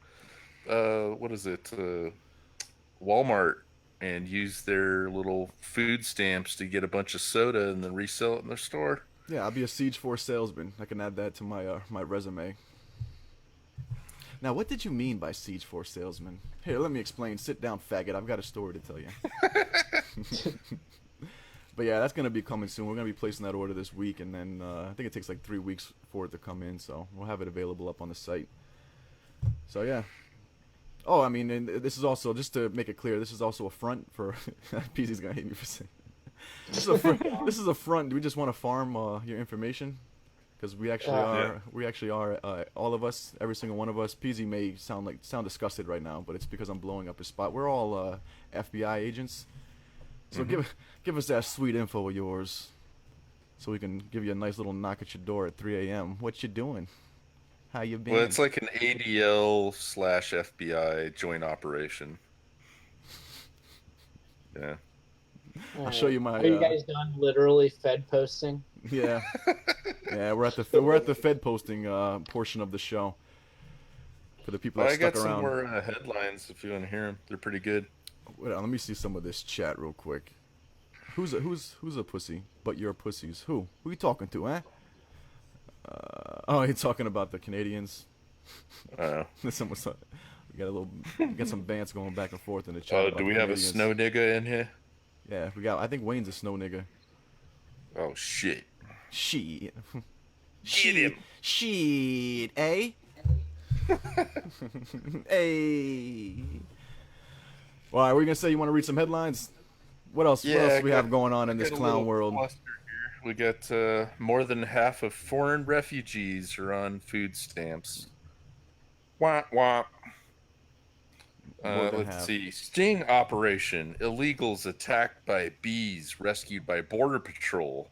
[SPEAKER 4] to, what is it, Walmart, and use their little food stamps to get a bunch of soda and then resell it in their store.
[SPEAKER 2] Yeah, I'll be a Siege Force salesman. I can add that to my my resume. Now, what did you mean by Siege Force salesman? Here, let me explain. Sit down, faggot. I've got a story to tell you. But yeah, that's gonna be coming soon. We're gonna be placing that order this week, and then I think it takes like 3 weeks for it to come in. So we'll have it available up on the site. So yeah. Oh, I mean, and this is also, just to make it clear, this is also a front for. PZ's gonna hate me for saying. This is a front. We just want to farm your information, because we actually are. We actually are. All of us, every single one of us. PZ may sound disgusted right now, but it's because I'm blowing up his spot. We're all FBI agents. So give us that sweet info of yours, so we can give you a nice little knock at your door at 3 a.m. What you doing? How you been?
[SPEAKER 4] Well, it's like an ADL/FBI joint operation. Yeah.
[SPEAKER 2] I'll show you my.
[SPEAKER 6] Are you guys done literally Fed posting?
[SPEAKER 2] Yeah. Yeah, we're at the Fed posting portion of the show. For the people that
[SPEAKER 4] I
[SPEAKER 2] stuck
[SPEAKER 4] got some
[SPEAKER 2] around.
[SPEAKER 4] more headlines if you want to hear them. They're pretty good.
[SPEAKER 2] Wait, let me see some of this chat real quick. Who's a pussy? But you're pussies. Who you talking to, eh? You're talking about the Canadians. Someone's, we got some bants going back and forth in the chat. about
[SPEAKER 4] Do we
[SPEAKER 2] the
[SPEAKER 4] have a
[SPEAKER 2] Canadians.
[SPEAKER 4] snow nigga in here?
[SPEAKER 2] Yeah, we got. I think Wayne's a snow nigga.
[SPEAKER 4] Oh shit.
[SPEAKER 2] Shit.
[SPEAKER 4] Get him.
[SPEAKER 2] Shit, eh? Hey. Well, are we gonna say you want to read some headlines? What else? What else do we have going on in this clown world?
[SPEAKER 4] We got more than half of foreign refugees are on food stamps. Wah wah. Let's see. Sting operation. Illegals attacked by bees rescued by Border Patrol.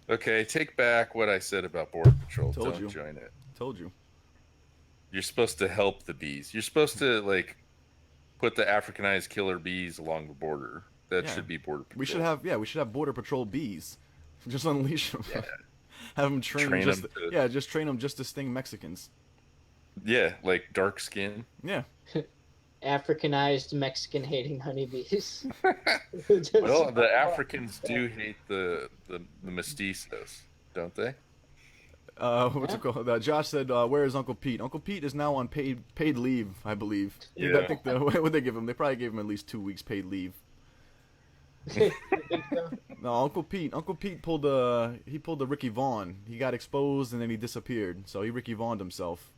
[SPEAKER 4] Okay, take back what I said about Border Patrol. Don't join it.
[SPEAKER 2] Told you.
[SPEAKER 4] You're supposed to help the bees. You're supposed to, like, put the Africanized killer bees along the border. That
[SPEAKER 2] Yeah.
[SPEAKER 4] should be border patrol.
[SPEAKER 2] We should have border patrol bees. Just unleash them.
[SPEAKER 4] Yeah.
[SPEAKER 2] Have them train,
[SPEAKER 4] Train
[SPEAKER 2] just
[SPEAKER 4] 'em to-
[SPEAKER 2] yeah, just train them just to sting Mexicans.
[SPEAKER 4] Yeah, like dark skin.
[SPEAKER 2] Yeah.
[SPEAKER 6] Africanized Mexican hating honeybees.
[SPEAKER 4] Well, the Africans do hate the mestizos, don't they?
[SPEAKER 2] What's it called? Josh said, "Where is Uncle Pete? Uncle Pete is now on paid leave, I believe.
[SPEAKER 4] Yeah.
[SPEAKER 2] I think what they give him? They probably gave him at least 2 weeks paid leave. No, Uncle Pete pulled the Ricky Vaughn. He got exposed and then he disappeared. So he Ricky Vaughned himself.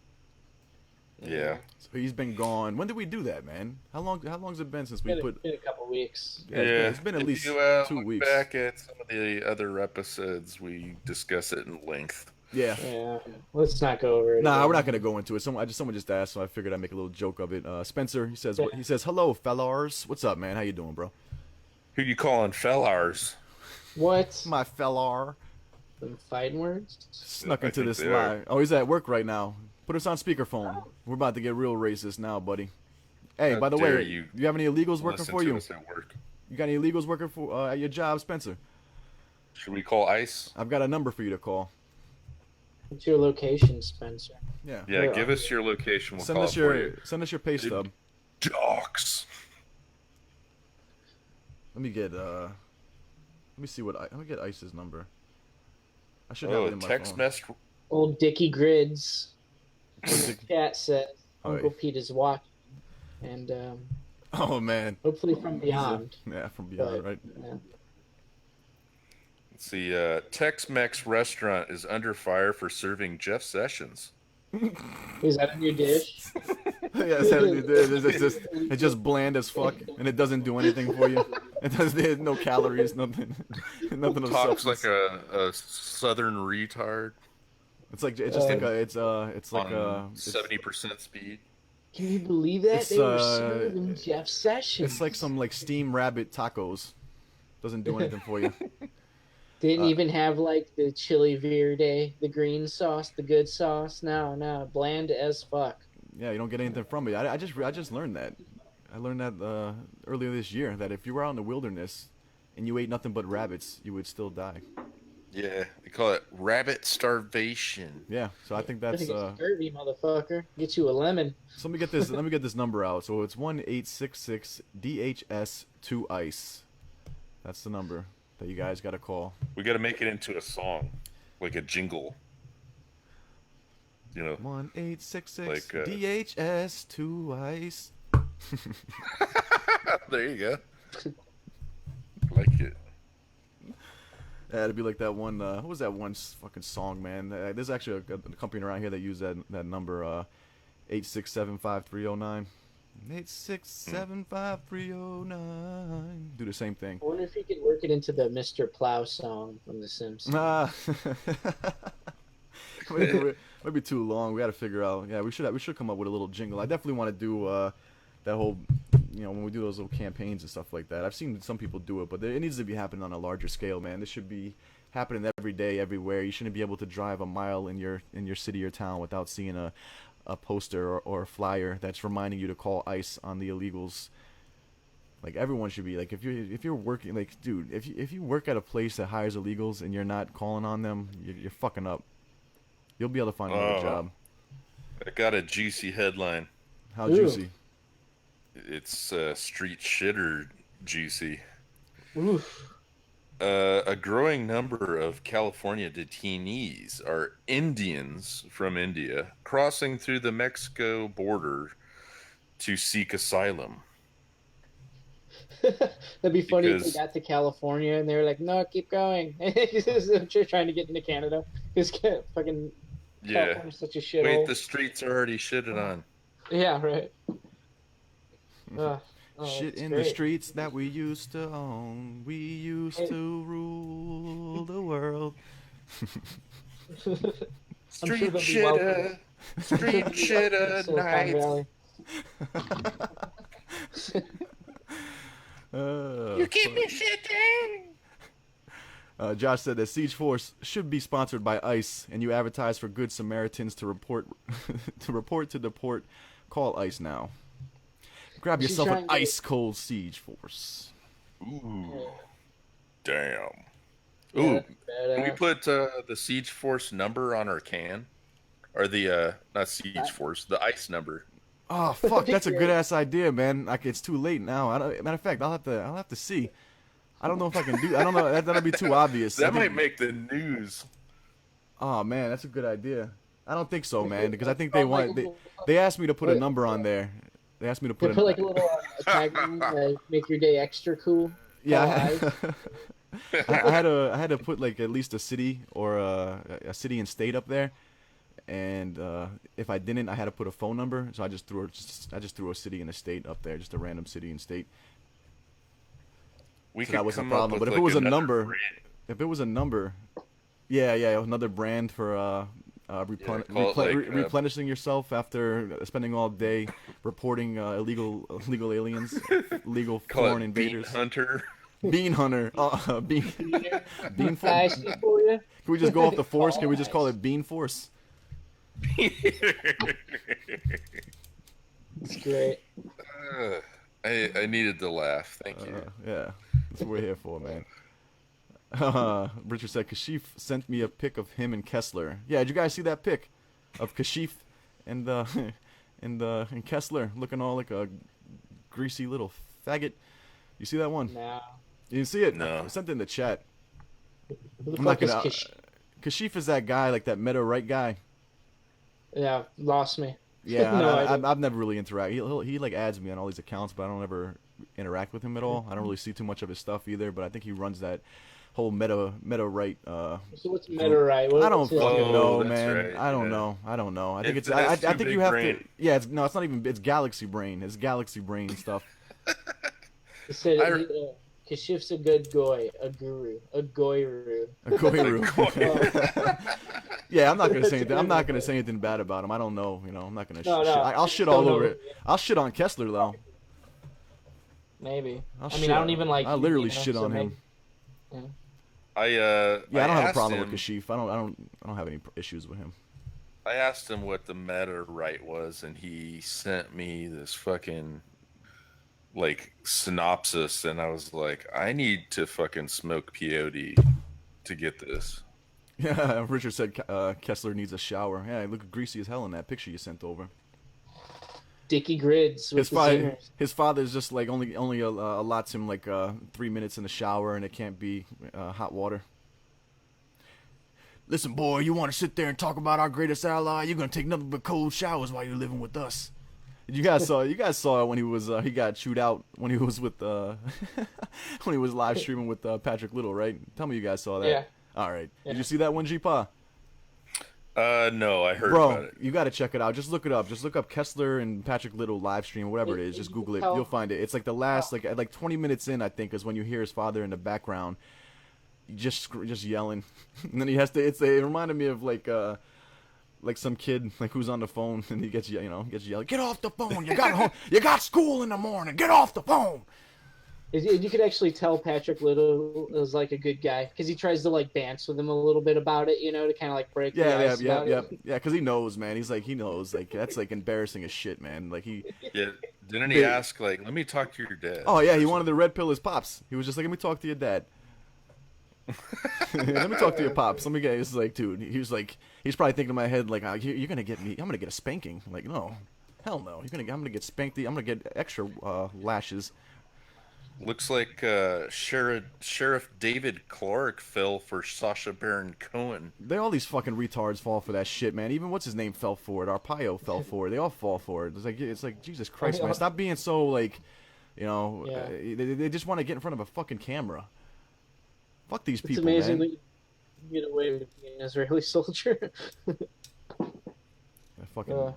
[SPEAKER 4] Yeah.
[SPEAKER 2] So he's been gone. When did we do that, man? How long's it been since we put?
[SPEAKER 6] Been a couple weeks.
[SPEAKER 2] Yeah, it's been at
[SPEAKER 4] If
[SPEAKER 2] least
[SPEAKER 4] you,
[SPEAKER 2] 2
[SPEAKER 4] look
[SPEAKER 2] weeks.
[SPEAKER 4] back at some of the other episodes, we discuss it in length.
[SPEAKER 2] Yeah.
[SPEAKER 6] Yeah, let's not go over it.
[SPEAKER 2] Nah,
[SPEAKER 6] again.
[SPEAKER 2] we're not gonna go into it. Someone just asked, so I figured I'd make a little joke of it. Spencer, he says, "Hello, fellars. What's up, man? How you doing, bro?
[SPEAKER 4] Who you calling fellars?
[SPEAKER 6] What?
[SPEAKER 2] My fellar
[SPEAKER 6] Some fighting words?
[SPEAKER 2] snuck
[SPEAKER 4] I
[SPEAKER 2] into
[SPEAKER 4] think
[SPEAKER 2] this
[SPEAKER 4] they are.
[SPEAKER 2] lie. Oh, he's at work right now. Put us on speakerphone. We're about to get real racist now, buddy. Hey,
[SPEAKER 4] How
[SPEAKER 2] by the
[SPEAKER 4] dare
[SPEAKER 2] way,
[SPEAKER 4] you
[SPEAKER 2] you have any illegals working
[SPEAKER 4] Listen
[SPEAKER 2] for
[SPEAKER 4] to
[SPEAKER 2] you?
[SPEAKER 4] us at work.
[SPEAKER 2] You got any illegals working for at your job, Spencer?
[SPEAKER 4] Should we call ICE?
[SPEAKER 2] I've got a number for you to call.
[SPEAKER 6] What's your location, Spencer?
[SPEAKER 2] Yeah.
[SPEAKER 4] Yeah,
[SPEAKER 6] Yeah.
[SPEAKER 4] give us your location. We'll
[SPEAKER 2] Send
[SPEAKER 4] call
[SPEAKER 2] us
[SPEAKER 4] it for you.
[SPEAKER 2] send us your pay stub.
[SPEAKER 4] Docs.
[SPEAKER 2] Let me see let me get ICE's number. I should have
[SPEAKER 4] Oh,
[SPEAKER 2] it in my
[SPEAKER 4] text
[SPEAKER 2] phone.
[SPEAKER 4] message.
[SPEAKER 6] Old Dickie Grids in the chat says
[SPEAKER 2] Oh,
[SPEAKER 6] Uncle
[SPEAKER 2] yeah.
[SPEAKER 6] Pete is watching, and
[SPEAKER 2] Oh man.
[SPEAKER 6] hopefully from beyond.
[SPEAKER 2] Yeah, from beyond, right?
[SPEAKER 6] Yeah.
[SPEAKER 4] Let's see. Tex-Mex restaurant is under fire for serving Jeff Sessions.
[SPEAKER 6] Is that a new dish?
[SPEAKER 2] Yeah, it's just bland as fuck, and it doesn't do anything for you. There's no calories, nothing of
[SPEAKER 4] Talks
[SPEAKER 2] substance.
[SPEAKER 4] like a southern retard
[SPEAKER 2] It's like it's just like it's like
[SPEAKER 4] on 70% speed.
[SPEAKER 6] Can you believe that?
[SPEAKER 2] It's,
[SPEAKER 6] They were serving Jeff Sessions.
[SPEAKER 2] it's like some like steamed rabbit tacos. Doesn't do anything for you.
[SPEAKER 6] Didn't even have like the chili verde, the green sauce, the good sauce. No, bland as fuck.
[SPEAKER 2] Yeah, you don't get anything from it. I just learned that. I learned that earlier this year that if you were out in the wilderness and you ate nothing but rabbits, you would still die.
[SPEAKER 4] Yeah, they call it rabbit starvation.
[SPEAKER 2] Yeah, so I think
[SPEAKER 6] I
[SPEAKER 2] that's
[SPEAKER 6] think it's scurvy, motherfucker. Get you a lemon.
[SPEAKER 2] So let me get this. Let me get this number out. So it's 1-866 DHS 2 ICE. That's the number that you guys got to call.
[SPEAKER 4] We got to make it into a song, like a jingle. You know,
[SPEAKER 2] 1-866
[SPEAKER 4] Like,
[SPEAKER 2] DHS 2 ICE.
[SPEAKER 4] there you go. Like it.
[SPEAKER 2] Yeah, it'd be like that one. What was that one fucking song, man? There's actually a company around here that use that number. 8675309. 8675309. Do the same thing.
[SPEAKER 6] I wonder if you could work it into the Mr. Plow song from The Simpsons.
[SPEAKER 2] Ah. Might be too long. We got to figure out. Yeah, we should come up with a little jingle. I definitely want to do that whole, when we do those little campaigns and stuff like that. I've seen some people do it, but it needs to be happening on a larger scale, man. This should be happening every day, everywhere. You shouldn't be able to drive a mile in your city or town without seeing a poster or a flyer that's reminding you to call ICE on the illegals. Like, everyone should be like, if you're working, like, dude, if you work at a place that hires illegals and you're not calling on them, you're fucking up. You'll be able to find another job.
[SPEAKER 4] I got a juicy headline.
[SPEAKER 2] How
[SPEAKER 6] Ooh.
[SPEAKER 2] juicy.
[SPEAKER 4] It's street shitter juicy.
[SPEAKER 6] Oof.
[SPEAKER 4] A growing number of California detainees are Indians from India crossing through the Mexico border to seek asylum.
[SPEAKER 6] That'd be funny if
[SPEAKER 4] Because-
[SPEAKER 6] they got to California and they were like, "No, keep going." They're trying to get into Canada. Because fucking
[SPEAKER 4] Yeah.
[SPEAKER 6] California's such a shithole.
[SPEAKER 4] Wait, the streets are already shitted on.
[SPEAKER 6] Yeah, right.
[SPEAKER 2] Shit
[SPEAKER 6] that's
[SPEAKER 2] in the
[SPEAKER 6] great.
[SPEAKER 2] streets that we used to own. We used to rule the world.
[SPEAKER 4] Street
[SPEAKER 6] they'll be
[SPEAKER 4] shitter, street shitter
[SPEAKER 6] Silicon
[SPEAKER 4] nights.
[SPEAKER 6] Valley.
[SPEAKER 4] You keep me shitting.
[SPEAKER 2] Josh said that Siege Force should be sponsored by ICE, and you advertise for Good Samaritans to report to deport. Call ICE now. Grab
[SPEAKER 6] She's
[SPEAKER 2] yourself an
[SPEAKER 6] trying to-
[SPEAKER 2] ice cold siege force.
[SPEAKER 4] Ooh, damn.
[SPEAKER 6] Yeah,
[SPEAKER 4] Ooh,
[SPEAKER 6] that's
[SPEAKER 4] can we
[SPEAKER 6] badass.
[SPEAKER 4] put the Siege Force number on our can? Or the not Siege Force, the ice number.
[SPEAKER 2] Oh fuck, that's a good ass idea, man. Like it's too late now. Matter of fact, I'll have to see. I don't know if I can do. I don't know. That'll be too obvious.
[SPEAKER 4] That might make the news.
[SPEAKER 2] Oh man, that's a good idea. I don't think so, man, because I think
[SPEAKER 6] Oh,
[SPEAKER 2] they
[SPEAKER 6] like
[SPEAKER 2] want.
[SPEAKER 6] a little-
[SPEAKER 2] They asked me to put a
[SPEAKER 6] Wait.
[SPEAKER 2] number on there. They asked me to
[SPEAKER 6] They
[SPEAKER 2] put
[SPEAKER 6] put like a little tag on, make your day extra cool.
[SPEAKER 2] Yeah,
[SPEAKER 6] Call
[SPEAKER 2] I had to put like at least a city or a city and state up there, and if I didn't, I had to put a phone number. So I just threw a city and a state up there, just a random city and state.
[SPEAKER 4] We
[SPEAKER 2] So
[SPEAKER 4] could
[SPEAKER 2] that was the
[SPEAKER 4] come
[SPEAKER 2] problem.
[SPEAKER 4] up
[SPEAKER 2] But
[SPEAKER 4] with
[SPEAKER 2] if it
[SPEAKER 4] like
[SPEAKER 2] was a
[SPEAKER 4] another
[SPEAKER 2] number,
[SPEAKER 4] brand.
[SPEAKER 2] if it was a number, yeah, another brand for
[SPEAKER 4] call it like,
[SPEAKER 2] replenishing yourself after spending all day reporting illegal aliens, illegal
[SPEAKER 4] Call
[SPEAKER 2] foreign
[SPEAKER 4] it
[SPEAKER 2] invaders.
[SPEAKER 4] Bean Hunter.
[SPEAKER 2] Bean hunter, bean
[SPEAKER 6] Bean
[SPEAKER 2] force.
[SPEAKER 6] I see for you.
[SPEAKER 2] Can we just go off the force? Can we just call it bean force?
[SPEAKER 6] It's great.
[SPEAKER 4] I needed to laugh. Thank you.
[SPEAKER 2] Yeah, that's what we're here for, man. Richard said Kashif sent me a pic of him and Kessler. Yeah, did you guys see that pic of Kashif and and Kessler looking all like a greasy little faggot? You see that one?
[SPEAKER 6] Now,
[SPEAKER 2] You didn't see it?
[SPEAKER 4] No.
[SPEAKER 2] I sent it in the chat.
[SPEAKER 6] who the
[SPEAKER 2] I'm
[SPEAKER 6] fuck
[SPEAKER 2] not
[SPEAKER 6] is
[SPEAKER 2] gonna.
[SPEAKER 6] Kish?
[SPEAKER 2] Kashif is that guy, like that meta right guy.
[SPEAKER 6] Yeah, lost me.
[SPEAKER 2] Yeah,
[SPEAKER 6] No,
[SPEAKER 2] I've never really interacted. He like adds me on all these accounts, but I don't ever interact with him at all. I don't really see too much of his stuff either. But I think he runs that whole meta right.
[SPEAKER 6] So what's meta right?
[SPEAKER 2] I don't
[SPEAKER 6] What's his-
[SPEAKER 2] fucking know,
[SPEAKER 4] that's
[SPEAKER 2] man.
[SPEAKER 4] right,
[SPEAKER 2] I don't
[SPEAKER 4] yeah.
[SPEAKER 2] know. I don't know. I think
[SPEAKER 4] It's-
[SPEAKER 2] it's. I
[SPEAKER 4] that's too
[SPEAKER 2] think
[SPEAKER 4] big
[SPEAKER 2] you have
[SPEAKER 4] brain.
[SPEAKER 2] to. Yeah, it's no. It's not even. It's Galaxy Brain. It's Galaxy Brain stuff.
[SPEAKER 6] He said
[SPEAKER 4] I-
[SPEAKER 6] Kashif's a good goy, a guru, a goyru.
[SPEAKER 2] A Goiru.
[SPEAKER 6] Oh,
[SPEAKER 2] Yeah, I'm not gonna say anything. I'm not gonna say anything bad about him. I don't know. You know, I'm not gonna.
[SPEAKER 6] No,
[SPEAKER 2] shit.
[SPEAKER 6] no.
[SPEAKER 2] I'll shit
[SPEAKER 6] Don't
[SPEAKER 2] all
[SPEAKER 6] know.
[SPEAKER 2] over it. I'll shit on Kessler though.
[SPEAKER 6] maybe.
[SPEAKER 2] I'll
[SPEAKER 6] I
[SPEAKER 2] shit
[SPEAKER 6] mean, I don't
[SPEAKER 2] on-
[SPEAKER 6] even like.
[SPEAKER 2] I
[SPEAKER 6] you,
[SPEAKER 2] literally
[SPEAKER 6] you know,
[SPEAKER 2] shit
[SPEAKER 6] so
[SPEAKER 2] on him.
[SPEAKER 6] maybe-
[SPEAKER 4] I
[SPEAKER 2] Yeah, I don't have a
[SPEAKER 4] asked
[SPEAKER 2] problem
[SPEAKER 4] him,
[SPEAKER 2] with Kashif. I don't have any issues with him.
[SPEAKER 4] I asked him what the meta right was, and he sent me this fucking like synopsis, and I was like, I need to fucking smoke peyote to get this.
[SPEAKER 2] Yeah, Richard said Kessler needs a shower. Yeah, he looked greasy as hell in that picture you sent over.
[SPEAKER 6] Dicky Grids with
[SPEAKER 2] His
[SPEAKER 6] the
[SPEAKER 2] father,
[SPEAKER 6] singers.
[SPEAKER 2] his father's just like only allots him like 3 minutes in the shower, and it can't be hot water. Listen, boy, you want to sit there and talk about our greatest ally? You're gonna take nothing but cold showers while you're living with us. You guys saw it when he got chewed out when he was with when he was live streaming with Patrick Little, right? Tell me you guys saw that.
[SPEAKER 6] Yeah.
[SPEAKER 2] All right.
[SPEAKER 6] Yeah.
[SPEAKER 2] Did you see that one, G-Pa?
[SPEAKER 4] No, I heard about
[SPEAKER 2] Bro,
[SPEAKER 4] it.
[SPEAKER 2] you got to check it out. Just look it up. Just look up Kessler and Patrick Little live stream, whatever it is. Just Google it. You'll find it. It's like the last, like 20 minutes in, I think, is when you hear his father in the background, just yelling, and then he has to. It reminded me of like some kid like who's on the phone and he gets yelling, get off the phone. You got school in the morning. Get off the phone.
[SPEAKER 6] You could actually tell Patrick Little is like a good guy because he tries to like dance with him a little bit about it, you know, to kind of like break the ice about it.
[SPEAKER 2] Yeah. Because he knows, man. He knows. Like that's like embarrassing as shit, man. Like he.
[SPEAKER 4] Yeah, didn't he ask like, "Let me talk to your dad"?
[SPEAKER 2] Oh yeah, he wanted to red pill his pops. He was just like, let me talk to your dad. Let me talk to your pops. Let me get. He's like, dude. He was like, he's probably thinking in my head like, you're gonna get me. I'm gonna get a spanking. I'm like, no, hell no. I'm gonna get spanked. I'm gonna get extra lashes.
[SPEAKER 4] Looks like Sheriff David Clark fell for Sacha Baron Cohen.
[SPEAKER 2] All these fucking retards fall for that shit, man. Even what's his name fell for it. Arpaio fell for it. They all fall for it. It's like Jesus Christ, man. Stop being so like, they just want to get in front of a fucking camera. Fuck these
[SPEAKER 6] It's
[SPEAKER 2] people,
[SPEAKER 6] amazing
[SPEAKER 2] man.
[SPEAKER 6] that you get away with being an Israeli soldier.
[SPEAKER 2] Fucking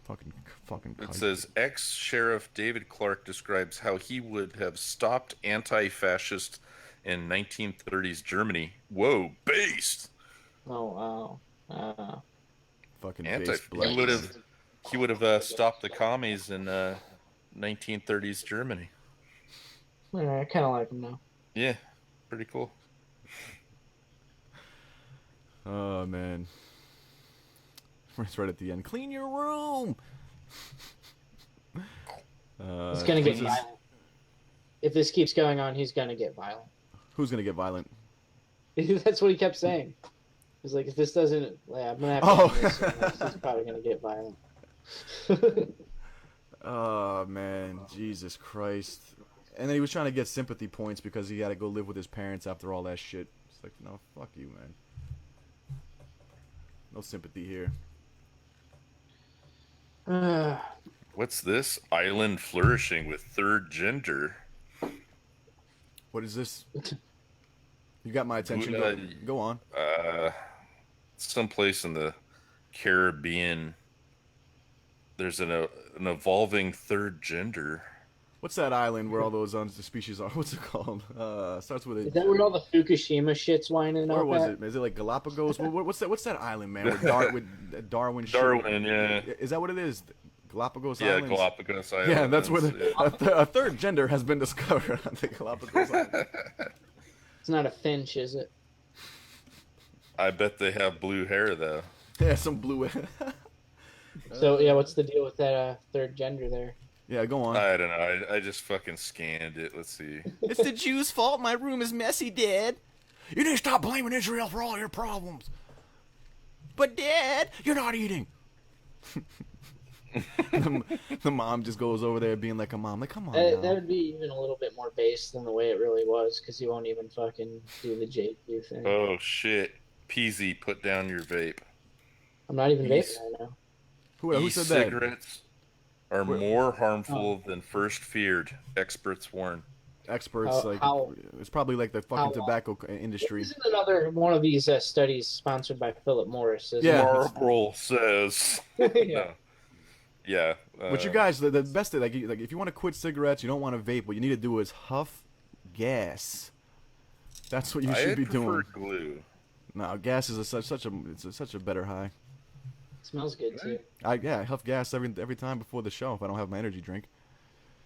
[SPEAKER 4] It
[SPEAKER 2] cunt.
[SPEAKER 4] says ex-sheriff David Clark describes how he would have stopped anti-fascist in 1930s Germany. Whoa, based.
[SPEAKER 6] Oh wow.
[SPEAKER 2] Fucking
[SPEAKER 4] Anti.
[SPEAKER 2] base blood.
[SPEAKER 4] He would have stopped the commies in 1930s Germany.
[SPEAKER 6] I kind of like him now.
[SPEAKER 4] Yeah, pretty cool.
[SPEAKER 2] Oh man. It's right at the end. Clean your room.
[SPEAKER 6] He's gonna get
[SPEAKER 2] this is-
[SPEAKER 6] violent. If this keeps going on, he's gonna get violent.
[SPEAKER 2] Who's gonna get violent?
[SPEAKER 6] That's what he kept saying. He's like, if this doesn't, I'm gonna have to
[SPEAKER 2] Oh.
[SPEAKER 6] end this. He's probably gonna get violent.
[SPEAKER 2] Oh man, Jesus Christ! And then he was trying to get sympathy points because he had to go live with his parents after all that shit. It's like, no, fuck you, man. No sympathy here.
[SPEAKER 4] What's this? Island flourishing with third gender.
[SPEAKER 2] What is this? You got my attention. Go on.
[SPEAKER 4] Someplace in the Caribbean. There's an evolving third gender.
[SPEAKER 2] What's that island where all those species are? What's it called? Starts with
[SPEAKER 6] Is
[SPEAKER 2] a.
[SPEAKER 6] that where all the Fukushima shit's winding up?
[SPEAKER 2] Where was
[SPEAKER 6] at?
[SPEAKER 2] it? Is it like Galapagos? What's that? What's that island, man? With Darwin. Shit?
[SPEAKER 4] Darwin, yeah.
[SPEAKER 2] Is that what it is? Galapagos
[SPEAKER 4] Yeah,
[SPEAKER 2] Islands?
[SPEAKER 4] Galapagos Islands.
[SPEAKER 2] Yeah, that's where
[SPEAKER 4] yeah.
[SPEAKER 2] a third gender has been discovered on the Galapagos Islands.
[SPEAKER 6] It's not a finch, is it?
[SPEAKER 4] I bet they have blue hair, though.
[SPEAKER 2] Yeah, some blue.
[SPEAKER 6] So yeah, what's the deal with that third gender there?
[SPEAKER 2] Yeah, go on.
[SPEAKER 4] I don't know. I just fucking scanned it. Let's see.
[SPEAKER 2] It's the Jews' fault. My room is messy, Dad. You need to stop blaming Israel for all your problems. But Dad, you're not eating. the mom just goes over there being like a mom. Like, come on.
[SPEAKER 6] That
[SPEAKER 2] now.
[SPEAKER 6] would be even a little bit more based than the way it really was, because he won't even fucking do the JQ thing.
[SPEAKER 4] Oh shit, Peasy, put down your vape.
[SPEAKER 6] I'm not even
[SPEAKER 4] He's-
[SPEAKER 6] vaping right now.
[SPEAKER 2] Who said that?
[SPEAKER 4] E-cigarettes are more harmful than first feared. Experts warn.
[SPEAKER 2] Experts it's probably like the fucking tobacco industry.
[SPEAKER 6] Isn't another one of these studies sponsored by Philip Morris? Isn't
[SPEAKER 2] Yeah.
[SPEAKER 4] Marlboro says.
[SPEAKER 6] it? Yeah.
[SPEAKER 4] No. Yeah.
[SPEAKER 2] But you guys, the best thing, like if you want to quit cigarettes, you don't want to vape. What you need to do is huff gas. That's what you should be doing.
[SPEAKER 4] Glue.
[SPEAKER 2] No, gas is such a better high.
[SPEAKER 6] It smells good too.
[SPEAKER 2] I huff gas every time before the show if I don't have my energy drink.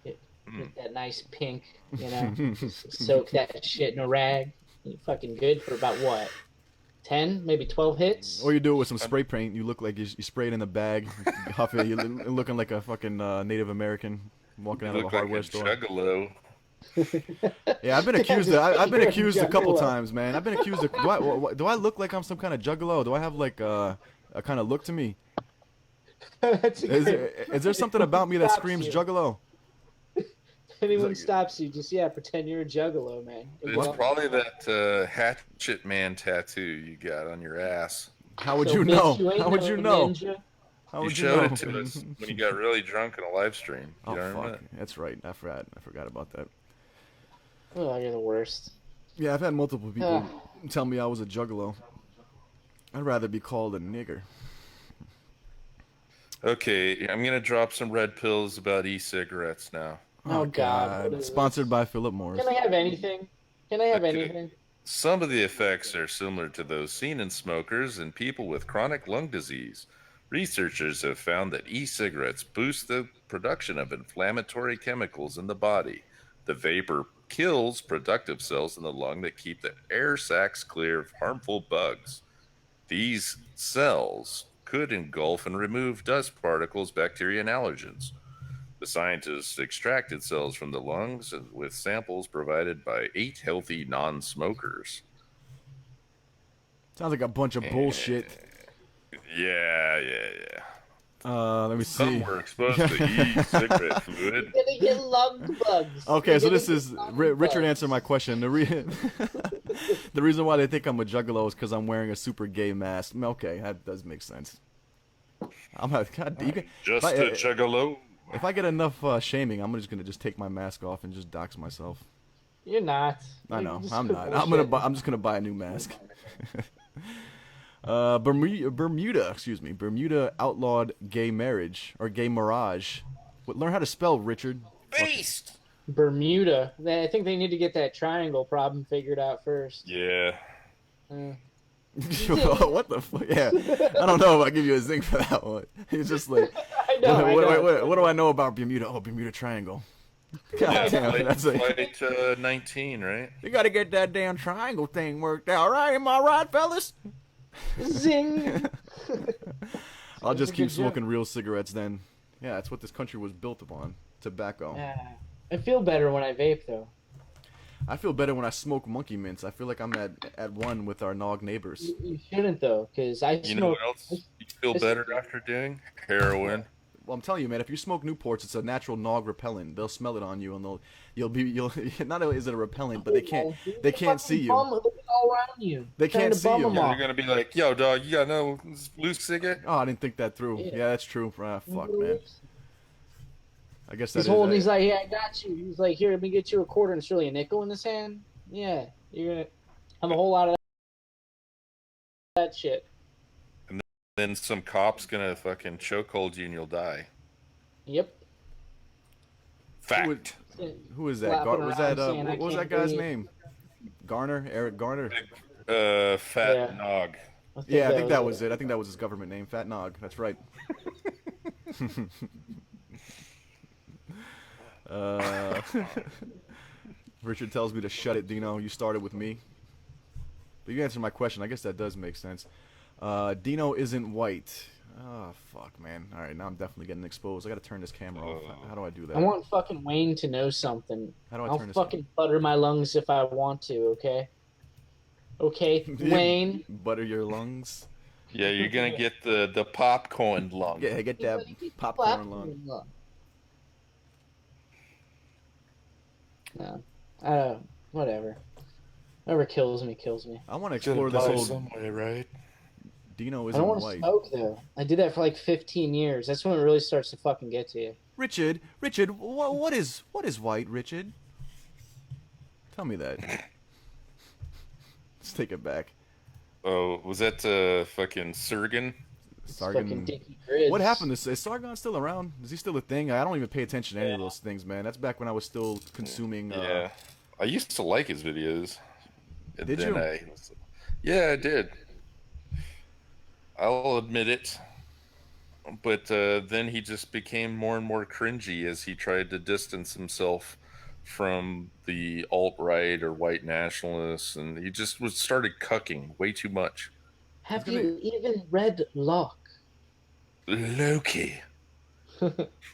[SPEAKER 6] Get that nice pink, soak that shit in a rag. You're fucking good for about what? 10, maybe 12 hits?
[SPEAKER 2] Or you do it with some spray paint. You look like you spray it in the bag, you huff it. You're looking like a fucking Native American walking out of a hardware store.
[SPEAKER 4] Juggalo.
[SPEAKER 2] Yeah, I've been accused. I've been accused a couple times, man. I've been accused of. Do I look like I'm some kind of juggalo? Do I have like a kind of look to me? Is there something about me that screams juggalo?
[SPEAKER 6] If anyone stops you, just pretend you're a juggalo, man.
[SPEAKER 4] It's probably that hatchet man tattoo you got on your ass.
[SPEAKER 2] How would
[SPEAKER 6] So,
[SPEAKER 2] you
[SPEAKER 6] Mitch,
[SPEAKER 2] know?
[SPEAKER 6] you ain't
[SPEAKER 2] How would
[SPEAKER 6] no
[SPEAKER 2] you know?
[SPEAKER 6] ninja?
[SPEAKER 2] How
[SPEAKER 4] You
[SPEAKER 2] would
[SPEAKER 4] showed
[SPEAKER 2] know?
[SPEAKER 4] it to us when you got really drunk in a live stream.
[SPEAKER 2] Oh
[SPEAKER 4] You know what I
[SPEAKER 2] fuck,
[SPEAKER 4] mean?
[SPEAKER 2] that's right. I forgot about that.
[SPEAKER 6] Oh, you're the worst.
[SPEAKER 2] Yeah, I've had multiple people tell me I was a juggalo. I'd rather be called a nigger.
[SPEAKER 4] Okay, I'm gonna drop some red pills about e-cigarettes now.
[SPEAKER 6] Oh, God. What is
[SPEAKER 2] Sponsored
[SPEAKER 6] this?
[SPEAKER 2] by Philip Morris.
[SPEAKER 6] Can I have anything? Can I have
[SPEAKER 4] Okay.
[SPEAKER 6] anything?
[SPEAKER 4] Some of the effects are similar to those seen in smokers and people with chronic lung disease. Researchers have found that e-cigarettes boost the production of inflammatory chemicals in the body. The vapor kills productive cells in the lung that keep the air sacs clear of harmful bugs. These cells could engulf and remove dust particles, bacteria, and allergens. The scientists extracted cells from the lungs with samples provided by 8 healthy non-smokers.
[SPEAKER 2] Sounds like a bunch of bullshit.
[SPEAKER 4] Yeah.
[SPEAKER 2] Let me
[SPEAKER 4] Some
[SPEAKER 2] see.
[SPEAKER 4] were exposed to e-cigarette fluid.
[SPEAKER 6] You're gonna get lung bugs.
[SPEAKER 2] Okay,
[SPEAKER 6] You're
[SPEAKER 2] so
[SPEAKER 6] gonna
[SPEAKER 2] this
[SPEAKER 6] get
[SPEAKER 2] is
[SPEAKER 6] lung
[SPEAKER 2] Richard
[SPEAKER 6] bugs.
[SPEAKER 2] answered my question. The reason why they think I'm a juggalo is because I'm wearing a super gay mask. Okay, that does make sense. I'm not. God,
[SPEAKER 4] Just a juggalo.
[SPEAKER 2] if I get enough shaming, I'm just gonna take my mask off and just dox myself.
[SPEAKER 6] You're not.
[SPEAKER 2] I
[SPEAKER 6] You're
[SPEAKER 2] know.
[SPEAKER 6] just
[SPEAKER 2] I'm not.
[SPEAKER 6] bullshit.
[SPEAKER 2] I'm just gonna buy a new mask. Bermuda, excuse me. Bermuda outlawed gay marriage or gay mirage. Learn how to spell, Richard.
[SPEAKER 4] Beast.
[SPEAKER 6] Bermuda. I think they need to get that triangle problem figured out first.
[SPEAKER 4] Yeah.
[SPEAKER 2] What the fuck? Yeah, I don't know if I give you a zing for that one. He's just like,
[SPEAKER 6] I know.
[SPEAKER 2] what do I know about Bermuda? Oh, Bermuda Triangle. God damn it, that's like,
[SPEAKER 4] Flight 19, right?
[SPEAKER 2] you got to get that damn triangle thing worked out, right? Am I right, fellas?
[SPEAKER 6] Zing.
[SPEAKER 2] I'll just
[SPEAKER 6] a
[SPEAKER 2] keep
[SPEAKER 6] good joke.
[SPEAKER 2] smoking real cigarettes then. Yeah, that's what this country was built upon. tobacco.
[SPEAKER 6] Yeah. I feel better when I vape though.
[SPEAKER 2] I feel better when I smoke monkey mints. I feel like I'm at one with our nog neighbors.
[SPEAKER 6] You shouldn't though, because I
[SPEAKER 4] You know
[SPEAKER 6] smoke.
[SPEAKER 4] what else you feel
[SPEAKER 6] I
[SPEAKER 4] better
[SPEAKER 6] smoke-
[SPEAKER 4] after doing? Heroin.
[SPEAKER 2] Well, I'm telling you, man. If you smoke Newports, it's a natural nog repellent. They'll smell it on you, and you'll. Not only is it a repellent, but they can't see you.
[SPEAKER 6] Bum looking all around you.
[SPEAKER 2] They
[SPEAKER 6] trying
[SPEAKER 2] can't
[SPEAKER 6] to
[SPEAKER 2] see
[SPEAKER 6] bum
[SPEAKER 2] you.
[SPEAKER 6] 'em
[SPEAKER 4] Yeah,
[SPEAKER 6] off.
[SPEAKER 4] they're gonna be like, "Yo, dog, you got no loose cigarette?"
[SPEAKER 2] Oh, I didn't think that through.
[SPEAKER 6] Yeah.
[SPEAKER 2] Yeah, that's true. Fuck, man. I guess that
[SPEAKER 6] He's
[SPEAKER 2] is.
[SPEAKER 6] holding. He's like, yeah, I got you. He's like, here, let me get you a quarter, and it's really a nickel in his hand. Yeah, you're gonna have a whole lot of that shit.
[SPEAKER 4] Then some cop's gonna fucking chokehold you and you'll die.
[SPEAKER 6] Yep.
[SPEAKER 4] Fact.
[SPEAKER 2] Who is that?
[SPEAKER 6] Flapping
[SPEAKER 2] Was
[SPEAKER 6] around
[SPEAKER 2] that
[SPEAKER 6] saying, "I
[SPEAKER 2] what was that
[SPEAKER 6] can't
[SPEAKER 2] guy's
[SPEAKER 6] breathe."
[SPEAKER 2] name? Garner, Eric Garner.
[SPEAKER 4] Fat
[SPEAKER 6] Yeah.
[SPEAKER 4] nog.
[SPEAKER 2] Yeah, I think that was it. I think that was his government name, Fat Nog. That's right. Richard tells me to shut it, Dino. You started with me. But you answered my question. I guess that does make sense. Dino isn't white. Oh, fuck, man. All right, now I'm definitely getting exposed. I gotta turn this camera off. How do I do that?
[SPEAKER 6] I want fucking Wayne to know something.
[SPEAKER 2] How do I
[SPEAKER 6] I'll
[SPEAKER 2] turn this
[SPEAKER 6] fucking butter my lungs if I want to. Okay. Okay, Wayne.
[SPEAKER 2] Butter your lungs.
[SPEAKER 4] Yeah, you're gonna get the popcorn lung.
[SPEAKER 2] Yeah, get that popcorn lung.
[SPEAKER 6] No, whatever. Whatever kills me, kills me.
[SPEAKER 2] I want to explore this whole
[SPEAKER 4] some way, right?
[SPEAKER 2] Dino
[SPEAKER 6] I
[SPEAKER 2] isn't
[SPEAKER 6] don't want to
[SPEAKER 2] white.
[SPEAKER 6] smoke though. I did that for like 15 years. That's when it really starts to fucking get to you.
[SPEAKER 2] Richard, what is white, Richard? Tell me that. Let's take it back.
[SPEAKER 4] Oh, was that fucking Surgeon?
[SPEAKER 6] Fucking
[SPEAKER 2] Sargon.
[SPEAKER 6] Dickie Gridge.
[SPEAKER 2] What happened? Is Sargon still around? Is he still a thing? I don't even pay attention to any of those things, man. That's back when I was still consuming.
[SPEAKER 4] Yeah, I used to like his videos. And
[SPEAKER 2] Did
[SPEAKER 4] then
[SPEAKER 2] you?
[SPEAKER 4] Yeah, I did. I'll admit it. But then he just became more and more cringy as he tried to distance himself from the alt-right or white nationalists, and he just started cucking way too much.
[SPEAKER 6] Have you even read Locke?
[SPEAKER 4] Loki.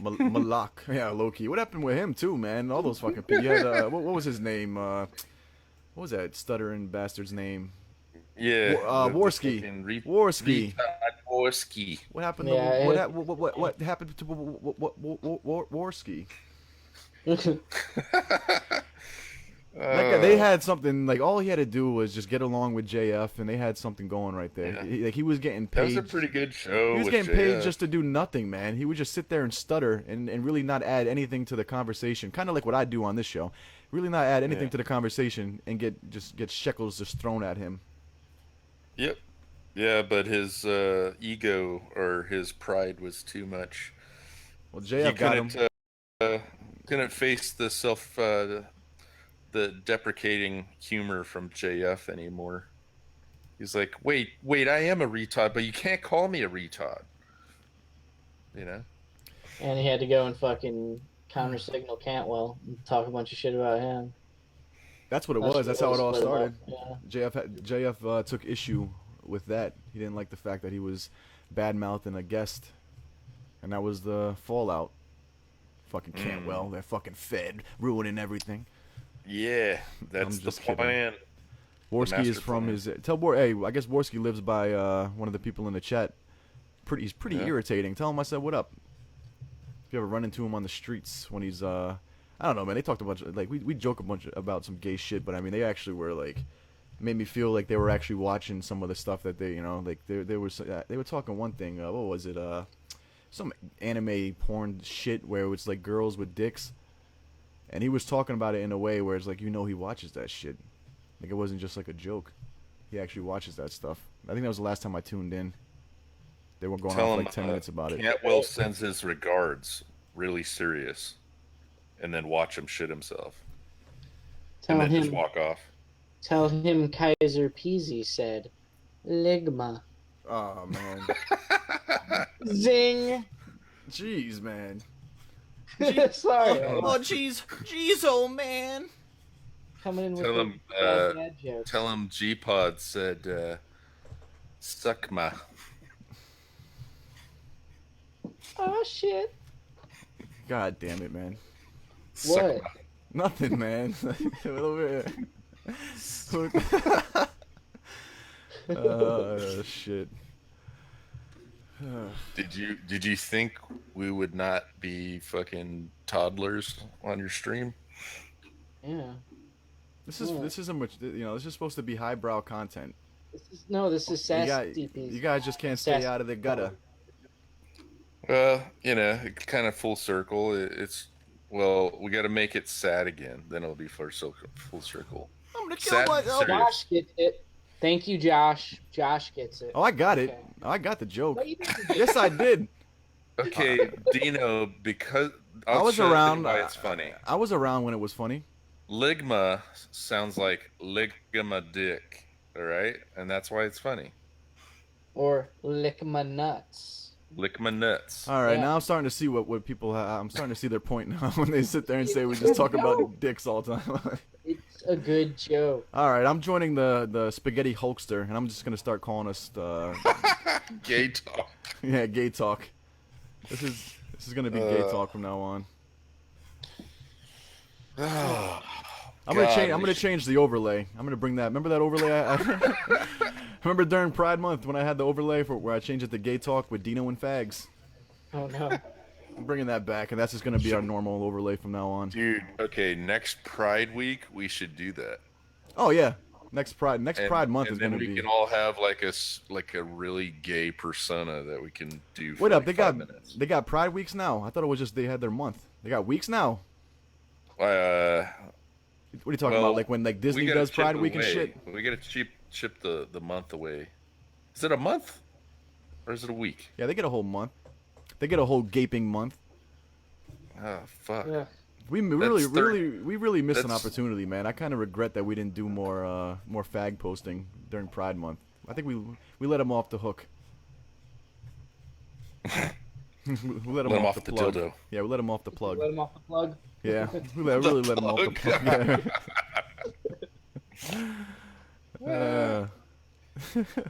[SPEAKER 2] Malak. Yeah, Loki. What happened with him too, man? All those fucking people. You had, what was his name? What was that stuttering bastard's name?
[SPEAKER 4] Yeah.
[SPEAKER 2] Worski. Worski.
[SPEAKER 4] Worski.
[SPEAKER 2] What happened
[SPEAKER 6] Yeah,
[SPEAKER 2] to what happened to Worski? That guy, they had something like all he had to do was just get along with JF, and they had something going right there.
[SPEAKER 4] Yeah.
[SPEAKER 2] He was getting
[SPEAKER 4] That was
[SPEAKER 2] paid.
[SPEAKER 4] a pretty good show.
[SPEAKER 2] He was
[SPEAKER 4] with
[SPEAKER 2] getting paid
[SPEAKER 4] JF.
[SPEAKER 2] just to do nothing, man. He would just sit there and stutter and really not add anything to the conversation. Kind of like what I do on this show. Really not add anything to the conversation and get shekels just thrown at him.
[SPEAKER 4] Yep. Yeah, but his ego or his pride was too much.
[SPEAKER 2] Well,
[SPEAKER 4] He
[SPEAKER 2] JF got him.
[SPEAKER 4] couldn't face the the deprecating humor from JF anymore. He's like, wait, I am a retard, but you can't call me a retard. You know?
[SPEAKER 6] And he had to go and fucking counter signal Cantwell and talk a bunch of shit about him.
[SPEAKER 2] That's what it was. That's how it all
[SPEAKER 6] split him
[SPEAKER 2] started.
[SPEAKER 6] up, yeah.
[SPEAKER 2] JF took issue with that. He didn't like the fact that he was bad-mouthing a guest, and that was the fallout. Fucking Cantwell, they're fucking fed, ruining everything.
[SPEAKER 4] Yeah, that's
[SPEAKER 2] I'm
[SPEAKER 4] the
[SPEAKER 2] just kidding.
[SPEAKER 4] plan.
[SPEAKER 2] Worski is
[SPEAKER 4] master
[SPEAKER 2] from
[SPEAKER 4] plan.
[SPEAKER 2] his. Hey, I guess Worski lives by one of the people in the chat. He's pretty
[SPEAKER 4] Yeah.
[SPEAKER 2] irritating. Tell him I said what up. If you ever run into him on the streets when he's I don't know, man. They talked a bunch like we joke a bunch about some gay shit, but I mean they actually were like made me feel like they were actually watching some of the stuff that they like they were talking one thing. What was it? Some anime porn shit where it was like girls with dicks. And he was talking about it in a way where it's like, he watches that shit. Like, it wasn't just like a joke. He actually watches that stuff. I think that was the last time I tuned in. They were going
[SPEAKER 4] Tell
[SPEAKER 2] on for
[SPEAKER 4] him
[SPEAKER 2] like 10 minutes about it.
[SPEAKER 4] Cantwell sends his regards, really serious, and then watch him shit himself,
[SPEAKER 6] Tell
[SPEAKER 4] and then
[SPEAKER 6] him,
[SPEAKER 4] just walk off.
[SPEAKER 6] tell him Kaiser Peasy said, Ligma.
[SPEAKER 2] Oh, man.
[SPEAKER 6] Zing!
[SPEAKER 2] Jeez, man.
[SPEAKER 6] Sorry.
[SPEAKER 2] jeez. Jeez, old man.
[SPEAKER 6] Coming in with
[SPEAKER 4] Tell
[SPEAKER 6] the
[SPEAKER 4] him,
[SPEAKER 6] bad jokes.
[SPEAKER 4] Tell him G-Pod said, "Suck my."
[SPEAKER 6] Oh, shit.
[SPEAKER 2] God damn it, man.
[SPEAKER 4] Suck
[SPEAKER 6] What?
[SPEAKER 4] my-
[SPEAKER 2] Nothing, man. Over here. Shit.
[SPEAKER 4] Did you think we would not be fucking toddlers on your stream?
[SPEAKER 6] Yeah.
[SPEAKER 2] This isn't much. This is supposed to be highbrow content.
[SPEAKER 6] This is sassy piece.
[SPEAKER 2] You guys just can't stay
[SPEAKER 6] Sassy.
[SPEAKER 2] out of the gutter.
[SPEAKER 4] Well, kind of full circle. Well, we got to make it sad again. Then it'll be full circle.
[SPEAKER 2] I'm gonna
[SPEAKER 4] Sad, serious.
[SPEAKER 6] Josh gets it. Thank you, Josh. Josh gets it.
[SPEAKER 2] Oh, I got it.
[SPEAKER 6] Okay.
[SPEAKER 2] I got the joke.
[SPEAKER 6] No, you didn't.
[SPEAKER 2] Yes, I did.
[SPEAKER 4] Okay, Dino, because
[SPEAKER 2] I was
[SPEAKER 4] show you
[SPEAKER 2] around.
[SPEAKER 4] why it's funny.
[SPEAKER 2] I was around when it was funny.
[SPEAKER 4] Ligma sounds like ligma dick, all right, and that's why it's funny.
[SPEAKER 6] Or lick my nuts.
[SPEAKER 4] Lick my nuts.
[SPEAKER 2] All right,
[SPEAKER 6] Yeah.
[SPEAKER 2] now I'm starting to see what people. I'm starting to see their point now when they sit there and say we just talk about dicks all the time.
[SPEAKER 6] It's a good joke.
[SPEAKER 2] All right, I'm joining the spaghetti Hulkster, and I'm just gonna start calling us
[SPEAKER 4] Gay talk.
[SPEAKER 2] yeah, gay talk. This is gonna be gay talk from now on. I'm gonna change the overlay. I'm gonna bring that. Remember that overlay? I remember during Pride Month when I had the overlay where I changed it to gay talk with Dino and Fags.
[SPEAKER 6] Oh no.
[SPEAKER 2] I'm bringing that back, and that's just gonna be our normal overlay from now on.
[SPEAKER 4] Dude, okay, next Pride Week we should do that.
[SPEAKER 2] Oh yeah, next Pride Month
[SPEAKER 4] And
[SPEAKER 2] is
[SPEAKER 4] then
[SPEAKER 2] gonna
[SPEAKER 4] we
[SPEAKER 2] be.
[SPEAKER 4] can all have like a really gay persona that we can do. For
[SPEAKER 2] Wait up,
[SPEAKER 4] like
[SPEAKER 2] they
[SPEAKER 4] 5
[SPEAKER 2] got
[SPEAKER 4] minutes.
[SPEAKER 2] they got Pride weeks now. I thought it was just they had their month. They got weeks now. What are you talking about? Like when Disney
[SPEAKER 4] we gotta
[SPEAKER 2] does
[SPEAKER 4] chip
[SPEAKER 2] Pride
[SPEAKER 4] it
[SPEAKER 2] week and
[SPEAKER 4] away.
[SPEAKER 2] shit?
[SPEAKER 4] We gotta chip the month away. Is it a month? Or is it a week?
[SPEAKER 2] Yeah, they get a whole month. They get a whole gaping month.
[SPEAKER 4] Oh fuck.
[SPEAKER 6] Yeah.
[SPEAKER 2] We really missed an
[SPEAKER 4] that's-
[SPEAKER 2] opportunity, man. I kind of regret that we didn't do more fag posting during Pride Month. I think we let them off the hook. we let them off the plug.
[SPEAKER 4] dildo.
[SPEAKER 2] Yeah, we let them off the plug.
[SPEAKER 6] Let him off the plug.
[SPEAKER 2] Yeah, really let them off the plug. Yeah.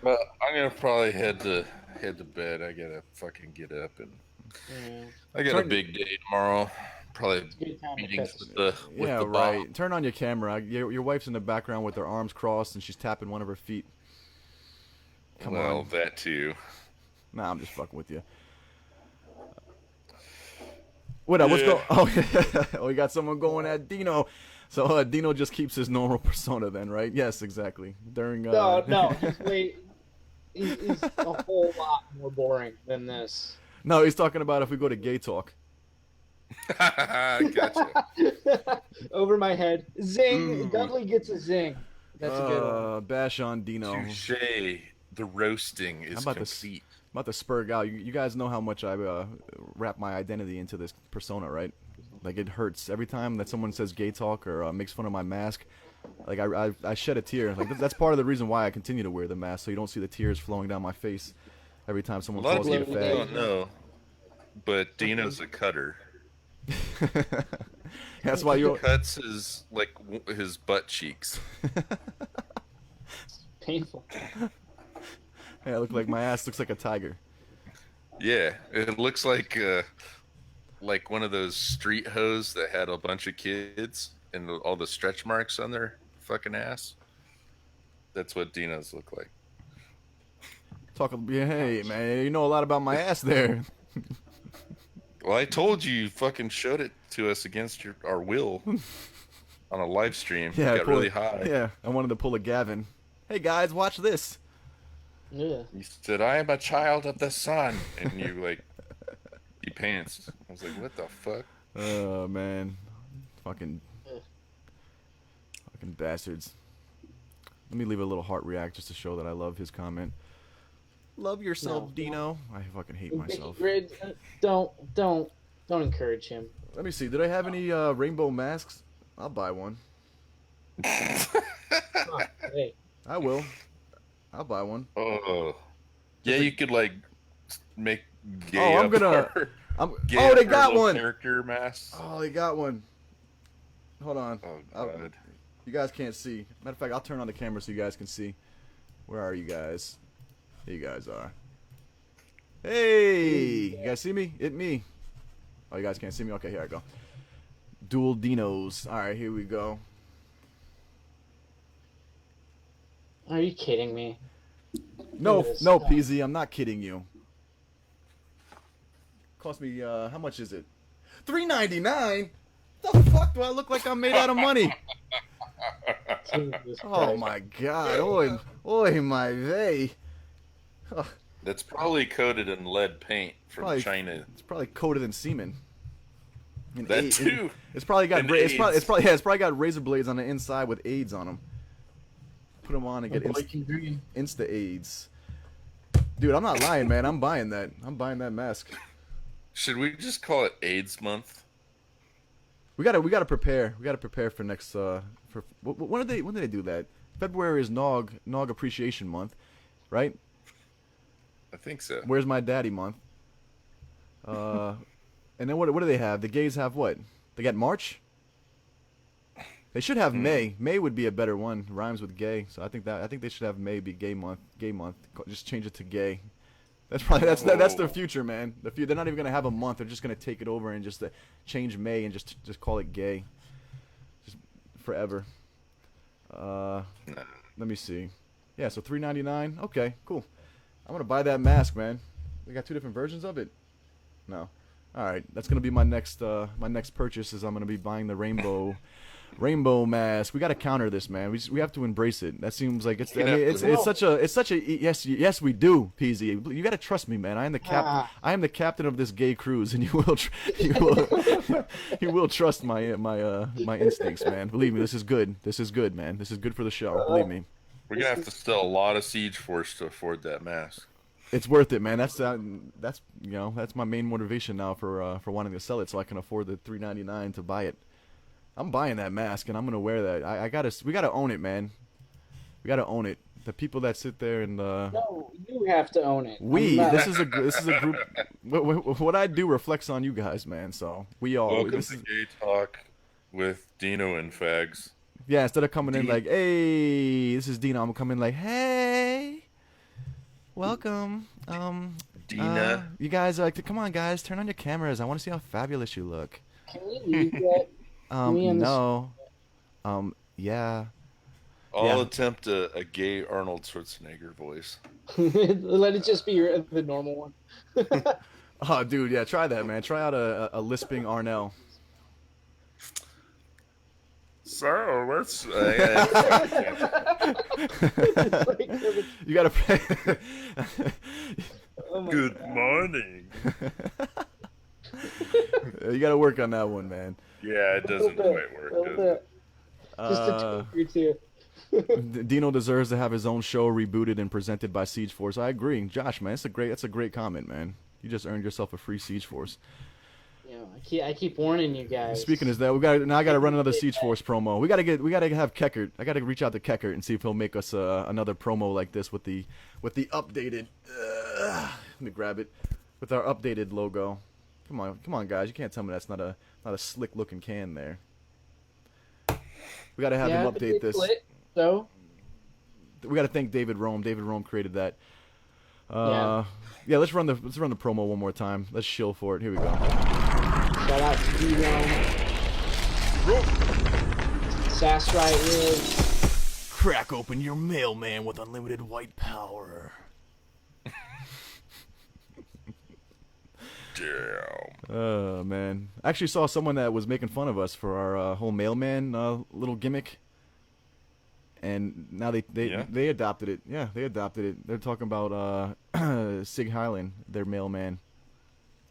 [SPEAKER 4] Well, I'm gonna probably head to bed. I gotta fucking get up and
[SPEAKER 6] Yeah.
[SPEAKER 4] I got a big day tomorrow. Probably
[SPEAKER 6] Good time to
[SPEAKER 4] meetings
[SPEAKER 6] catch
[SPEAKER 4] with
[SPEAKER 6] it.
[SPEAKER 4] the
[SPEAKER 2] Yeah,
[SPEAKER 4] the
[SPEAKER 2] right.
[SPEAKER 4] Bob.
[SPEAKER 2] Turn on your camera. Your wife's in the background with her arms crossed and she's tapping one of her feet. Come
[SPEAKER 4] Well,
[SPEAKER 2] on.
[SPEAKER 4] that too.
[SPEAKER 2] Nah, I'm just fucking with you. What up? What's
[SPEAKER 4] Yeah.
[SPEAKER 2] going? Oh, we got someone going at Dino. So Dino just keeps his normal persona then, right? Yes, exactly. During
[SPEAKER 6] No, he's a whole lot more boring than this.
[SPEAKER 2] No, he's talking about if we go to gay talk.
[SPEAKER 4] Gotcha.
[SPEAKER 6] Over my head. Zing! Dudley gets a zing. That's a good one.
[SPEAKER 2] Bash on Dino.
[SPEAKER 4] Touche. The roasting is
[SPEAKER 2] about to s-
[SPEAKER 4] complete.
[SPEAKER 2] I'm about to spurg out. You guys know how much I wrap my identity into this persona, right? Like it hurts every time that someone says gay talk or makes fun of my mask. Like I shed a tear. Like that's part of the reason why I continue to wear the mask, so you don't see the tears flowing down my face every time
[SPEAKER 4] A
[SPEAKER 2] someone
[SPEAKER 4] lot of
[SPEAKER 2] calls me a
[SPEAKER 4] people
[SPEAKER 2] fag.
[SPEAKER 4] don't know, but Dino's a cutter.
[SPEAKER 2] That's why you.
[SPEAKER 4] Cuts his butt cheeks.
[SPEAKER 6] Painful.
[SPEAKER 2] Yeah, look like my ass looks like a tiger.
[SPEAKER 4] Yeah, it looks like one of those street hoes that had a bunch of kids and all the stretch marks on their fucking ass. That's what Dino's look like.
[SPEAKER 2] Hey man, you know a lot about my ass there.
[SPEAKER 4] Well, I told you fucking showed it to us against our will on a live stream.
[SPEAKER 2] Yeah,
[SPEAKER 4] It got really high.
[SPEAKER 2] Yeah, I wanted to pull a Gavin. Hey guys, watch this.
[SPEAKER 6] Yeah.
[SPEAKER 4] You said, "I am a child of the sun," and you pantsed. I was like, "What the fuck?"
[SPEAKER 2] Oh man, fucking bastards. Let me leave a little heart react just to show that I love his comment. Love yourself,
[SPEAKER 6] No.
[SPEAKER 2] Dino. I fucking hate myself.
[SPEAKER 6] Grid, don't encourage him.
[SPEAKER 2] Let me see. Did I have any rainbow masks? I'll buy one.
[SPEAKER 6] Hey,
[SPEAKER 2] I will. I'll buy one.
[SPEAKER 4] Oh, yeah. You could make gay.
[SPEAKER 2] Oh, I'm
[SPEAKER 4] up
[SPEAKER 2] gonna-
[SPEAKER 4] our- gay
[SPEAKER 2] Oh,
[SPEAKER 4] up
[SPEAKER 2] they
[SPEAKER 4] our
[SPEAKER 2] got
[SPEAKER 4] little
[SPEAKER 2] one.
[SPEAKER 4] Character masks.
[SPEAKER 2] Oh, they got one. Hold on.
[SPEAKER 4] Oh
[SPEAKER 2] I'll-
[SPEAKER 4] god.
[SPEAKER 2] You guys can't see. Matter of fact, I'll turn on the camera so you guys can see. Where are you guys? Here you guys are. Hey! You guys see me? It me. Oh, you guys can't see me? Okay, here I go. Dual Dinos. All right, here we go.
[SPEAKER 6] Are you kidding me?
[SPEAKER 2] No,
[SPEAKER 6] Look at this.
[SPEAKER 2] no, PZ, I'm not kidding you. Cost me, how much is it? $3.99? The fuck do I look like I'm made out of money?
[SPEAKER 6] Jesus
[SPEAKER 2] Oh
[SPEAKER 6] Christ.
[SPEAKER 2] my god. Oi, my vey.
[SPEAKER 4] That's probably coated in lead paint from
[SPEAKER 2] Probably-
[SPEAKER 4] China.
[SPEAKER 2] It's probably coated in semen. And
[SPEAKER 4] That
[SPEAKER 2] AIDS-
[SPEAKER 4] too.
[SPEAKER 2] It's probably got
[SPEAKER 4] And
[SPEAKER 2] it's probably
[SPEAKER 4] AIDS.
[SPEAKER 2] got razor blades on the inside with AIDS on them. Put them on and get insta AIDS. Dude, I'm not lying, man. I'm buying that. I'm buying that mask.
[SPEAKER 4] Should we just call it AIDS month?
[SPEAKER 2] We gotta prepare. We gotta prepare for next. For when did they do that? February is Nog Appreciation Month, right?
[SPEAKER 4] I think so.
[SPEAKER 2] Where's my daddy month? And then what do they have? The gays have what? They got March. They should have May. May would be a better one. Rhymes with gay. So I think they should have May be gay month. Gay month. Just change it to gay. That's probably that's their future, man. They're not even gonna have a month. They're just gonna take it over and just change May and just call it gay. Just forever. Let me see. Yeah, so $3.99. Okay, cool. I'm gonna buy that mask, man. They got 2 different versions of it. No. All right, that's gonna be my next purchase. Is I'm gonna be buying the rainbow mask. We got to counter this, man. We have to embrace it. That seems like it's. I mean, it's such a yes we do, PZ. You got to trust me, man. I am the captain of this gay cruise, and you will trust my instincts, man. Believe me, this is good. This is good, man. This is good for the show. Believe me.
[SPEAKER 4] We're gonna have to sell a lot of Siege Force to afford that mask.
[SPEAKER 2] It's worth it, man. That's my main motivation now for wanting to sell it, so I can afford the $3.99 to buy it. I'm buying that mask and I'm gonna wear that. We gotta own it, man. We gotta own it. The people that sit there and
[SPEAKER 6] No, you have to own it.
[SPEAKER 2] this is a group. What I do reflects on you guys, man. So we all.
[SPEAKER 4] Welcome to Gay Talk with Dino and Fags.
[SPEAKER 2] Yeah, instead of coming in like, hey, this is Dino, I'm coming in like, hey, welcome.
[SPEAKER 4] Dina.
[SPEAKER 2] You guys come on, guys, turn on your cameras. I want to see how fabulous you look.
[SPEAKER 6] Can we leave yet?
[SPEAKER 2] No. Yeah.
[SPEAKER 4] I'll attempt a gay Arnold Schwarzenegger voice.
[SPEAKER 6] Let it just be the normal one.
[SPEAKER 2] Oh, dude, yeah, try that, man. Try out a lisping Arnell.
[SPEAKER 4] So let's.
[SPEAKER 2] You gotta.
[SPEAKER 4] Good morning.
[SPEAKER 2] You gotta work on that one, man.
[SPEAKER 4] Yeah, it doesn't quite work, does it?
[SPEAKER 6] Just a tweet or two.
[SPEAKER 2] Dino deserves to have his own show rebooted and presented by Siege Force. I agree, Josh, man. That's a great comment, man. You just earned yourself a free Siege Force.
[SPEAKER 6] Yeah, I keep warning you guys.
[SPEAKER 2] Speaking of that, I gotta run another Siege Force promo. We gotta have Keckert. I gotta reach out to Keckert and see if he'll make us another promo like this with the updated. Let me grab it with our updated logo. Come on, guys! You can't tell me that's not a slick looking can there. We gotta have him update this.
[SPEAKER 6] So
[SPEAKER 2] we gotta thank David Rome. David Rome created that. Yeah. Let's run the promo one more time. Let's shill for it. Here we go.
[SPEAKER 6] Shout out to Dino. Sass right Ridge.
[SPEAKER 2] Crack open your mailman with unlimited white power.
[SPEAKER 4] Damn.
[SPEAKER 2] Oh, man. I actually saw someone that was making fun of us for our whole mailman little gimmick. And now they adopted it. Yeah, they adopted it. They're talking about Sig Hyland, their mailman.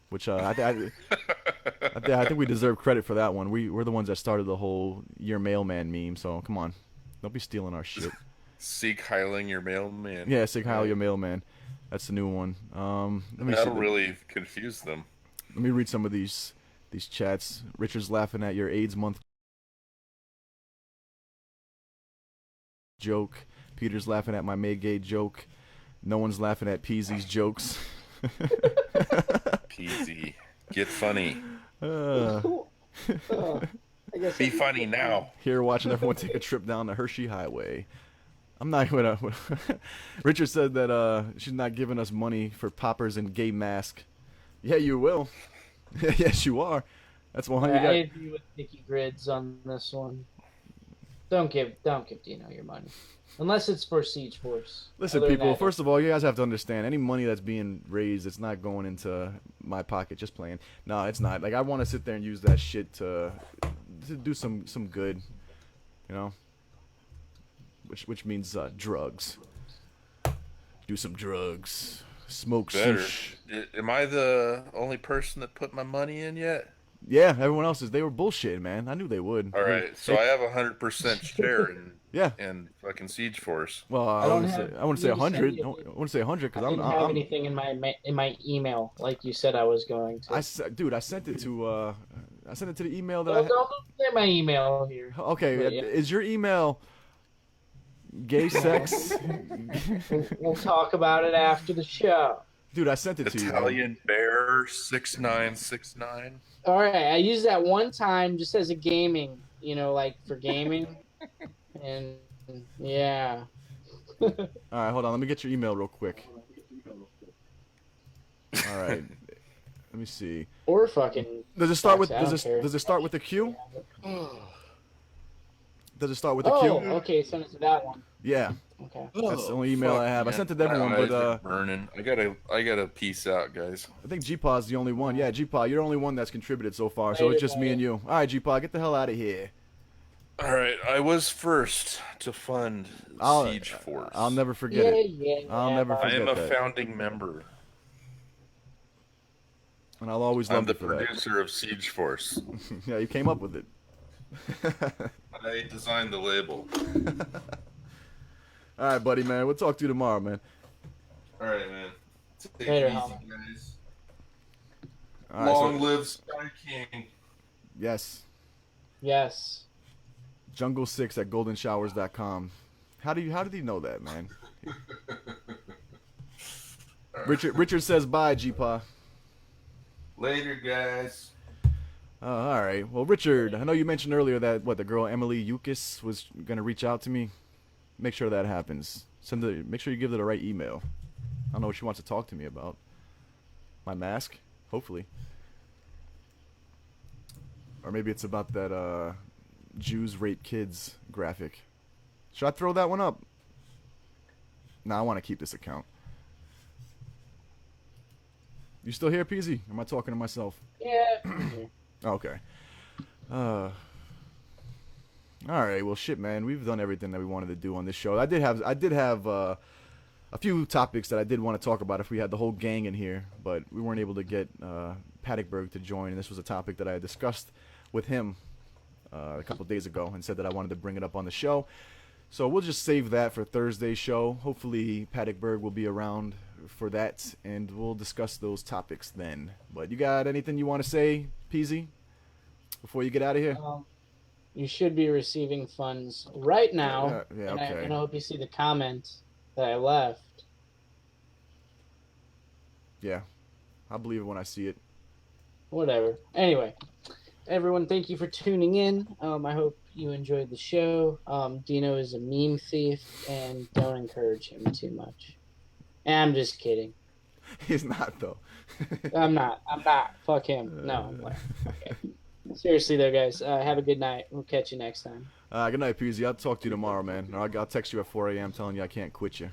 [SPEAKER 2] Which I think we deserve credit for that one. We're the ones that started the whole "your mailman" meme. So come on, don't be stealing our shit.
[SPEAKER 4] Seek Hyling your mailman.
[SPEAKER 2] Yeah, Sig Heil your mailman. That's the new one.
[SPEAKER 4] That'll really confuse them.
[SPEAKER 2] Let me read some of these chats. Richard's laughing at your AIDS month joke. Peter's laughing at my May gay joke. No one's laughing at PZ's jokes.
[SPEAKER 4] PZ, get funny.
[SPEAKER 6] I guess
[SPEAKER 4] Be funny now.
[SPEAKER 2] Here watching everyone take a trip down the Hershey Highway. I'm not gonna. Richard said that she's not giving us money for poppers and gay mask. Yeah, you will. Yes, you are. That's one
[SPEAKER 6] I
[SPEAKER 2] hundred.
[SPEAKER 6] agree with Nicky Grids on this one. Don't give Dino your money, unless it's for Siege Force.
[SPEAKER 2] Listen,
[SPEAKER 6] Other than
[SPEAKER 2] people.
[SPEAKER 6] that,
[SPEAKER 2] First of all, you guys have to understand. Any money that's being raised, it's not going into my pocket. Just playing. No, it's not. Like I want to sit there and use that shit to do some good. You know. Which means drugs. Do some drugs. Smoke
[SPEAKER 4] Better.
[SPEAKER 2] sheesh.
[SPEAKER 4] Am I the only person that put my money in yet?
[SPEAKER 2] Yeah, everyone else is. They were bullshitting, man. I knew they would.
[SPEAKER 4] All right, so I have 100% share in
[SPEAKER 2] Yeah.
[SPEAKER 4] fucking Siege Force.
[SPEAKER 2] Well,
[SPEAKER 6] I don't have.
[SPEAKER 2] I wouldn't say
[SPEAKER 6] you send
[SPEAKER 2] 100.
[SPEAKER 6] me-
[SPEAKER 2] I wouldn't say 100
[SPEAKER 6] I
[SPEAKER 2] because
[SPEAKER 6] didn't have anything in my email like you said I was going to.
[SPEAKER 2] Dude, I sent it to the email that
[SPEAKER 6] Don't say my email here.
[SPEAKER 2] Okay,
[SPEAKER 6] But, yeah.
[SPEAKER 2] is your email gay sex?
[SPEAKER 6] We'll talk about it after the show.
[SPEAKER 2] Dude, I sent it to you.
[SPEAKER 4] Italian Bear 6969.
[SPEAKER 6] All right, I used that one time just as a gaming, like for gaming, and yeah.
[SPEAKER 2] All right, hold on. Let me get your email real quick. All right. Let me see.
[SPEAKER 6] Or fucking.
[SPEAKER 2] Does it start with
[SPEAKER 6] I don't care.
[SPEAKER 2] does it start with a Q? Does it start with a Q?
[SPEAKER 6] Oh, okay, send it to that one.
[SPEAKER 2] Yeah.
[SPEAKER 6] Okay.
[SPEAKER 2] That's the only email I have. I sent it to everyone,
[SPEAKER 4] My eyes
[SPEAKER 2] but
[SPEAKER 4] are burning. I gotta peace out, guys.
[SPEAKER 2] I think G-Paw's the only one. Yeah, G-Paw, you're the only one that's contributed so far, so it's just me and you. All right, G-Paw, get the hell out of here.
[SPEAKER 4] All right, I was first to fund Siege Force.
[SPEAKER 2] I'll never forget it.
[SPEAKER 6] Yeah.
[SPEAKER 2] I'll never
[SPEAKER 4] I
[SPEAKER 2] forget
[SPEAKER 4] am a
[SPEAKER 2] that.
[SPEAKER 4] founding member.
[SPEAKER 2] And I'll always
[SPEAKER 4] I'm
[SPEAKER 2] love
[SPEAKER 4] the
[SPEAKER 2] you for that.
[SPEAKER 4] producer of Siege Force.
[SPEAKER 2] Yeah, you came up with it.
[SPEAKER 4] I designed the label.
[SPEAKER 2] All right, buddy, man. We'll talk to you tomorrow, man.
[SPEAKER 4] All right, man. Take
[SPEAKER 6] Later,
[SPEAKER 4] it easy,
[SPEAKER 6] homie.
[SPEAKER 4] guys.
[SPEAKER 2] All right,
[SPEAKER 4] Long
[SPEAKER 2] so,
[SPEAKER 4] live Sky King.
[SPEAKER 2] yes.
[SPEAKER 6] Yes.
[SPEAKER 2] Jungle6 at goldenshowers.com. How did he know that, man? Richard says bye, G-Paw.
[SPEAKER 4] Later, guys.
[SPEAKER 2] All right. Well, Richard, I know you mentioned earlier that the girl Emily Yukis was gonna reach out to me. Make sure that happens. Make sure you give her the right email. I don't know what she wants to talk to me about. My mask, hopefully, or maybe it's about that Jews rape kids graphic. Should I throw that one up? Nah, I want to keep this account. You still here, Peasy? Am I talking to myself?
[SPEAKER 6] Yeah.
[SPEAKER 2] Okay. All right. Well, shit, man. We've done everything that we wanted to do on this show. I did have a few topics that I did want to talk about if we had the whole gang in here, but we weren't able to get Paddockberg to join, and this was a topic that I had discussed with him a couple days ago and said that I wanted to bring it up on the show. So we'll just save that for Thursday's show. Hopefully Paddockberg will be around for that, and we'll discuss those topics then. But you got anything you want to say, Peasy, before you get out of here?
[SPEAKER 6] You should be receiving funds right now.
[SPEAKER 2] Yeah,
[SPEAKER 6] and
[SPEAKER 2] okay.
[SPEAKER 6] I hope you see the comment that I left.
[SPEAKER 2] Yeah, I'll believe it when I see it.
[SPEAKER 6] Whatever. Anyway, everyone, thank you for tuning in. I hope you enjoyed the show. Dino is a meme thief, and don't encourage him too much. And I'm just kidding.
[SPEAKER 2] He's not, though.
[SPEAKER 6] I'm not. Fuck him. No, I'm playing. Okay. Seriously, though, guys, have a good night. We'll catch you next time.
[SPEAKER 2] Good night, Peasy. I'll talk to you tomorrow, man. Or I'll text you at 4 a.m. telling you I can't quit you.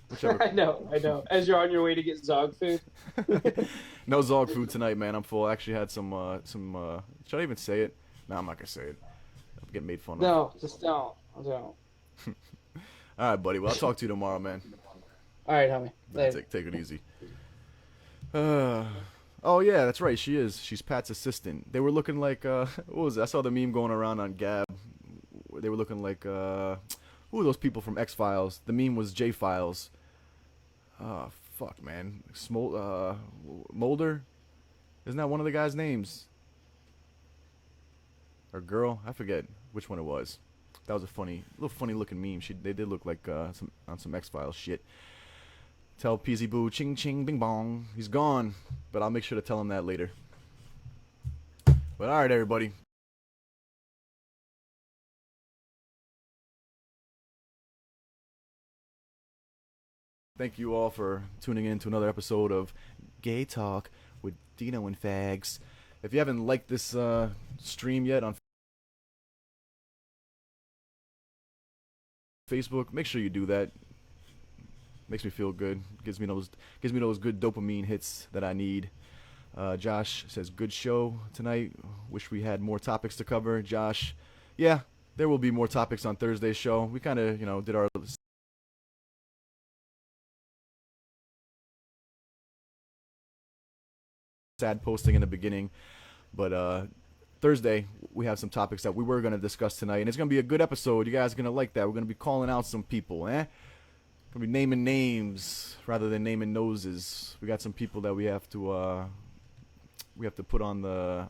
[SPEAKER 2] Whichever.
[SPEAKER 6] I know. As you're on your way to get Zog food.
[SPEAKER 2] No Zog food tonight, man. I'm full. I actually had some. Should I even say it? No, I'm not gonna say it. I'll get made fun of.
[SPEAKER 6] No, just don't.
[SPEAKER 2] All right, buddy. Well, I'll talk to you tomorrow, man.
[SPEAKER 6] All right, homie. Later.
[SPEAKER 2] Take it easy. Oh yeah, that's right. She's Pat's assistant. They were looking like what was it? I saw the meme going around on Gab. They were looking like who are those people from X-Files? The meme was J-Files. Oh fuck, man. Mulder? Isn't that one of the guys' names? Or girl? I forget which one it was. That was a little funny looking meme. They did look like some X-Files shit. Tell Peasy Boo, ching ching, bing bong. He's gone, but I'll make sure to tell him that later. But all right, everybody. Thank you all for tuning in to another episode of Gay Talk with Dino and Fags. If you haven't liked this stream yet on Facebook, make sure you do that. Makes me feel good. Gives me those good dopamine hits that I need. Josh says, good show tonight. Wish we had more topics to cover. Josh, yeah, there will be more topics on Thursday's show. We kind of, did our sad posting in the beginning. But Thursday, we have some topics that we were going to discuss tonight. And it's going to be a good episode. You guys are going to like that. We're going to be calling out some people, Going to be naming names rather than naming noses. We got some people that we have to put on the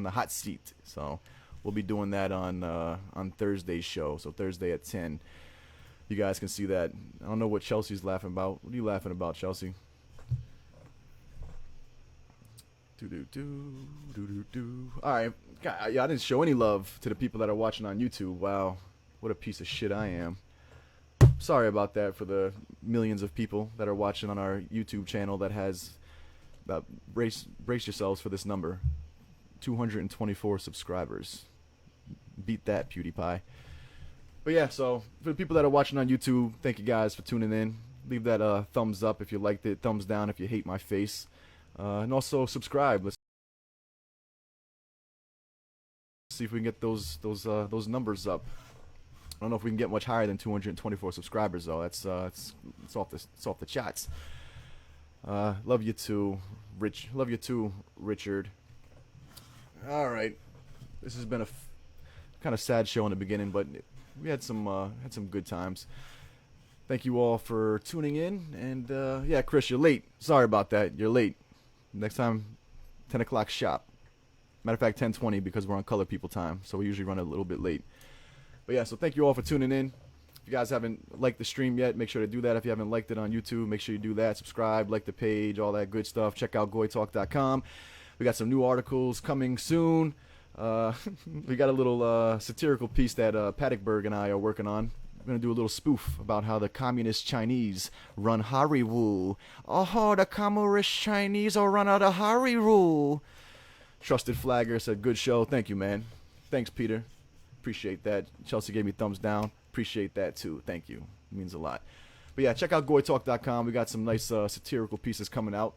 [SPEAKER 2] hot seat. So we'll be doing that on Thursday's show. So Thursday at 10. You guys can see that. I don't know what Chelsea's laughing about. What are you laughing about, Chelsea? All right. God, yeah, I didn't show any love to the people that are watching on YouTube. Wow. What a piece of shit I am. Sorry about that for the millions of people that are watching on our YouTube channel that has brace yourselves for this number. 224 subscribers. Beat that, PewDiePie. But yeah, so for the people that are watching on YouTube, thank you guys for tuning in. Leave that thumbs up if you liked it, thumbs down if you hate my face. And also subscribe. Let's see if we can get those numbers up. I don't know if we can get much higher than 224 subscribers though. It's off the charts. Love you too, Rich. Love you too, Richard. All right, this has been a kind of sad show in the beginning, but we had some good times. Thank you all for tuning in, and yeah, Chris, you're late. Sorry about that. You're late. Next time, 10 o'clock shop. Matter of fact, 10:20 because we're on color people time, so we usually run a little bit late. But yeah, so thank you all for tuning in. If you guys haven't liked the stream yet, make sure to do that. If you haven't liked it on YouTube, make sure you do that. Subscribe, like the page, all that good stuff. Check out goytalk.com. We got some new articles coming soon. We got a little satirical piece that Paddockberg and I are working on. We're going to do a little spoof about how the communist Chinese run Hollywood. Oh, the communist Chinese are run out of Hollywood. Trusted Flagger said, good show. Thank you, man. Thanks, Peter. Appreciate that. Chelsea gave me thumbs down. Appreciate that, too. Thank you. It means a lot. But yeah, check out goytalk.com. We got some nice satirical pieces coming out.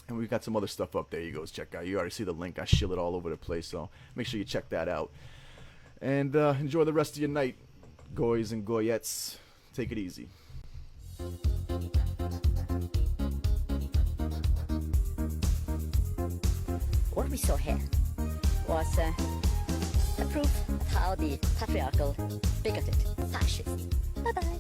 [SPEAKER 2] And we got some other stuff up there. You guys check out. You already see the link. I shill it all over the place. So make sure you check that out. And enjoy the rest of your night, goys and goyettes. Take it easy.
[SPEAKER 9] What we saw here was a proof of how the patriarchal, bigoted, fascist. Bye-bye.